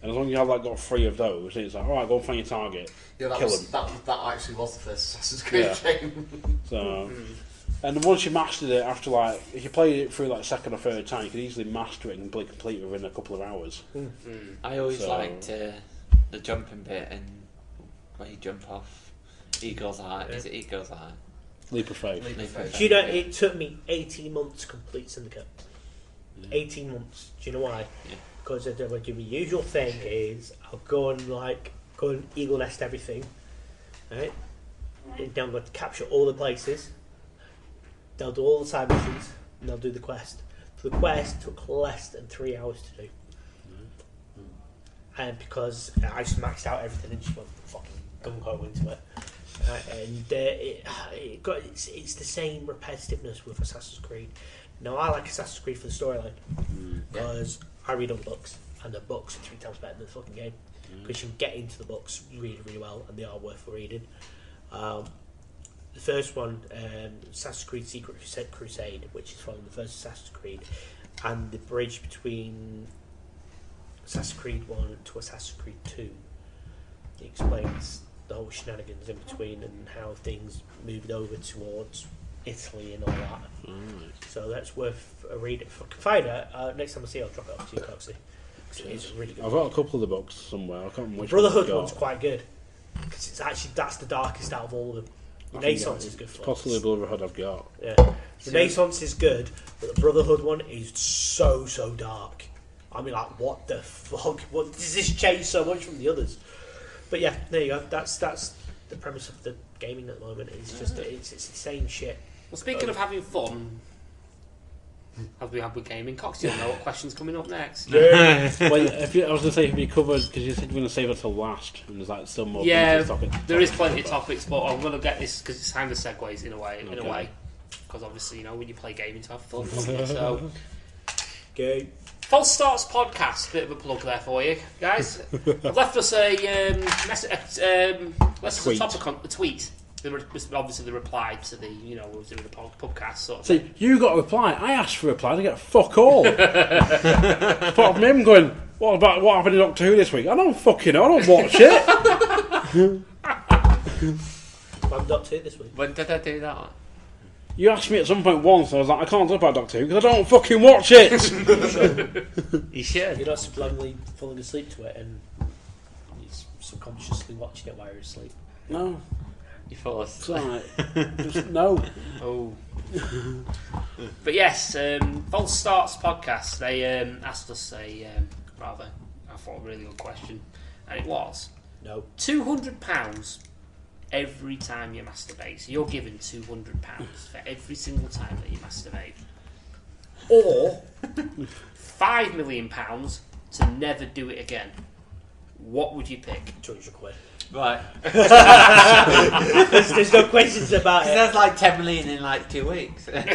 And as long as you have got 3 of those, it's like, alright, go and find your target. Yeah, kill him. That actually was the first Assassin's Creed game. So, and then once you mastered it, after if you played it through second or third time, you could easily master it and complete it within a couple of hours. I always liked the jumping bit and where you jump off Eagle's Eye. Is it Eagle's Eye? Leap of faith. Do you know, it took me 18 months to complete Syndicate. 18 months. Do you know why? Because the usual thing is I'll go and eagle nest everything, right? And then I'm going to capture all the places. They'll do all the side missions, and they'll do the quest. The quest took less than 3 hours to do. And because I just maxed out everything and just went fucking gung-ho into it. And it's the same repetitiveness with Assassin's Creed. Now, I like Assassin's Creed for the storyline because I read all the books, and the books are 3 times better than the fucking game because you can get into the books really, really well, and they are worth reading. The first one, Assassin's Creed Secret Crusade, which is from the first Assassin's Creed, and the bridge between Assassin's Creed 1 to Assassin's Creed 2, it explains the whole shenanigans in between and how things moved over towards Italy and all that. So that's worth a read. If I can find it, next time I see it, I'll drop it off to you, Coxy. It's really good. I've got a couple of the books somewhere. I can't remember which Brotherhood one one's quite good because it's actually that's the darkest out of all of them. Renaissance is good. It's possibly the Brotherhood I've got. Yeah, Renaissance is good, but the Brotherhood one is so dark. I mean, like, what the fuck? What does this change so much from the others? But yeah, there you go. That's the premise of the gaming at the moment. It's just it's the same shit. Well, speaking of having fun, as we have with gaming, Coxy will know what question's coming up next. Well, I was going to say, have you covered, because you said you were going to save it till last, and there's like still more topics. There is plenty of topics, but I'm going to get this because it's kind of segues in a way, because obviously, you know, when you play gaming to have fun. So, okay. False Starts podcast, bit of a plug there for you guys. I've left us a topic on the tweet. Obviously the reply to the, you know, was doing the podcast sort of thing. See, you got a reply. I asked for a reply to get fuck all. Apart from him going, what happened in Doctor Who this week? I don't fucking know. I don't watch it. I'm Doctor Who this week. When did I do that? You asked me at some point once, and I was like, I can't talk about Doctor Who because I don't fucking watch it. You should. You're not subliminally falling asleep to it and you're subconsciously watching it while you're asleep. No. You fall asleep. Just no. Oh. But yes, False Starts podcast. They asked us I thought a really good question, and it was £200 every time you masturbate. So you're given £200 for every single time that you masturbate, or £5 million to never do it again. What would you pick? 200 quid. Right. There's no questions about it. That's like 10 million in like 2 weeks. Not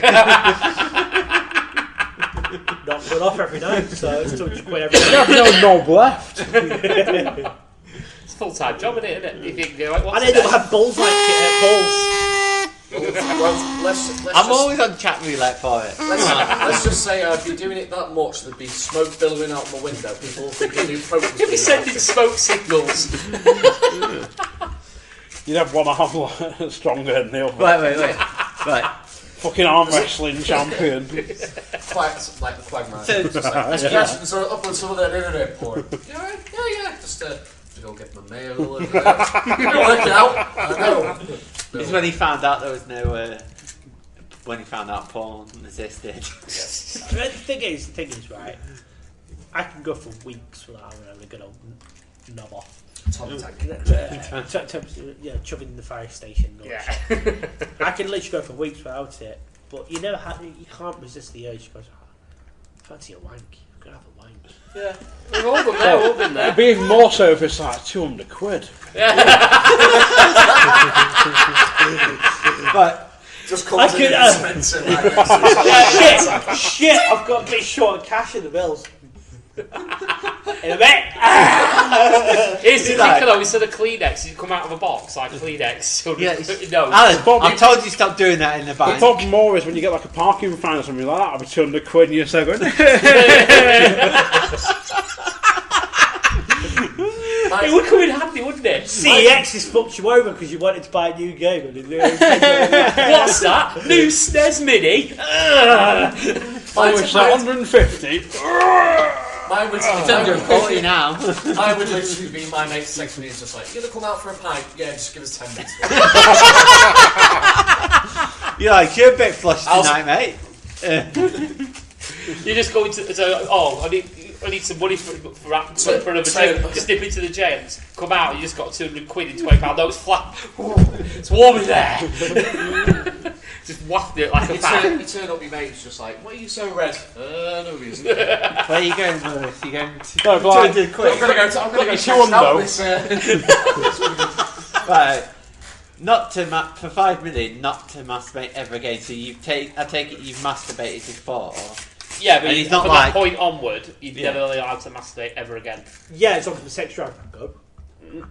good off every night, so it's 200 quid every night. You have no knob left. It's a full-time job, isn't it? You think, like, I didn't have balls like balls. I'm always on chat roulette for it. Let's just say if you're doing it that much, there'd be smoke billowing out my window. People think you do programs. You'd be sending smoke signals. You'd have one arm stronger than the other. Right. Fucking arm wrestling champion. Like the Quagmire. So up on some of that internet porn. Yeah. Just to go get my mail and work it out. I know. This is when he found out there was no. When he found out porn existed. The thing is, right? I can go for weeks without having a good old knob off. Chubbing in the fire station. I can literally go for weeks without it, but you can't resist the urge. Because fancy a wank. I'm gonna have a wank. Yeah, we've all been there. It'd be even more so if it's like 200 quid. But just comes in expensive. Shit! I've got a bit short of cash in the bills. In a bit. Here's the thing though, instead of Kleenex, you come out of a box like Kleenex. No. Alan, I told you stop doing that in the bank. The problem more is when you get like a parking fine or something like that, I'll be 200 quid and you're so good. It would come in handy, wouldn't it? CEX has fucked you over because you wanted to buy a new game. What's that? New SNES Mini? I wish that 150. Mine would it's under 40 now. Mine would literally be my mate texting me. It's just like, you gonna come out for a pint? Yeah, just give us 10 minutes. You're a bit flushed tonight, mate. You just go into. I need some money for another drink. Just dip into the James, come out, you just got £200 in £20 notes flat. It's warm in there. Just waft it like a fan. You turn up, your mate's just like, why are you so red? No reason. Where are you going, Lewis? You going to No, but I'm gonna go test out this. Right. Not to for 5 million, not to masturbate ever again. So I take it you've masturbated before. Yeah, but and he's not from like that point onward, you're never allowed to masturbate ever again. Yeah, as long as the sex drive can go.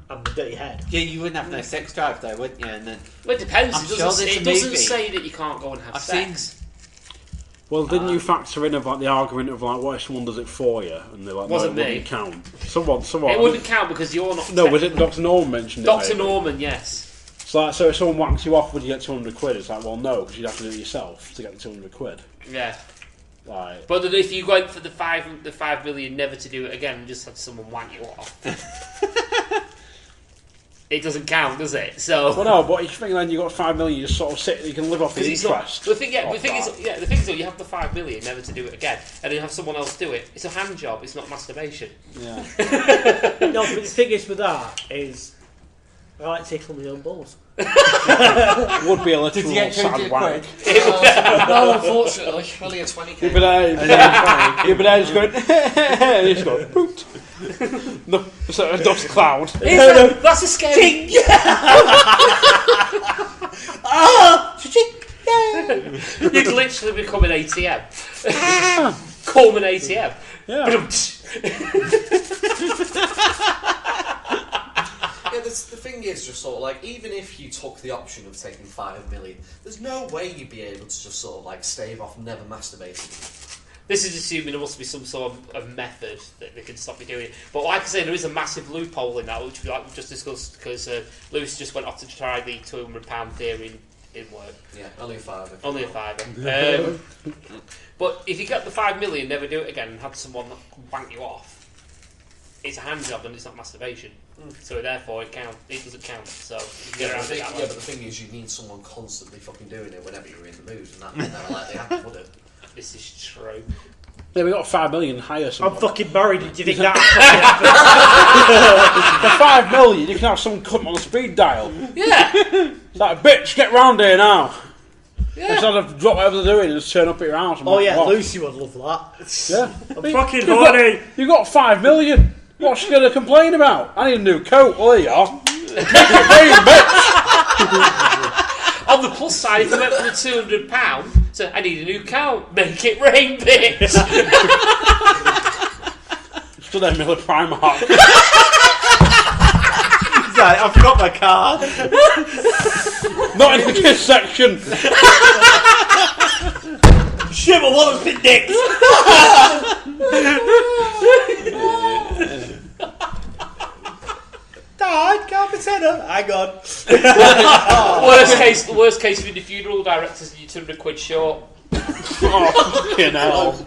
And the dirty head. Yeah, you wouldn't have no sex drive though, wouldn't you? And then Well, it depends. I'm It sure doesn't, there's it a doesn't movie. say that you can't go and have I've sex. Well, didn't you factor in of like the argument of like, what if someone does it for you, and they're like, Wasn't no, it me. wouldn't count. Someone. It wouldn't count because you're not. No, was it Dr. Norman mentioned it? Dr. maybe? Norman, yes. So if someone whacks you off, would you get £200? It's like, well, no, because you'd have to do it yourself to get the £200. Yeah. Like, But if you went for the 5 million, never to do it again, and just had someone whack you off, it doesn't count, does it? So. well, no, but you think then you got 5 million, you just sort of sit, you can live off the Because it's not. interest. The thing is, though, you have the 5 million never to do it again, and then you have someone else do it. It's a hand job. It's not masturbation. Yeah. No, but the thing is with that is, I like tickling my own balls. Would be a Did literal you get sad whack. No, unfortunately, only a 20k. You'd be there just going, and you just go, boot. No, it's like a dust cloud. That's a scary. You'd literally become an ATM. Call an ATM. Yeah, the thing is just sort of like, even if you took the option of taking 5 million, there's no way you'd be able to just sort of like stave off never masturbating. This is assuming there must be some sort of method that they can stop you doing it. But like I say, there is a massive loophole in that, which we just discussed, because Lewis just went off to try the £200 theory in work. Yeah, only a fiver. Only a fiver. But if you get the 5 million, never do it again, and have someone wank you off, it's a hand job and it's not masturbation. So therefore it doesn't count. So you can get around it that way. Yeah, but the thing is, you need someone constantly fucking doing it whenever you're in the mood, and that would never likely happen, would it? This is true. Yeah, we got 5 million higher. I'm fucking married. Do you think that? For 5 million, you can have some cunt on the speed dial. Yeah. It's like, bitch, get round here now. Yeah. Instead of drop whatever they're doing and just turn up at your house. And Oh whack yeah, you off. Lucy would love that. Yeah. I'm fucking horny. You got 5 million. What's she going to complain about? I need a new coat. Well, there you are. Make it rain, bitch. On the plus side, if you went for the £200, so I need a new coat. Make it rain, bitch. Stood there, Miller Primark. He's like, I forgot my card. Not in the kids section. Shit, my wallet's been dicked. Dad, can't pretend. Hang on. Worst case for the funeral directors, and you're £200 short. Oh, fucking hell.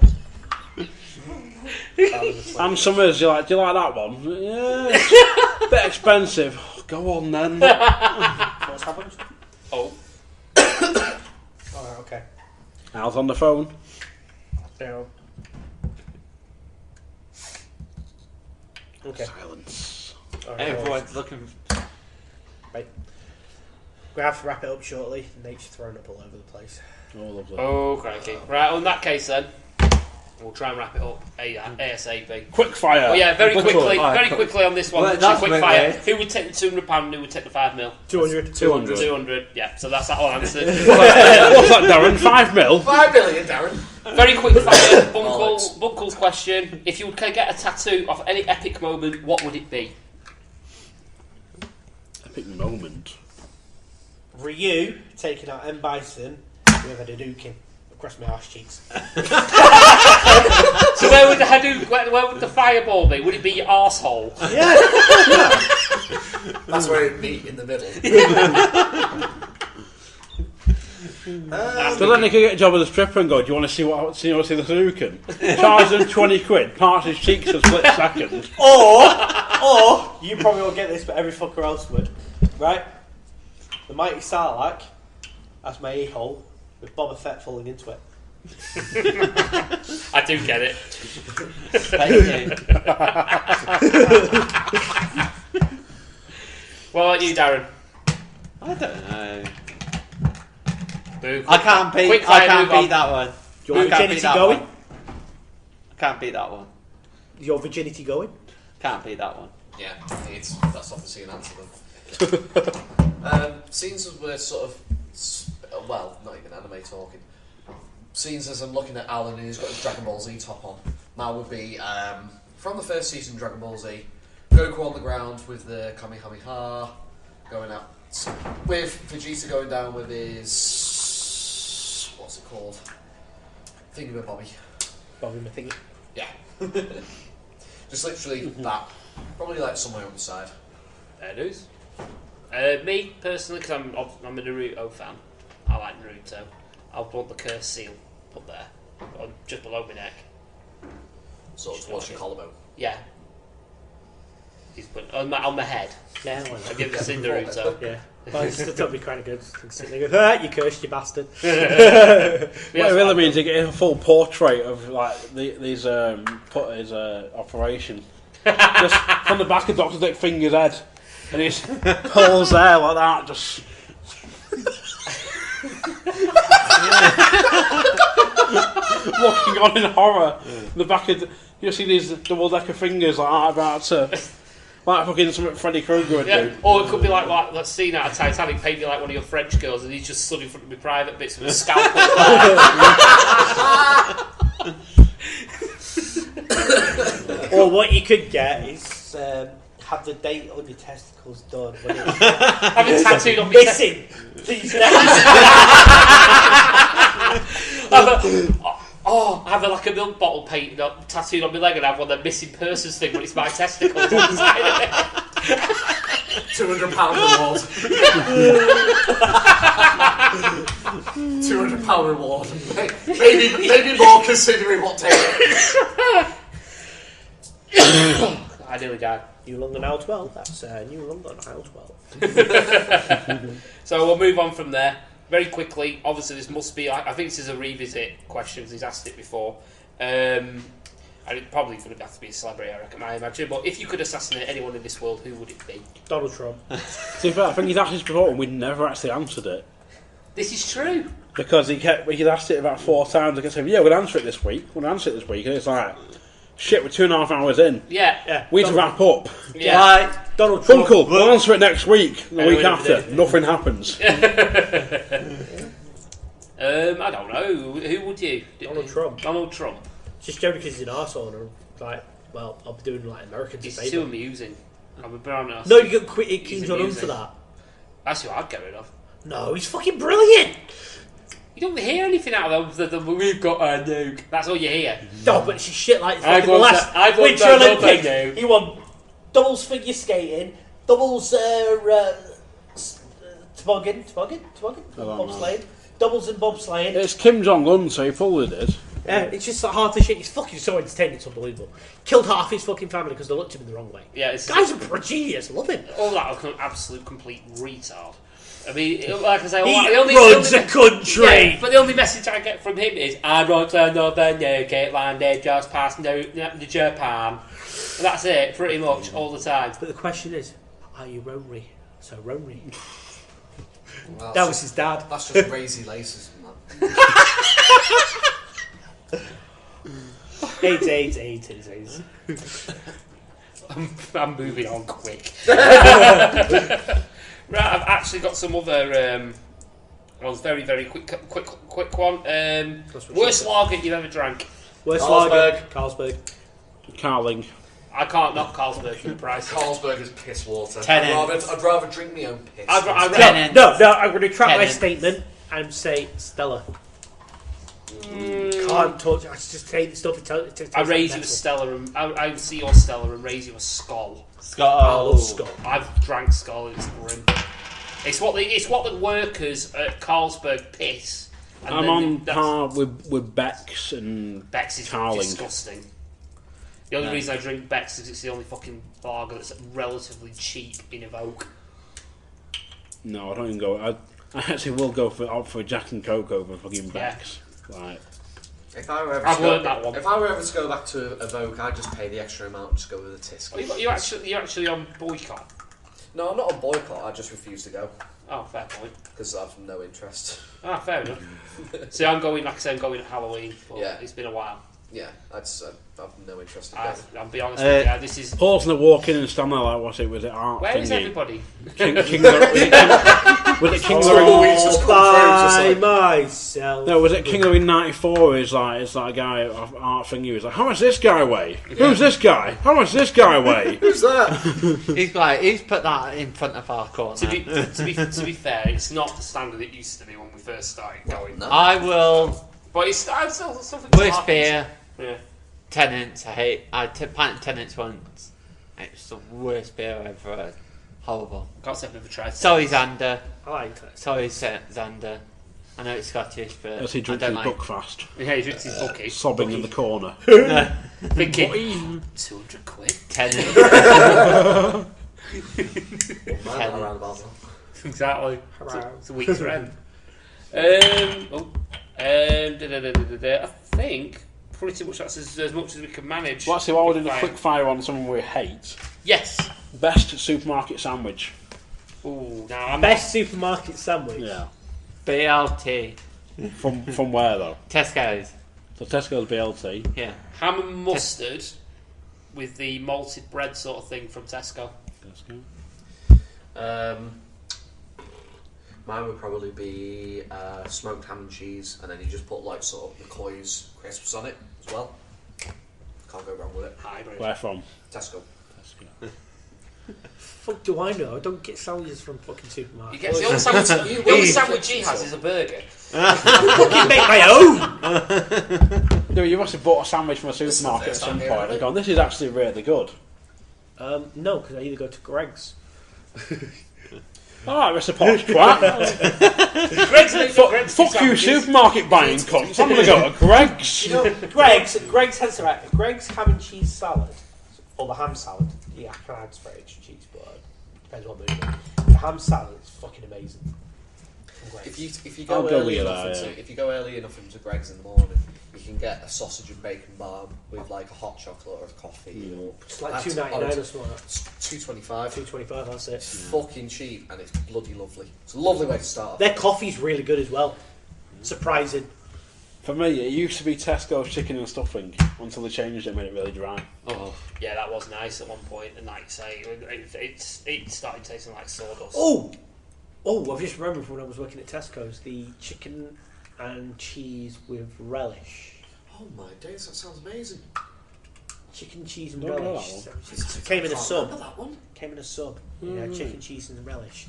And Summers, do you like that one? Yeah, it's a bit expensive. Go on then. What's happened? Oh. Alright, okay. Al's on the phone. Yeah. Okay. Silence. Alright, Everyone's looking. Right. We have to wrap it up shortly. Nate's thrown up all over the place. Oh, lovely. Oh, crikey. Right, on that case then, we'll try and wrap it up ASAP. Quick fire. Oh yeah, very quickly on this one. Well, that's quick a bit fire. weird. Who would take the £200 and who would take the 5 mil? 200. 200. Yeah, so that's that all answered. What's that, Darren? 5 mil? 5 million, Darren. Very quick fire. Bunkle's question. If you could get a tattoo of any epic moment, what would it be? Epic moment. Ryu taking out M. Bison with a Hadouken across my arse cheeks. So where would the fireball be? Would it be your arsehole? Yeah. That's where it'd be, in the middle. So then they could get a job as a stripper and go, do you want to see the Hadouken? Charge them £20, parts his cheeks for a split second. Or you probably won't get this, but every fucker else would. Right? The mighty Sarlacc as my a-hole with Boba Fett falling into it. I do get it. What about you, Darren? I don't know. Boo. I can't beat. Quick I fire, can't move beat that one. Is your virginity going? I can't beat that one. Is your virginity going? Can't beat that one. Yeah, that's obviously an answer then. Scenes as we're sort of, well, not even anime talking. Scenes as I'm looking at Alan and he's got his Dragon Ball Z top on. That would be from the first season of Dragon Ball Z. Goku on the ground with the Kamehameha going out. With Vegeta going down with his... what's it called? Thingamabobby. Bobby Mathingy. Yeah. Just literally that. Probably like somewhere on the side. There it is. Me, personally, because I'm a Naruto fan. I like Naruto. I'll want the cursed seal up there. Just below my neck. Sort of towards your collarbone. Yeah. He's put on my head. Yeah, Have you ever seen Naruto? Yeah. Well, it's still be kind of good. Sitting there going, you cursed, you bastard. What it really means is getting a full portrait of like these his operation. Just from the back of Dr. Dick Finger's head, and he pulls there like that. Just looking on in horror. The back of you see these double-decker fingers like that about to. Like fucking something Freddy Krueger would do. Or it could be like that scene out of Titanic, paint me like one of your French girls and he's just stood in front of my private bits with a scalpel. Or what you could get is have the date on your testicles done. Have it tattooed on me. Missing. Have like a milk bottle painted up, tattooed on my leg, and have one of the missing persons thing when it's my testicles on the side of it. £200 reward. £200 reward. Maybe more considering what take. I nearly died. New London Aisle 12. That's New London Aisle 12. So we'll move on from there. Very quickly, obviously this must be, I think this is a revisit question because he's asked it before. And it probably going to have to be a celebrity, I imagine. But if you could assassinate anyone in this world, who would it be? Donald Trump. To be fair, I think he's asked this before and we never actually answered it. This is true. Because he'd asked it about 4 times. I kept saying, yeah, we'll answer it this week. And it's like, shit, we're 2.5 hours in. Yeah. We need to wrap up. Yeah. Right, Donald Trump. Uncle, we'll answer it next week. The week after. Nothing happens. I don't know. Who would you? Donald Trump. Donald Trump. Just generally because he's an arsehole and like, well, I'll be doing like Americans. He's too amusing. I'm a brown ass. No, you get quit Kings on him for that. That's who I'd get rid of. No, he's fucking brilliant. You don't hear anything out of them. We've got a nuke. That's all you hear. No, but she's shit like I've the won last that- I've won Winter that Olympics. nuke. He won doubles figure skating, doubles toboggan, bobsleigh, doubles and bobsleighing. It's Kim Jong-un, so he probably did. Yeah, it's just like half the shit. He's fucking so entertaining, it's unbelievable. Killed half his fucking family because they looked at him the wrong way. Yeah, it's Guy's a genius, love him. all that an absolute complete retard. I mean, like I say, He the only runs a country. Yeah, but the only message I get from him is, I want another nuke landed just past Japan. And that's it, pretty much, all the time. But the question is, are you Ronry? So Ronry. Well, That was his dad. That's just crazy laces, man. AIDS. I'm moving on quick. Right, I've actually got some other ones. Very, very quick one. Worst lager you've ever drank? Worst lager. Carlsberg. Carling. I can't knock Carlsberg for the price. Carlsberg is piss water. Tennant. I'd rather drink my own piss. No, I'm going to retract my Tennant. statement and say Stella. Can't touch. I just say the stuff. I raise you a Stella, and I would see your Stella and raise you a Skoll. I love Skull. I've drank Skoll, it's grim. It's what the workers at Carlsberg piss. And I'm then on that's- par with Beck's and Beck's is Carling. disgusting. The only reason I drink Beck's is it's the only fucking lager that's relatively cheap in Evoke. No, I don't even go. I actually will go for a Jack and Coke over fucking Beck's. Like, If I were ever I've to learned that one. If I were ever to go back to a Vogue, I'd just pay the extra amount and just go with a Tisk. You're actually on boycott. No, I'm not on boycott. I just refuse to go Oh, fair point. because I've no interest. Ah, fair enough. See, I'm going, like I say, I'm going at Halloween, but Yeah. it's been a while. Yeah, I've no interest in going. I'll be honest with you, this is... Paul's gonna walk in and stand there like, was it art Where thingy? is everybody? Was it King of the Ring? By myself. No, was it King of the Ring 94? It's like a guy of art thingy. He's like, how much does this guy weigh? Yeah. Who's this guy? How much does this guy weigh? Who's that? He's put that in front of our corner. To be fair, it's not the standard it used to be when we first started going. No. I will. But it's still something to Worst market. beer. Yeah. Tenants. I pint Tenants once. It's the worst beer I've ever had. Horrible. Can't say I've never tried. Sorry, Xander. I like it. Sorry, Xander. I know it's Scottish, but As he I drinks don't his like. book fast. Yeah, he drinks his bookie. Sobbing in the corner. Thinking, 200 quid? Tenants. Around about that. Exactly. It's a week's rent. I think pretty much that's as much as we can manage. Well, actually, while we're doing a quick fire on someone we hate. Yes. Best supermarket sandwich. Ooh, now I'm Best supermarket sandwich. Yeah. BLT. From where though? Tesco's. So Tesco's BLT. Yeah. ham and mustard with the malted bread sort of thing from Tesco. Mine would probably be smoked ham and cheese, and then you just put like sort of McCoy's crisps on it as well. Can't go wrong with it. Hybrid. Where from? Tesco. Fuck do I know? I don't get sandwiches from fucking supermarkets. You get the only sandwich. The only sandwich he has is a burger. I fucking make my own. No, you must have bought a sandwich from a supermarket at some point and gone, this is actually really good. No, because I either go to Greg's. Alright, Mr. Posh Twat. Fuck you, supermarket buying cunts. I'm going to go to Greg's. You know, Greg's has right. Greg's ham and cheese salad, or the ham salad. Yeah, I can add for extra cheese, but depends what mood. The ham salad is fucking amazing. If you go early enough into Greg's in the morning, you can get a sausage and bacon barm with like a hot chocolate or a coffee. Or It's like $2.99 or something. It's $2.25. $2.25, that's it. It's fucking cheap and it's bloody lovely. It's a lovely way to start off. Their coffee's really good as well. Surprising. For me, it used to be Tesco's chicken and stuffing until they changed it and made it really dry. Oh, yeah, that was nice at one point, and like you say, it started tasting like sawdust. Oh, I've just remembered from when I was working at Tesco's, the chicken and cheese with relish. Oh my days, that sounds amazing. Chicken, cheese and Don't know relish. that one. It came in a sub. That one? Came in a sub. Yeah, chicken, cheese and relish.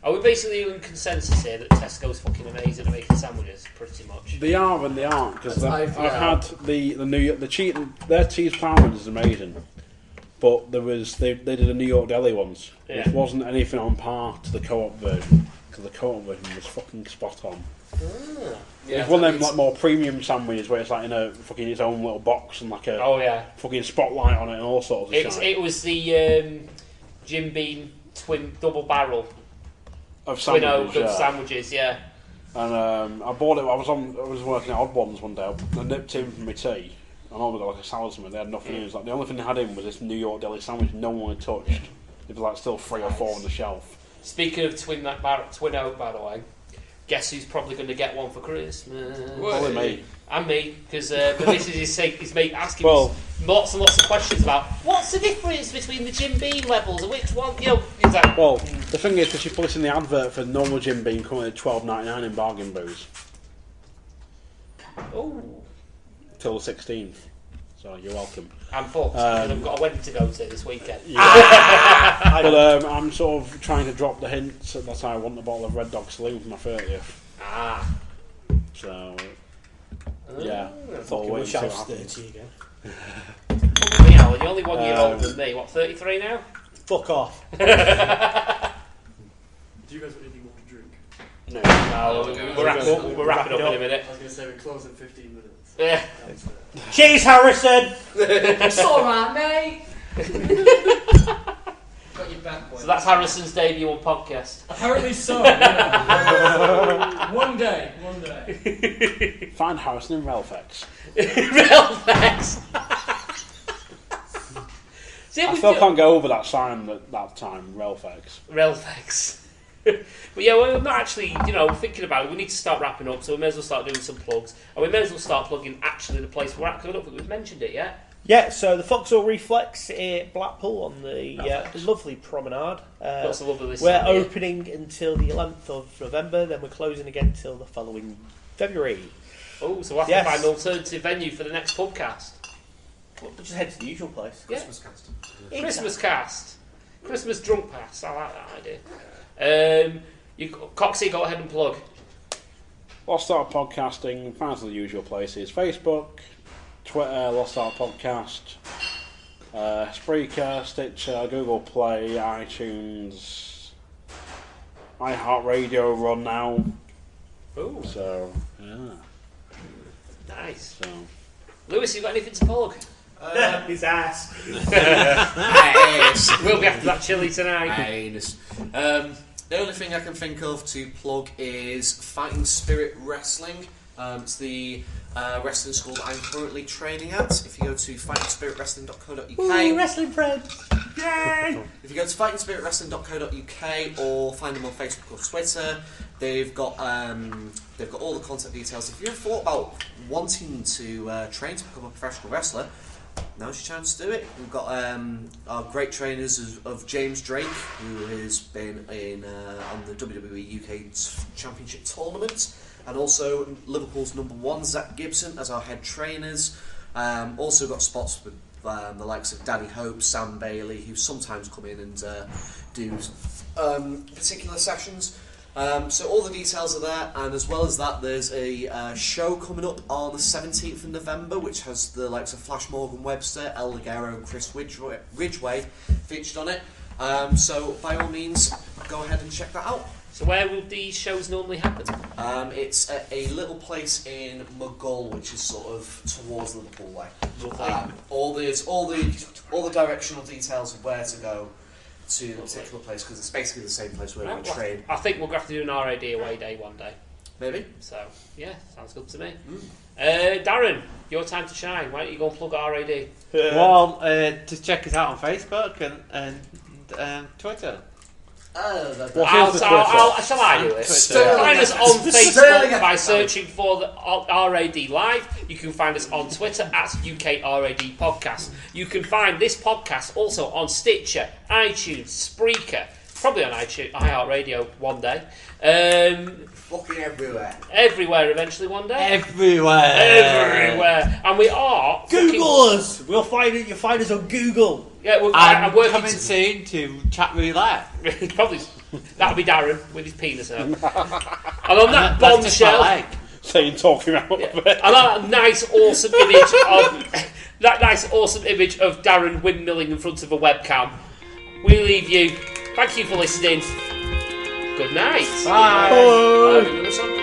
Are we basically in consensus here that Tesco's fucking amazing at making sandwiches, pretty much? They are and they aren't, because I've yeah. had their cheese sandwich is amazing, but they did a New York deli once, which wasn't anything on par to the co-op version, because the co-op version was fucking spot on. Yeah, it's one of them like more premium sandwiches where it's like in a fucking its own little box and like a fucking spotlight on it and all sorts of shit. It was the Jim Beam twin double barrel of sandwiches, yeah. And I bought it. I was working at Odd Ones one day. I nipped in for my tea. I normally got like a salad something. They had nothing in. It was like the only thing they had in was this New York deli sandwich. No one had touched. There was like still 3 or 4 on the shelf. Speaking of twin oak, by the way, guess who's probably going to get one for Christmas? Probably me. And me, because but this is his mate asking me lots and lots of questions about what's the difference between the Jim Beam levels and which one, you know. He's like, well, the thing is, because you put in the advert for normal Jim Beam coming at $12.99 in bargain booze. oh, Till the 16th. So you're welcome. I'm fucked because I've got a wedding to go to this weekend. Yeah. But I'm sort of trying to drop the hint that I want a bottle of Red Dog Saloon for my 30th. So. Yeah, I wish I was 30 again. Yeah, well, you're only 1 year older than me. What, 33 now? Fuck off. Do you guys want anything more to drink? No, we're wrapping up in a minute. I was going to say we close in 15 minutes. Yeah. Cheers, Harrison! It's alright, mate! Got your that point. So that's Harrison's debut on podcast. Apparently so. Yeah. One day. Find Harrison in Relfex. Relfex. I still can't get over that sign that time, Relfex. Relfex. But yeah, well, I'm not actually, thinking about it. We need to start wrapping up, so we may as well start doing some plugs. And we may as well start plugging actually the place we're at, because I don't think we've mentioned it yet. Yeah, so the Foxhall Reflex at Blackpool on the lovely promenade. Lots of lovely We're opening until the 11th of November, then we're closing again until the following February. Oh, so we'll have to find an alternative venue for the next podcast. We'll just head to the usual place. Christmas cast. Christmas cast. Christmas drunk pass. I like that idea. Coxy, go ahead and plug. Lost Art Podcasting, find us on the usual places. Facebook, Twitter, Lost Art Podcast, Spreaker, Stitcher, Google Play, iTunes, iHeartRadio run now. Ooh. So, yeah. Nice. So. Lewis, you got anything to plug? His ass. We'll be after that chilli tonight. Anus. The only thing I can think of to plug is Fighting Spirit Wrestling. It's the wrestling school that I'm currently training at. If you go to fightingspiritwrestling.co.uk. Ooh, wrestling friends. Yay! If you go to fightingspiritwrestling.co.uk or find them on Facebook or Twitter, they've got all the contact details. If you've ever thought about wanting to train to become a professional wrestler, now's your chance to do it. We've got our great trainers of James Drake, who has been on the WWE UK Championship tournament, and also Liverpool's #1 Zach Gibson as our head trainers. Also got spots with the likes of Danny Hope, Sam Bailey, who sometimes come in and do particular sessions. So all the details are there, and as well as that, there's a show coming up on the 17th of November, which has the likes of Flash Morgan Webster, El Ligero, and Chris Ridgway featured on it. So by all means, go ahead and check that out. So where will these shows normally happen? It's at a little place in Mugull, which is sort of towards Liverpool way. All the directional details of where to go to the particular place, because it's basically the same place where we train. I think we'll have to do an RAD away day one day. Maybe. So, yeah, sounds good to me. Darren, your time to shine. Why don't you go and plug RAD? Well, just check us out on Facebook and Twitter. Shall I do it? Find us on Facebook by searching for the RAD Live. You can find us on Twitter at UK RAD Podcast. You can find this podcast also on Stitcher, iTunes, Spreaker, probably on iHeartRadio one day. Fucking everywhere. Everywhere eventually one day. Everywhere. And we are Google us. We'll find it. You'll find us on Google. Yeah, I'm coming soon to Chat Roulette. Probably that'll be Darren with his penis out. And on that bombshell, talking about and that nice, awesome image of Darren windmilling in front of a webcam, we leave you. Thank you for listening. Good night. Bye. Bye.